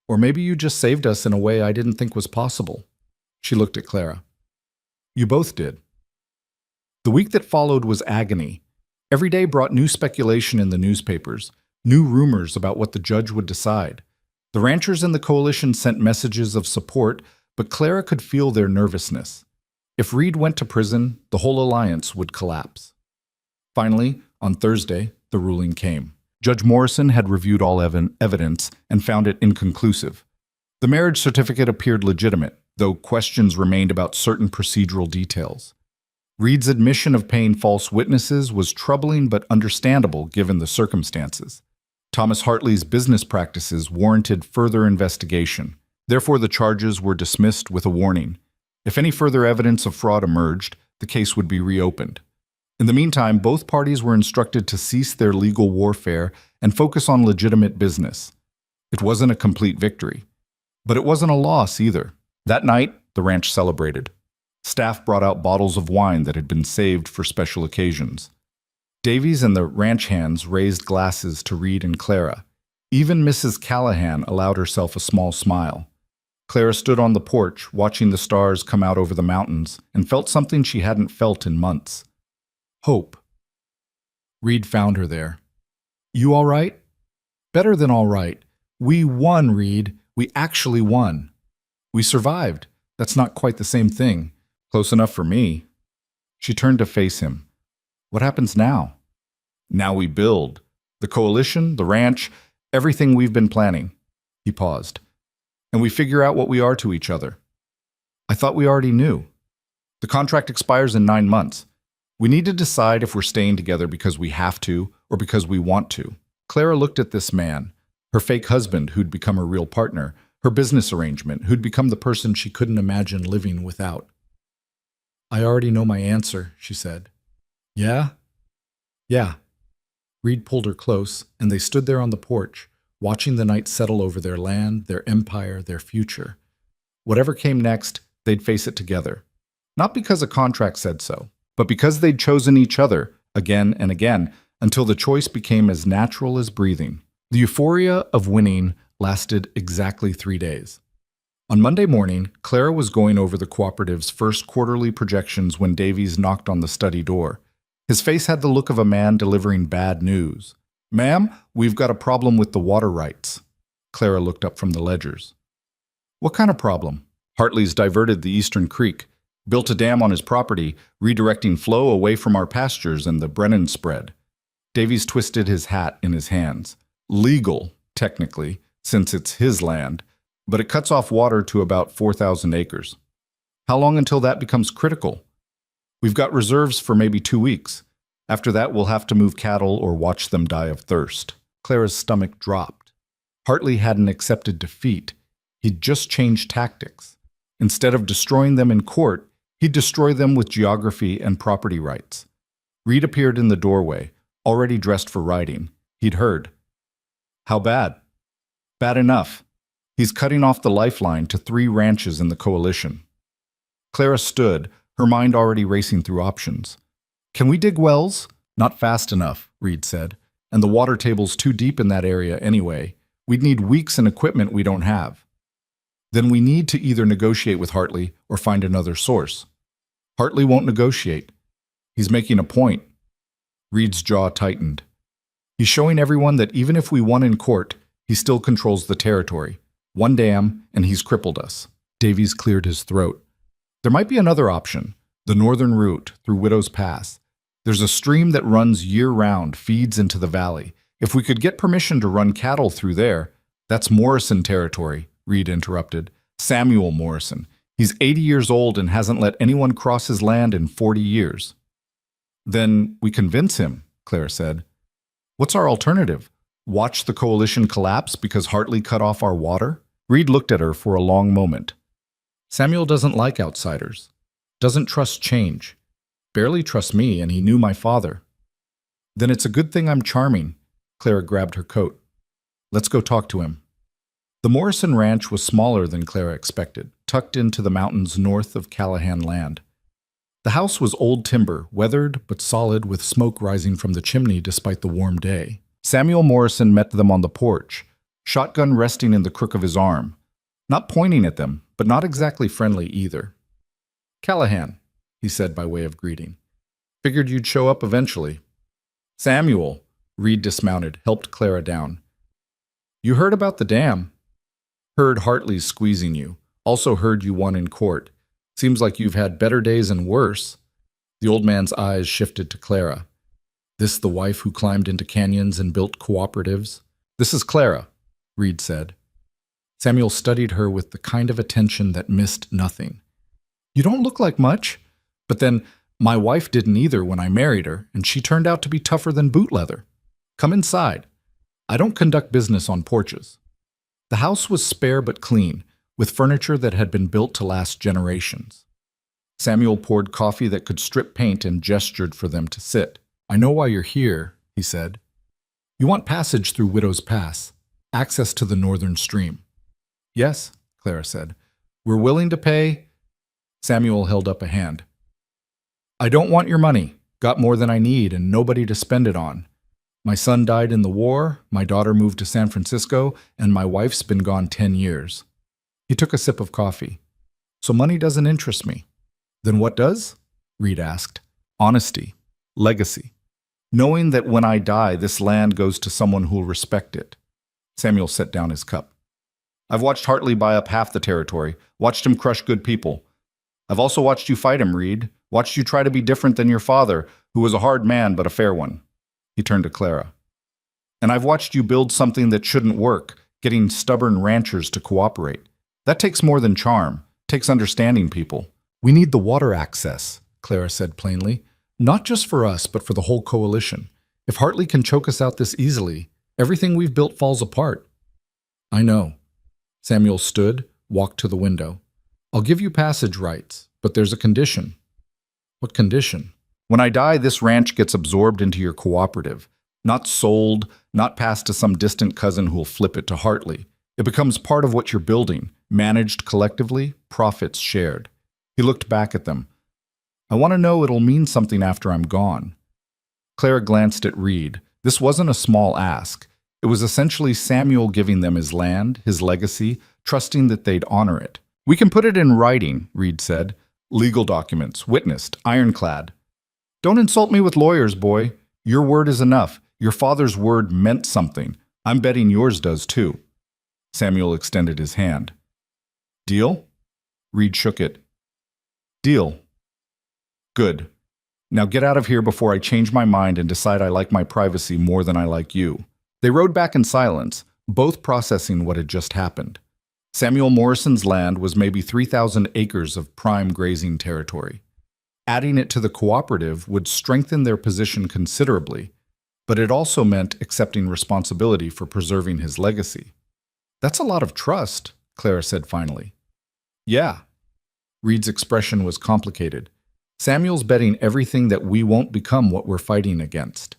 Or maybe you just saved us in a way I didn't think was possible." She looked at Clara. "You both did." The week that followed was agony. Every day brought new speculation in the newspapers, new rumors about what the judge would decide. The ranchers in the coalition sent messages of support, but Clara could feel their nervousness. If Reed went to prison, the whole alliance would collapse. Finally, on Thursday, the ruling came. Judge Morrison had reviewed all evidence and found it inconclusive. The marriage certificate appeared legitimate, though questions remained about certain procedural details. Reed's admission of paying false witnesses was troubling but understandable given the circumstances. Thomas Hartley's business practices warranted further investigation. Therefore, the charges were dismissed with a warning. If any further evidence of fraud emerged, the case would be reopened. In the meantime, both parties were instructed to cease their legal warfare and focus on legitimate business. It wasn't a complete victory, but it wasn't a loss either. That night, the ranch celebrated. Staff brought out bottles of wine that had been saved for special occasions. Davies and the ranch hands raised glasses to Reed and Clara. Even Mrs. Callahan allowed herself a small smile. Clara stood on the porch, watching the stars come out over the mountains, and felt something she hadn't felt in months. Hope. Reed found her there. You all right? Better than all right. We won, Reed. We actually won. We survived. That's not quite the same thing. Close enough for me. She turned to face him. What happens now? Now we build. The coalition, the ranch, everything we've been planning. He paused. And we figure out what we are to each other. I thought we already knew. The contract expires in 9 months. We need to decide if we're staying together because we have to or because we want to. Clara looked at this man, her fake husband who'd become her real partner, her business arrangement who'd become the person she couldn't imagine living without. I already know my answer, she said. Yeah? Yeah. Reed pulled her close, and they stood there on the porch, watching the night settle over their land, their empire, their future. Whatever came next, they'd face it together. Not because a contract said so, but because they'd chosen each other, again and again, until the choice became as natural as breathing. The euphoria of winning lasted exactly 3 days. On Monday morning, Clara was going over the cooperative's first quarterly projections when Davies knocked on the study door. His face had the look of a man delivering bad news. Ma'am, we've got a problem with the water rights. Clara looked up from the ledgers. What kind of problem? Hartley's diverted the Eastern Creek, built a dam on his property, redirecting flow away from our pastures and the Brennan spread. Davies twisted his hat in his hands. Legal, technically, since it's his land, but it cuts off water to about 4,000 acres. How long until that becomes critical? We've got reserves for maybe 2 weeks. After that, we'll have to move cattle or watch them die of thirst. Clara's stomach dropped. Hartley hadn't accepted defeat. He'd just changed tactics. Instead of destroying them in court, he'd destroy them with geography and property rights. Reed appeared in the doorway, already dressed for riding. He'd heard. How bad? Bad enough. He's cutting off the lifeline to 3 ranches in the coalition. Clara stood, her mind already racing through options. Can we dig wells? Not fast enough, Reed said, and the water table's too deep in that area anyway. We'd need weeks and equipment we don't have. Then we need to either negotiate with Hartley or find another source. Hartley won't negotiate. He's making a point. Reed's jaw tightened. He's showing everyone that even if we won in court, he still controls the territory. 1 dam, and he's crippled us. Davies cleared his throat. There might be another option, the northern route through Widow's Pass. There's a stream that runs year-round, feeds into the valley. If we could get permission to run cattle through there, that's Morrison territory, Reed interrupted. Samuel Morrison. He's 80 years old and hasn't let anyone cross his land in 40 years. Then we convince him, Clara said. What's our alternative? Watch the coalition collapse because Hartley cut off our water? Reed looked at her for a long moment. Samuel doesn't like outsiders. Doesn't trust change. Barely trusts me, and he knew my father. Then it's a good thing I'm charming. Clara grabbed her coat. Let's go talk to him. The Morrison Ranch was smaller than Clara expected, tucked into the mountains north of Callahan land. The house was old timber, weathered but solid with smoke rising from the chimney despite the warm day. Samuel Morrison met them on the porch, shotgun resting in the crook of his arm. Not pointing at them, but not exactly friendly either. Callahan, he said by way of greeting. Figured you'd show up eventually. Samuel, Reed dismounted, helped Clara down. You heard about the dam. Heard Hartley's squeezing you. Also heard you won in court. Seems like you've had better days and worse. The old man's eyes shifted to Clara. This the wife who climbed into canyons and built cooperatives? This is Clara, Reed said. Samuel studied her with the kind of attention that missed nothing. You don't look like much. But then, my wife didn't either when I married her, and she turned out to be tougher than boot leather. Come inside. I don't conduct business on porches. The house was spare but clean, with furniture that had been built to last generations. Samuel poured coffee that could strip paint and gestured for them to sit. I know why you're here, he said. You want passage through Widow's Pass, access to the northern stream. Yes, Clara said. We're willing to pay. Samuel held up a hand. I don't want your money. Got more than I need and nobody to spend it on. My son died in the war, my daughter moved to San Francisco, and my wife's been gone 10 years. He took a sip of coffee. So money doesn't interest me. Then what does? Reed asked. Honesty. Legacy. Knowing that when I die, this land goes to someone who'll respect it. Samuel set down his cup. I've watched Hartley buy up half the territory, watched him crush good people. I've also watched you fight him, Reed, watched you try to be different than your father, who was a hard man but a fair one. He turned to Clara. And I've watched you build something that shouldn't work, getting stubborn ranchers to cooperate. That takes more than charm, takes understanding people. We need the water access, Clara said plainly. Not just for us, but for the whole coalition. If Hartley can choke us out this easily, everything we've built falls apart. I know. Samuel stood, walked to the window. I'll give you passage rights, but there's a condition. What condition? When I die, this ranch gets absorbed into your cooperative. Not sold, not passed to some distant cousin who'll flip it to Hartley. It becomes part of what you're building, managed collectively, profits shared. He looked back at them. I want to know it'll mean something after I'm gone. Clara glanced at Reed. This wasn't a small ask. It was essentially Samuel giving them his land, his legacy, trusting that they'd honor it. We can put it in writing, Reed said. Legal documents, witnessed, ironclad. Don't insult me with lawyers, boy. Your word is enough. Your father's word meant something. I'm betting yours does too. Samuel extended his hand. Deal? Reed shook it. Deal. Good. Now get out of here before I change my mind and decide I like my privacy more than I like you. They rode back in silence, both processing what had just happened. Samuel Morrison's land was maybe 3,000 acres of prime grazing territory. Adding it to the cooperative would strengthen their position considerably, but it also meant accepting responsibility for preserving his legacy. That's a lot of trust, Clara said finally. Yeah. Reed's expression was complicated. Samuel's betting everything that we won't become what we're fighting against.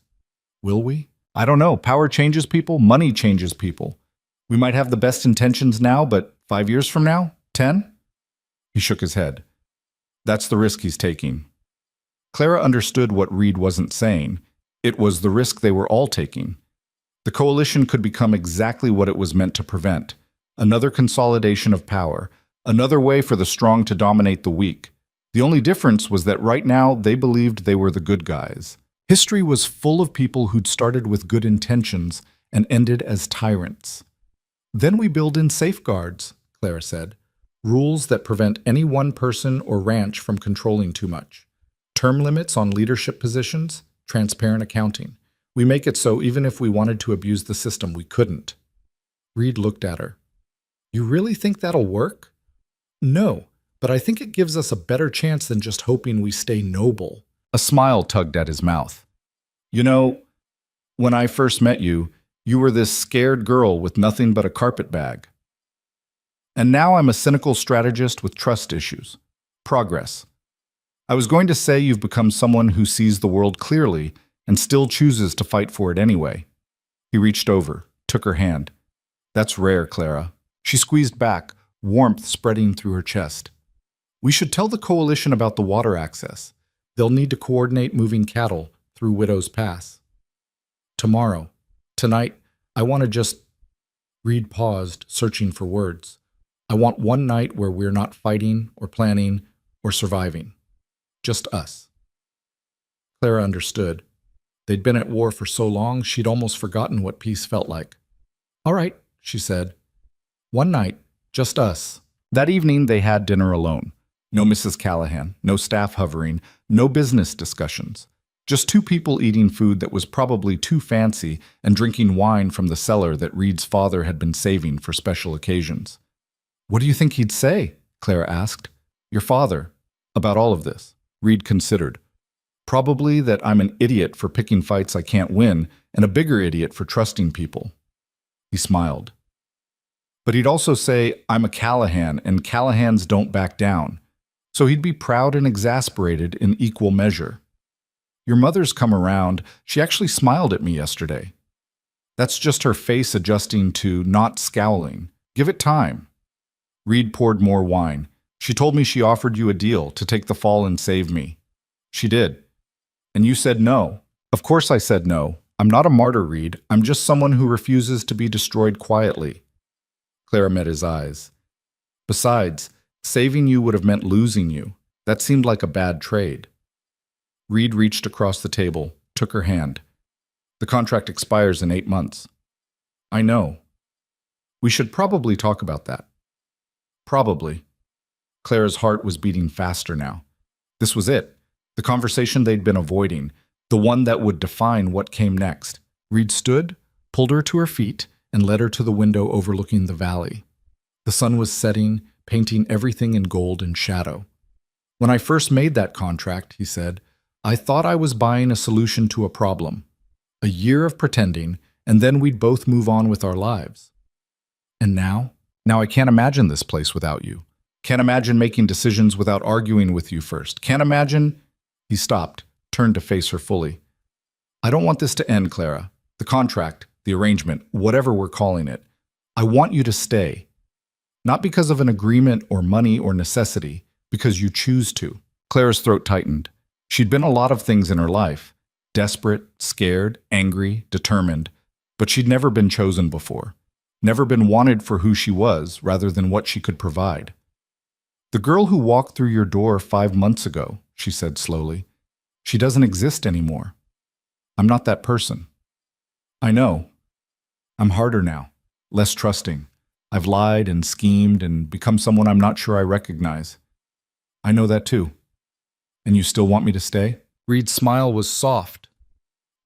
Will we? I don't know. Power changes people. Money changes people. We might have the best intentions now, but 5 years from now? 10? He shook his head. That's the risk he's taking. Clara understood what Reed wasn't saying. It was the risk they were all taking. The coalition could become exactly what it was meant to prevent. Another consolidation of power. Another way for the strong to dominate the weak. The only difference was that right now they believed they were the good guys. History was full of people who'd started with good intentions and ended as tyrants. Then we build in safeguards, Clara said. Rules that prevent any one person or ranch from controlling too much. Term limits on leadership positions, transparent accounting. We make it so even if we wanted to abuse the system, we couldn't. Reed looked at her. You really think that'll work? No, but I think it gives us a better chance than just hoping we stay noble. A smile tugged at his mouth. You know, when I first met you, you were this scared girl with nothing but a carpet bag. And now I'm a cynical strategist with trust issues. Progress. I was going to say you've become someone who sees the world clearly and still chooses to fight for it anyway. He reached over, took her hand. That's rare, Clara. She squeezed back, warmth spreading through her chest. We should tell the coalition about the water access. They'll need to coordinate moving cattle through Widow's Pass. Tomorrow. Tonight, I want to just... Reed paused, searching for words. I want one night where we're not fighting or planning or surviving. Just us. Clara understood. They'd been at war for so long, she'd almost forgotten what peace felt like. All right, she said. One night, just us. That evening, they had dinner alone. No Mrs. Callahan, no staff hovering, no business discussions. Just two people eating food that was probably too fancy and drinking wine from the cellar that Reed's father had been saving for special occasions. What do you think he'd say? Clara asked. Your father. About all of this. Reed considered. Probably that I'm an idiot for picking fights I can't win and a bigger idiot for trusting people. He smiled. But he'd also say, I'm a Callahan and Callahans don't back down. So he'd be proud and exasperated in equal measure. Your mother's come around. She actually smiled at me yesterday. That's just her face adjusting to not scowling. Give it time. Reed poured more wine. She told me she offered you a deal to take the fall and save me. She did. And you said no. Of course I said no. I'm not a martyr, Reed. I'm just someone who refuses to be destroyed quietly. Clara met his eyes. Besides, saving you would have meant losing you. That seemed like a bad trade. Reed reached across the table, took her hand. The contract expires in 8 months. I know. We should probably talk about that. Probably. Clara's heart was beating faster now. This was it. The conversation they'd been avoiding. The one that would define what came next. Reed stood, pulled her to her feet, and led her to the window overlooking the valley. The sun was setting, painting everything in gold and shadow. When I first made that contract, he said, I thought I was buying a solution to a problem. A year of pretending, and then we'd both move on with our lives. And now? Now I can't imagine this place without you. Can't imagine making decisions without arguing with you first. Can't imagine... He stopped, turned to face her fully. I don't want this to end, Clara. The contract, the arrangement, whatever we're calling it. I want you to stay. Not because of an agreement or money or necessity, because you choose to. Clara's throat tightened. She'd been a lot of things in her life. Desperate, scared, angry, determined. But she'd never been chosen before. Never been wanted for who she was, rather than what she could provide. The girl who walked through your door 5 months ago, she said slowly, she doesn't exist anymore. I'm not that person. I know. I'm harder now, less trusting. I've lied and schemed and become someone I'm not sure I recognize. I know that too. And you still want me to stay? Reed's smile was soft.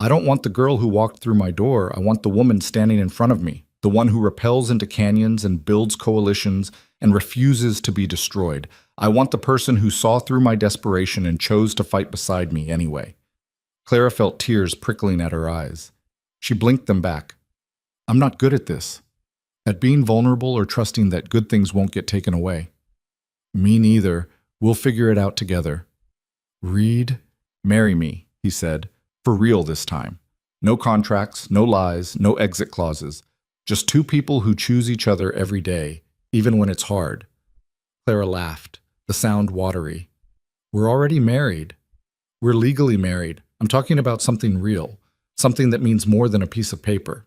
I don't want the girl who walked through my door. I want the woman standing in front of me, the one who rappels into canyons and builds coalitions and refuses to be destroyed. I want the person who saw through my desperation and chose to fight beside me anyway. Clara felt tears prickling at her eyes. She blinked them back. I'm not good at this. At being vulnerable or trusting that good things won't get taken away. Me neither. We'll figure it out together. Reed, marry me, he said, for real this time. No contracts, no lies, no exit clauses. Just two people who choose each other every day, even when it's hard. Clara laughed, the sound watery. We're already married. We're legally married. I'm talking about something real, something that means more than a piece of paper.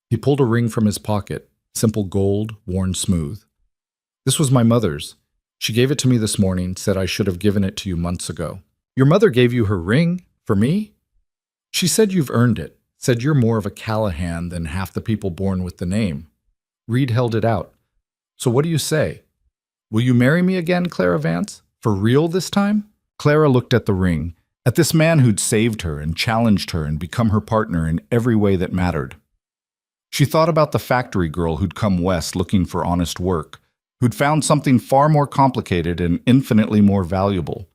He pulled a ring from his pocket, simple gold, worn smooth. This was my mother's. She gave it to me this morning, said I should have given it to you months ago. Your mother gave you her ring? For me? She said you've earned it, said you're more of a Callahan than half the people born with the name. Reed held it out. So what do you say? Will you marry me again, Clara Vance? For real this time? Clara looked at the ring, at this man who'd saved her and challenged her and become her partner in every way that mattered. She thought about the factory girl who'd come west looking for honest work, who'd found something far more complicated and infinitely more valuable.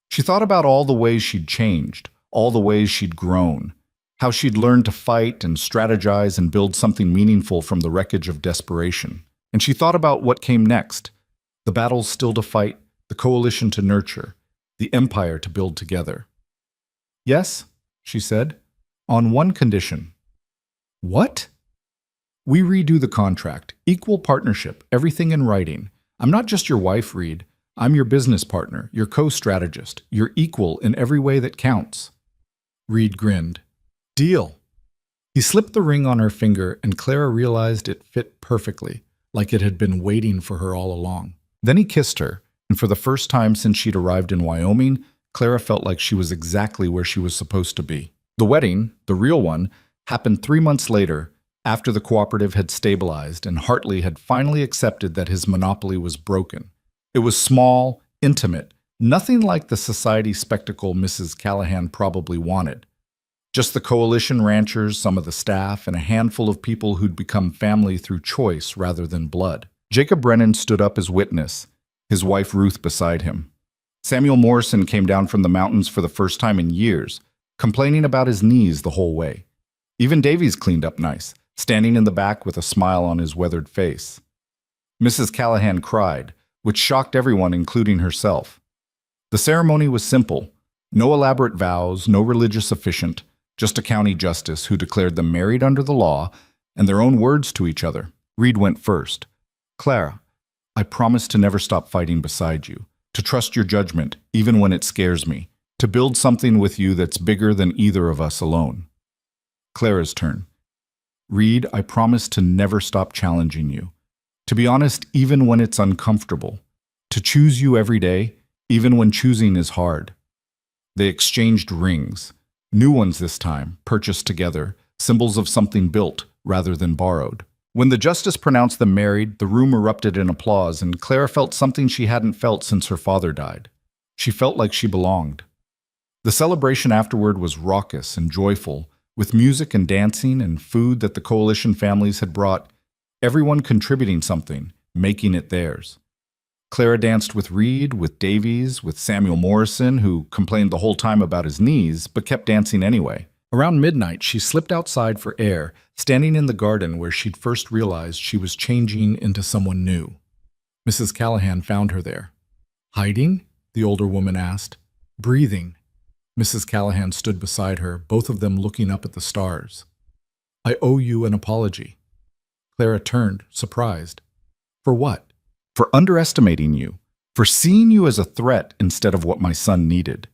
She thought about all the ways she'd changed, all the ways she'd grown, how she'd learned to fight and strategize and build something meaningful from the wreckage of desperation. And she thought about what came next, the battles still to fight, the coalition to nurture, the empire to build together. Yes, she said, on one condition. What? We redo the contract, equal partnership, everything in writing. I'm not just your wife, Reed. I'm your business partner, your co-strategist, your equal in every way that counts. Reed grinned. Deal. He slipped the ring on her finger and Clara realized it fit perfectly, like it had been waiting for her all along. Then he kissed her, and for the first time since she'd arrived in Wyoming, Clara felt like she was exactly where she was supposed to be. The wedding, the real one, happened 3 months later, after the cooperative had stabilized and Hartley had finally accepted that his monopoly was broken. It was small, intimate, nothing like the society spectacle Mrs. Callahan probably wanted. Just the coalition ranchers, some of the staff, and a handful of people who'd become family through choice rather than blood. Jacob Brennan stood up as witness, his wife Ruth beside him. Samuel Morrison came down from the mountains for the first time in years, complaining about his knees the whole way. Even Davies cleaned up nice, standing in the back with a smile on his weathered face. Mrs. Callahan cried, which shocked everyone, including herself. The ceremony was simple. No elaborate vows, no religious officiant, just a county justice who declared them married under the law and their own words to each other. Reed went first. Clara, I promise to never stop fighting beside you, to trust your judgment, even when it scares me. To build something with you that's bigger than either of us alone. Clara's turn. Reed, I promise to never stop challenging you. To be honest, even when it's uncomfortable. To choose you every day, even when choosing is hard. They exchanged rings. New ones this time, purchased together, symbols of something built rather than borrowed. When the justice pronounced them married, the room erupted in applause, and Clara felt something she hadn't felt since her father died. She felt like she belonged. The celebration afterward was raucous and joyful, with music and dancing and food that the coalition families had brought, everyone contributing something, making it theirs. Clara danced with Reed, with Davies, with Samuel Morrison, who complained the whole time about his knees, but kept dancing anyway. Around midnight, she slipped outside for air, standing in the garden where she'd first realized she was changing into someone new. Mrs. Callahan found her there. Hiding? The older woman asked. Breathing. Mrs. Callahan stood beside her, both of them looking up at the stars. I owe you an apology. Clara turned, surprised. For what? For underestimating you, for seeing you as a threat instead of what my son needed.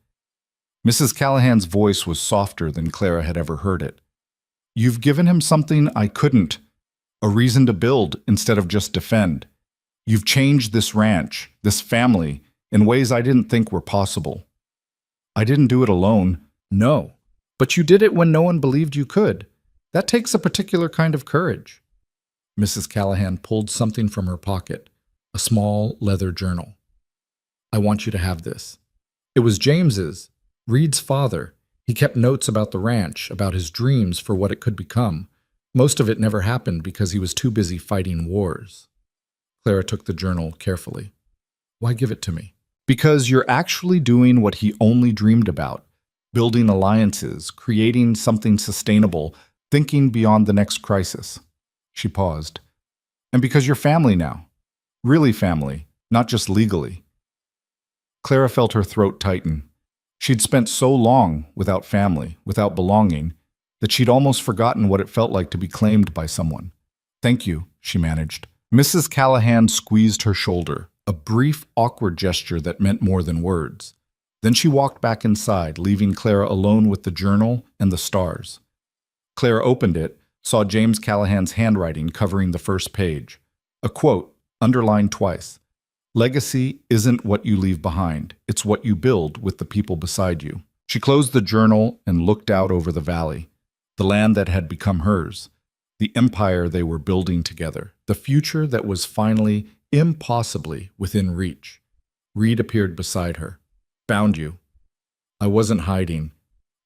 Mrs. Callahan's voice was softer than Clara had ever heard it. You've given him something I couldn't, a reason to build instead of just defend. You've changed this ranch, this family, in ways I didn't think were possible. I didn't do it alone, no, but you did it when no one believed you could. That takes a particular kind of courage. Mrs. Callahan pulled something from her pocket. A small leather journal. I want you to have this. It was James's, Reed's father. He kept notes about the ranch, about his dreams for what it could become. Most of it never happened because he was too busy fighting wars. Clara took the journal carefully. Why give it to me? Because you're actually doing what he only dreamed about. Building alliances, creating something sustainable, thinking beyond the next crisis. She paused. And because you're family now. Really family, not just legally. Clara felt her throat tighten. She'd spent so long without family, without belonging, that she'd almost forgotten what it felt like to be claimed by someone. Thank you, she managed. Mrs. Callahan squeezed her shoulder, a brief, awkward gesture that meant more than words. Then she walked back inside, leaving Clara alone with the journal and the stars. Clara opened it, saw James Callahan's handwriting covering the first page. A quote, underlined twice. Legacy isn't what you leave behind. It's what you build with the people beside you. She closed the journal and looked out over the valley, the land that had become hers, the empire they were building together, the future that was finally, impossibly within reach. Reed appeared beside her. Found you. I wasn't hiding.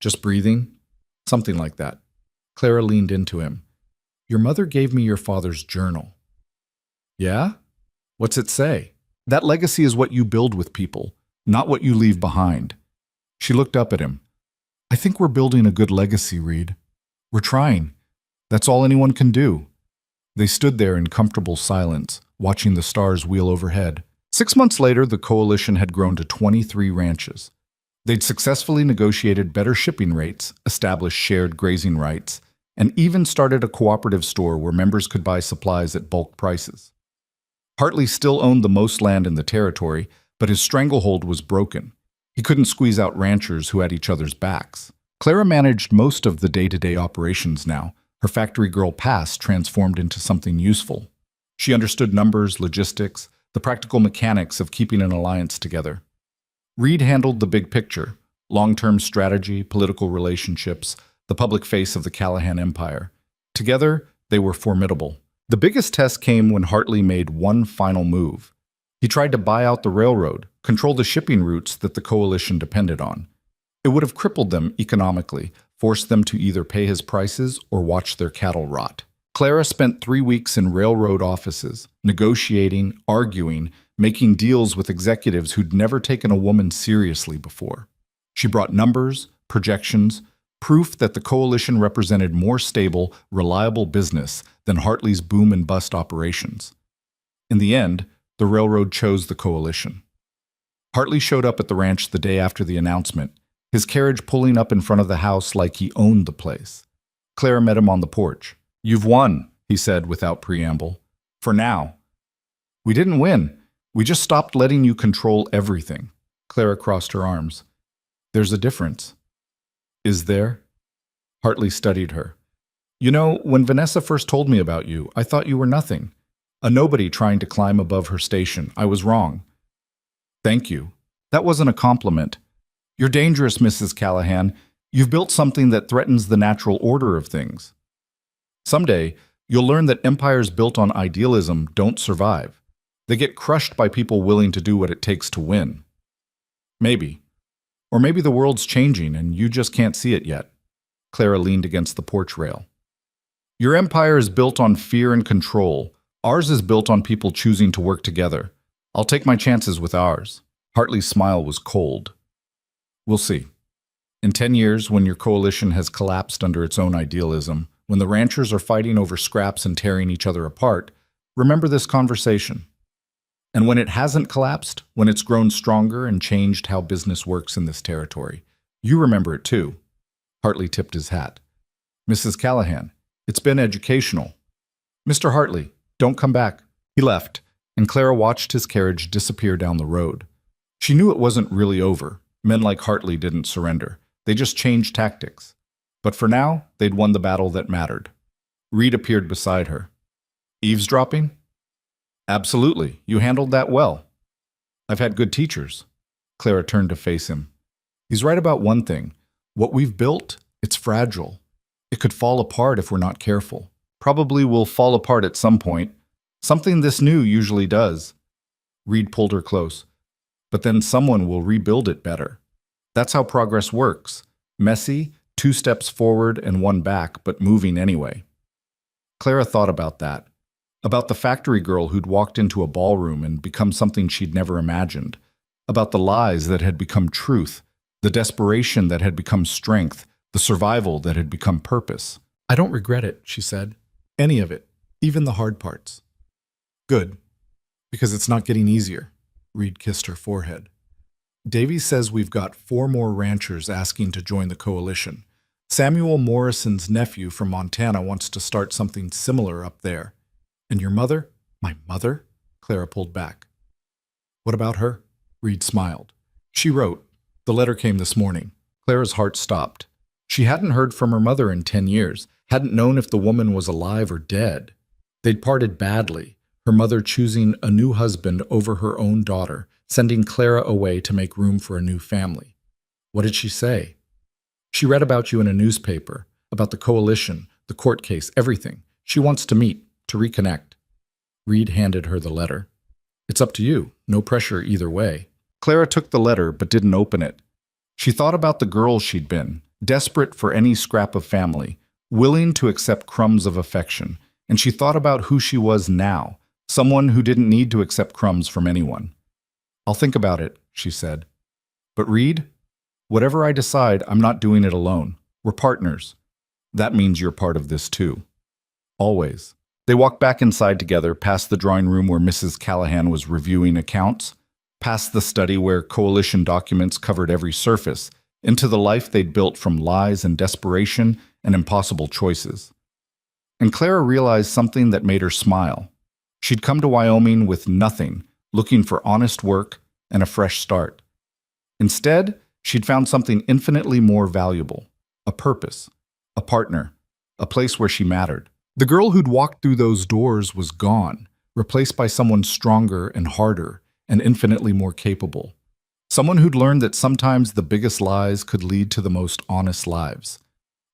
Just breathing? Something like that. Clara leaned into him. Your mother gave me your father's journal. Yeah? What's it say? That legacy is what you build with people, not what you leave behind. She looked up at him. I think we're building a good legacy, Reed. We're trying. That's all anyone can do. They stood there in comfortable silence, watching the stars wheel overhead. 6 months later, the coalition had grown to 23 ranches. They'd successfully negotiated better shipping rates, established shared grazing rights, and even started a cooperative store where members could buy supplies at bulk prices. Hartley still owned the most land in the territory, but his stranglehold was broken. He couldn't squeeze out ranchers who had each other's backs. Clara managed most of the day-to-day operations now, her factory girl past transformed into something useful. She understood numbers, logistics, the practical mechanics of keeping an alliance together. Reed handled the big picture, long-term strategy, political relationships, the public face of the Callahan Empire. Together, they were formidable. The biggest test came when Hartley made one final move. He tried to buy out the railroad, control the shipping routes that the coalition depended on. It would have crippled them economically, forced them to either pay his prices or watch their cattle rot. Clara spent 3 weeks in railroad offices, negotiating, arguing, making deals with executives who'd never taken a woman seriously before. She brought numbers, projections, proof that the coalition represented more stable, reliable business than Hartley's boom and bust operations. In the end, the railroad chose the coalition. Hartley showed up at the ranch the day after the announcement, his carriage pulling up in front of the house like he owned the place. Clara met him on the porch. "You've won," he said without preamble. "For now." "We didn't win. We just stopped letting you control everything." Clara crossed her arms. There's a difference. Is there? Hartley studied her. You know, when Vanessa first told me about you, I thought you were nothing. A nobody trying to climb above her station. I was wrong. Thank you. That wasn't a compliment. You're dangerous, Mrs. Callahan. You've built something that threatens the natural order of things. Someday, you'll learn that empires built on idealism don't survive. They get crushed by people willing to do what it takes to win. Maybe. Or maybe the world's changing and you just can't see it yet. Clara leaned against the porch rail. Your empire is built on fear and control. Ours is built on people choosing to work together. I'll take my chances with ours. Hartley's smile was cold. We'll see. In 10 years, when your coalition has collapsed under its own idealism, when the ranchers are fighting over scraps and tearing each other apart, remember this conversation. And when it hasn't collapsed, when it's grown stronger and changed how business works in this territory, you remember it too. Hartley tipped his hat. Mrs. Callahan, it's been educational. Mr. Hartley, don't come back. He left, and Clara watched his carriage disappear down the road. She knew it wasn't really over. Men like Hartley didn't surrender. They just changed tactics. But for now, they'd won the battle that mattered. Reed appeared beside her. Eavesdropping? Absolutely. You handled that well. I've had good teachers. Clara turned to face him. He's right about one thing. What we've built, it's fragile. It could fall apart if we're not careful. Probably will fall apart at some point. Something this new usually does. Reed pulled her close. But then someone will rebuild it better. That's how progress works. Messy, 2 steps forward and 1 back, but moving anyway. Clara thought about that. About the factory girl who'd walked into a ballroom and become something she'd never imagined. About the lies that had become truth, the desperation that had become strength, the survival that had become purpose. I don't regret it, she said. Any of it, even the hard parts. Good, because it's not getting easier. Reed kissed her forehead. Davy says we've got 4 more ranchers asking to join the coalition. Samuel Morrison's nephew from Montana wants to start something similar up there. And your mother? My mother? Clara pulled back. What about her? Reed smiled. She wrote. The letter came this morning. Clara's heart stopped. She hadn't heard from her mother in 10 years, hadn't known if the woman was alive or dead. They'd parted badly, her mother choosing a new husband over her own daughter, sending Clara away to make room for a new family. What did she say? She read about you in a newspaper, about the coalition, the court case, everything. She wants to meet, to reconnect. Reed handed her the letter. It's up to you, no pressure either way. Clara took the letter but didn't open it. She thought about the girl she'd been, desperate for any scrap of family, willing to accept crumbs of affection, and she thought about who she was now, someone who didn't need to accept crumbs from anyone. I'll think about it, she said. But Reed, whatever I decide, I'm not doing it alone. We're partners. That means you're part of this too. Always. They walked back inside together, past the drawing room where Mrs. Callahan was reviewing accounts, past the study where coalition documents covered every surface, into the life they'd built from lies and desperation and impossible choices. And Clara realized something that made her smile. She'd come to Wyoming with nothing, looking for honest work and a fresh start. Instead, she'd found something infinitely more valuable, a purpose, a partner, a place where she mattered. The girl who'd walked through those doors was gone, replaced by someone stronger and harder and infinitely more capable. Someone who'd learned that sometimes the biggest lies could lead to the most honest lives,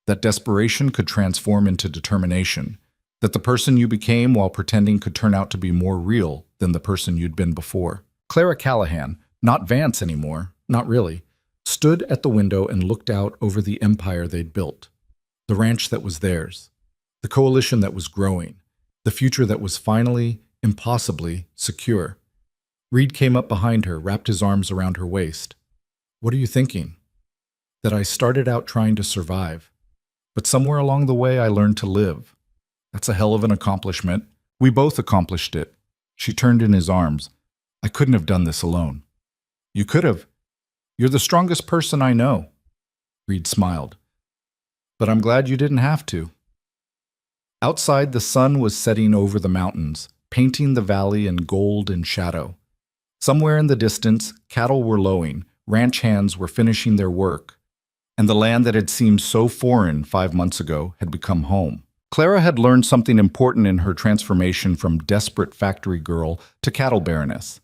that desperation could transform into determination, that the person you became while pretending could turn out to be more real than the person you'd been before. Clara Callahan, not Vance anymore, not really, stood at the window and looked out over the empire they'd built, the ranch that was theirs, the coalition that was growing, the future that was finally, impossibly, secure. Reed came up behind her, wrapped his arms around her waist. What are you thinking? That I started out trying to survive, but somewhere along the way I learned to live. That's a hell of an accomplishment. We both accomplished it. She turned in his arms. I couldn't have done this alone. You could have. You're the strongest person I know. Reed smiled. But I'm glad you didn't have to. Outside, the sun was setting over the mountains, painting the valley in gold and shadow. Somewhere in the distance, cattle were lowing, ranch hands were finishing their work, and the land that had seemed so foreign 5 months ago had become home. Clara had learned something important in her transformation from desperate factory girl to cattle baroness.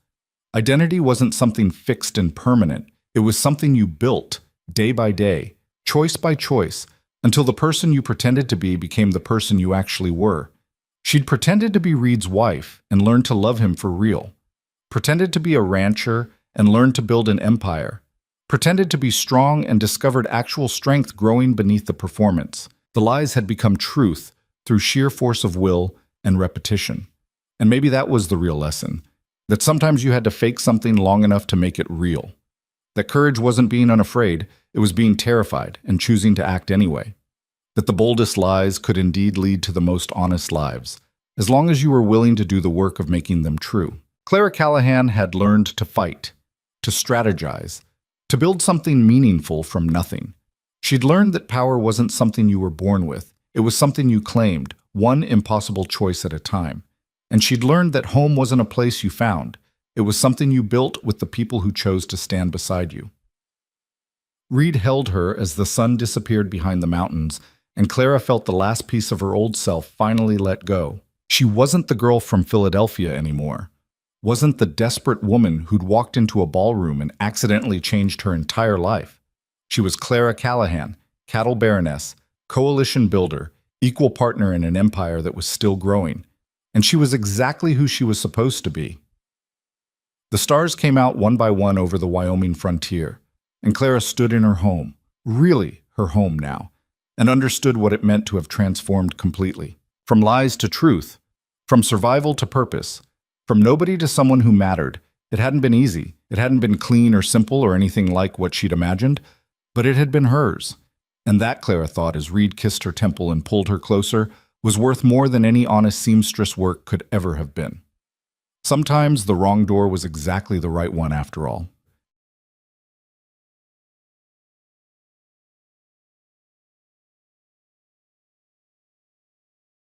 Identity wasn't something fixed and permanent. It was something you built, day by day, choice by choice, until the person you pretended to be became the person you actually were. She'd pretended to be Reed's wife and learned to love him for real. Pretended to be a rancher and learned to build an empire. Pretended to be strong and discovered actual strength growing beneath the performance. The lies had become truth through sheer force of will and repetition. And maybe that was the real lesson, that sometimes you had to fake something long enough to make it real. That courage wasn't being unafraid, it was being terrified and choosing to act anyway. That the boldest lies could indeed lead to the most honest lives, as long as you were willing to do the work of making them true. Clara Callahan had learned to fight, to strategize, to build something meaningful from nothing. She'd learned that power wasn't something you were born with, it was something you claimed, one impossible choice at a time. And she'd learned that home wasn't a place you found, it was something you built with the people who chose to stand beside you. Reed held her as the sun disappeared behind the mountains, and Clara felt the last piece of her old self finally let go. She wasn't the girl from Philadelphia anymore. Wasn't the desperate woman who'd walked into a ballroom and accidentally changed her entire life. She was Clara Callahan, cattle baroness, coalition builder, equal partner in an empire that was still growing. And she was exactly who she was supposed to be. The stars came out one by one over the Wyoming frontier, and Clara stood in her home, really her home now, and understood what it meant to have transformed completely. From lies to truth, from survival to purpose, from nobody to someone who mattered. It hadn't been easy. It hadn't been clean or simple or anything like what she'd imagined, but it had been hers. And that, Clara thought as Reed kissed her temple and pulled her closer, was worth more than any honest seamstress work could ever have been. Sometimes the wrong door was exactly the right one after all.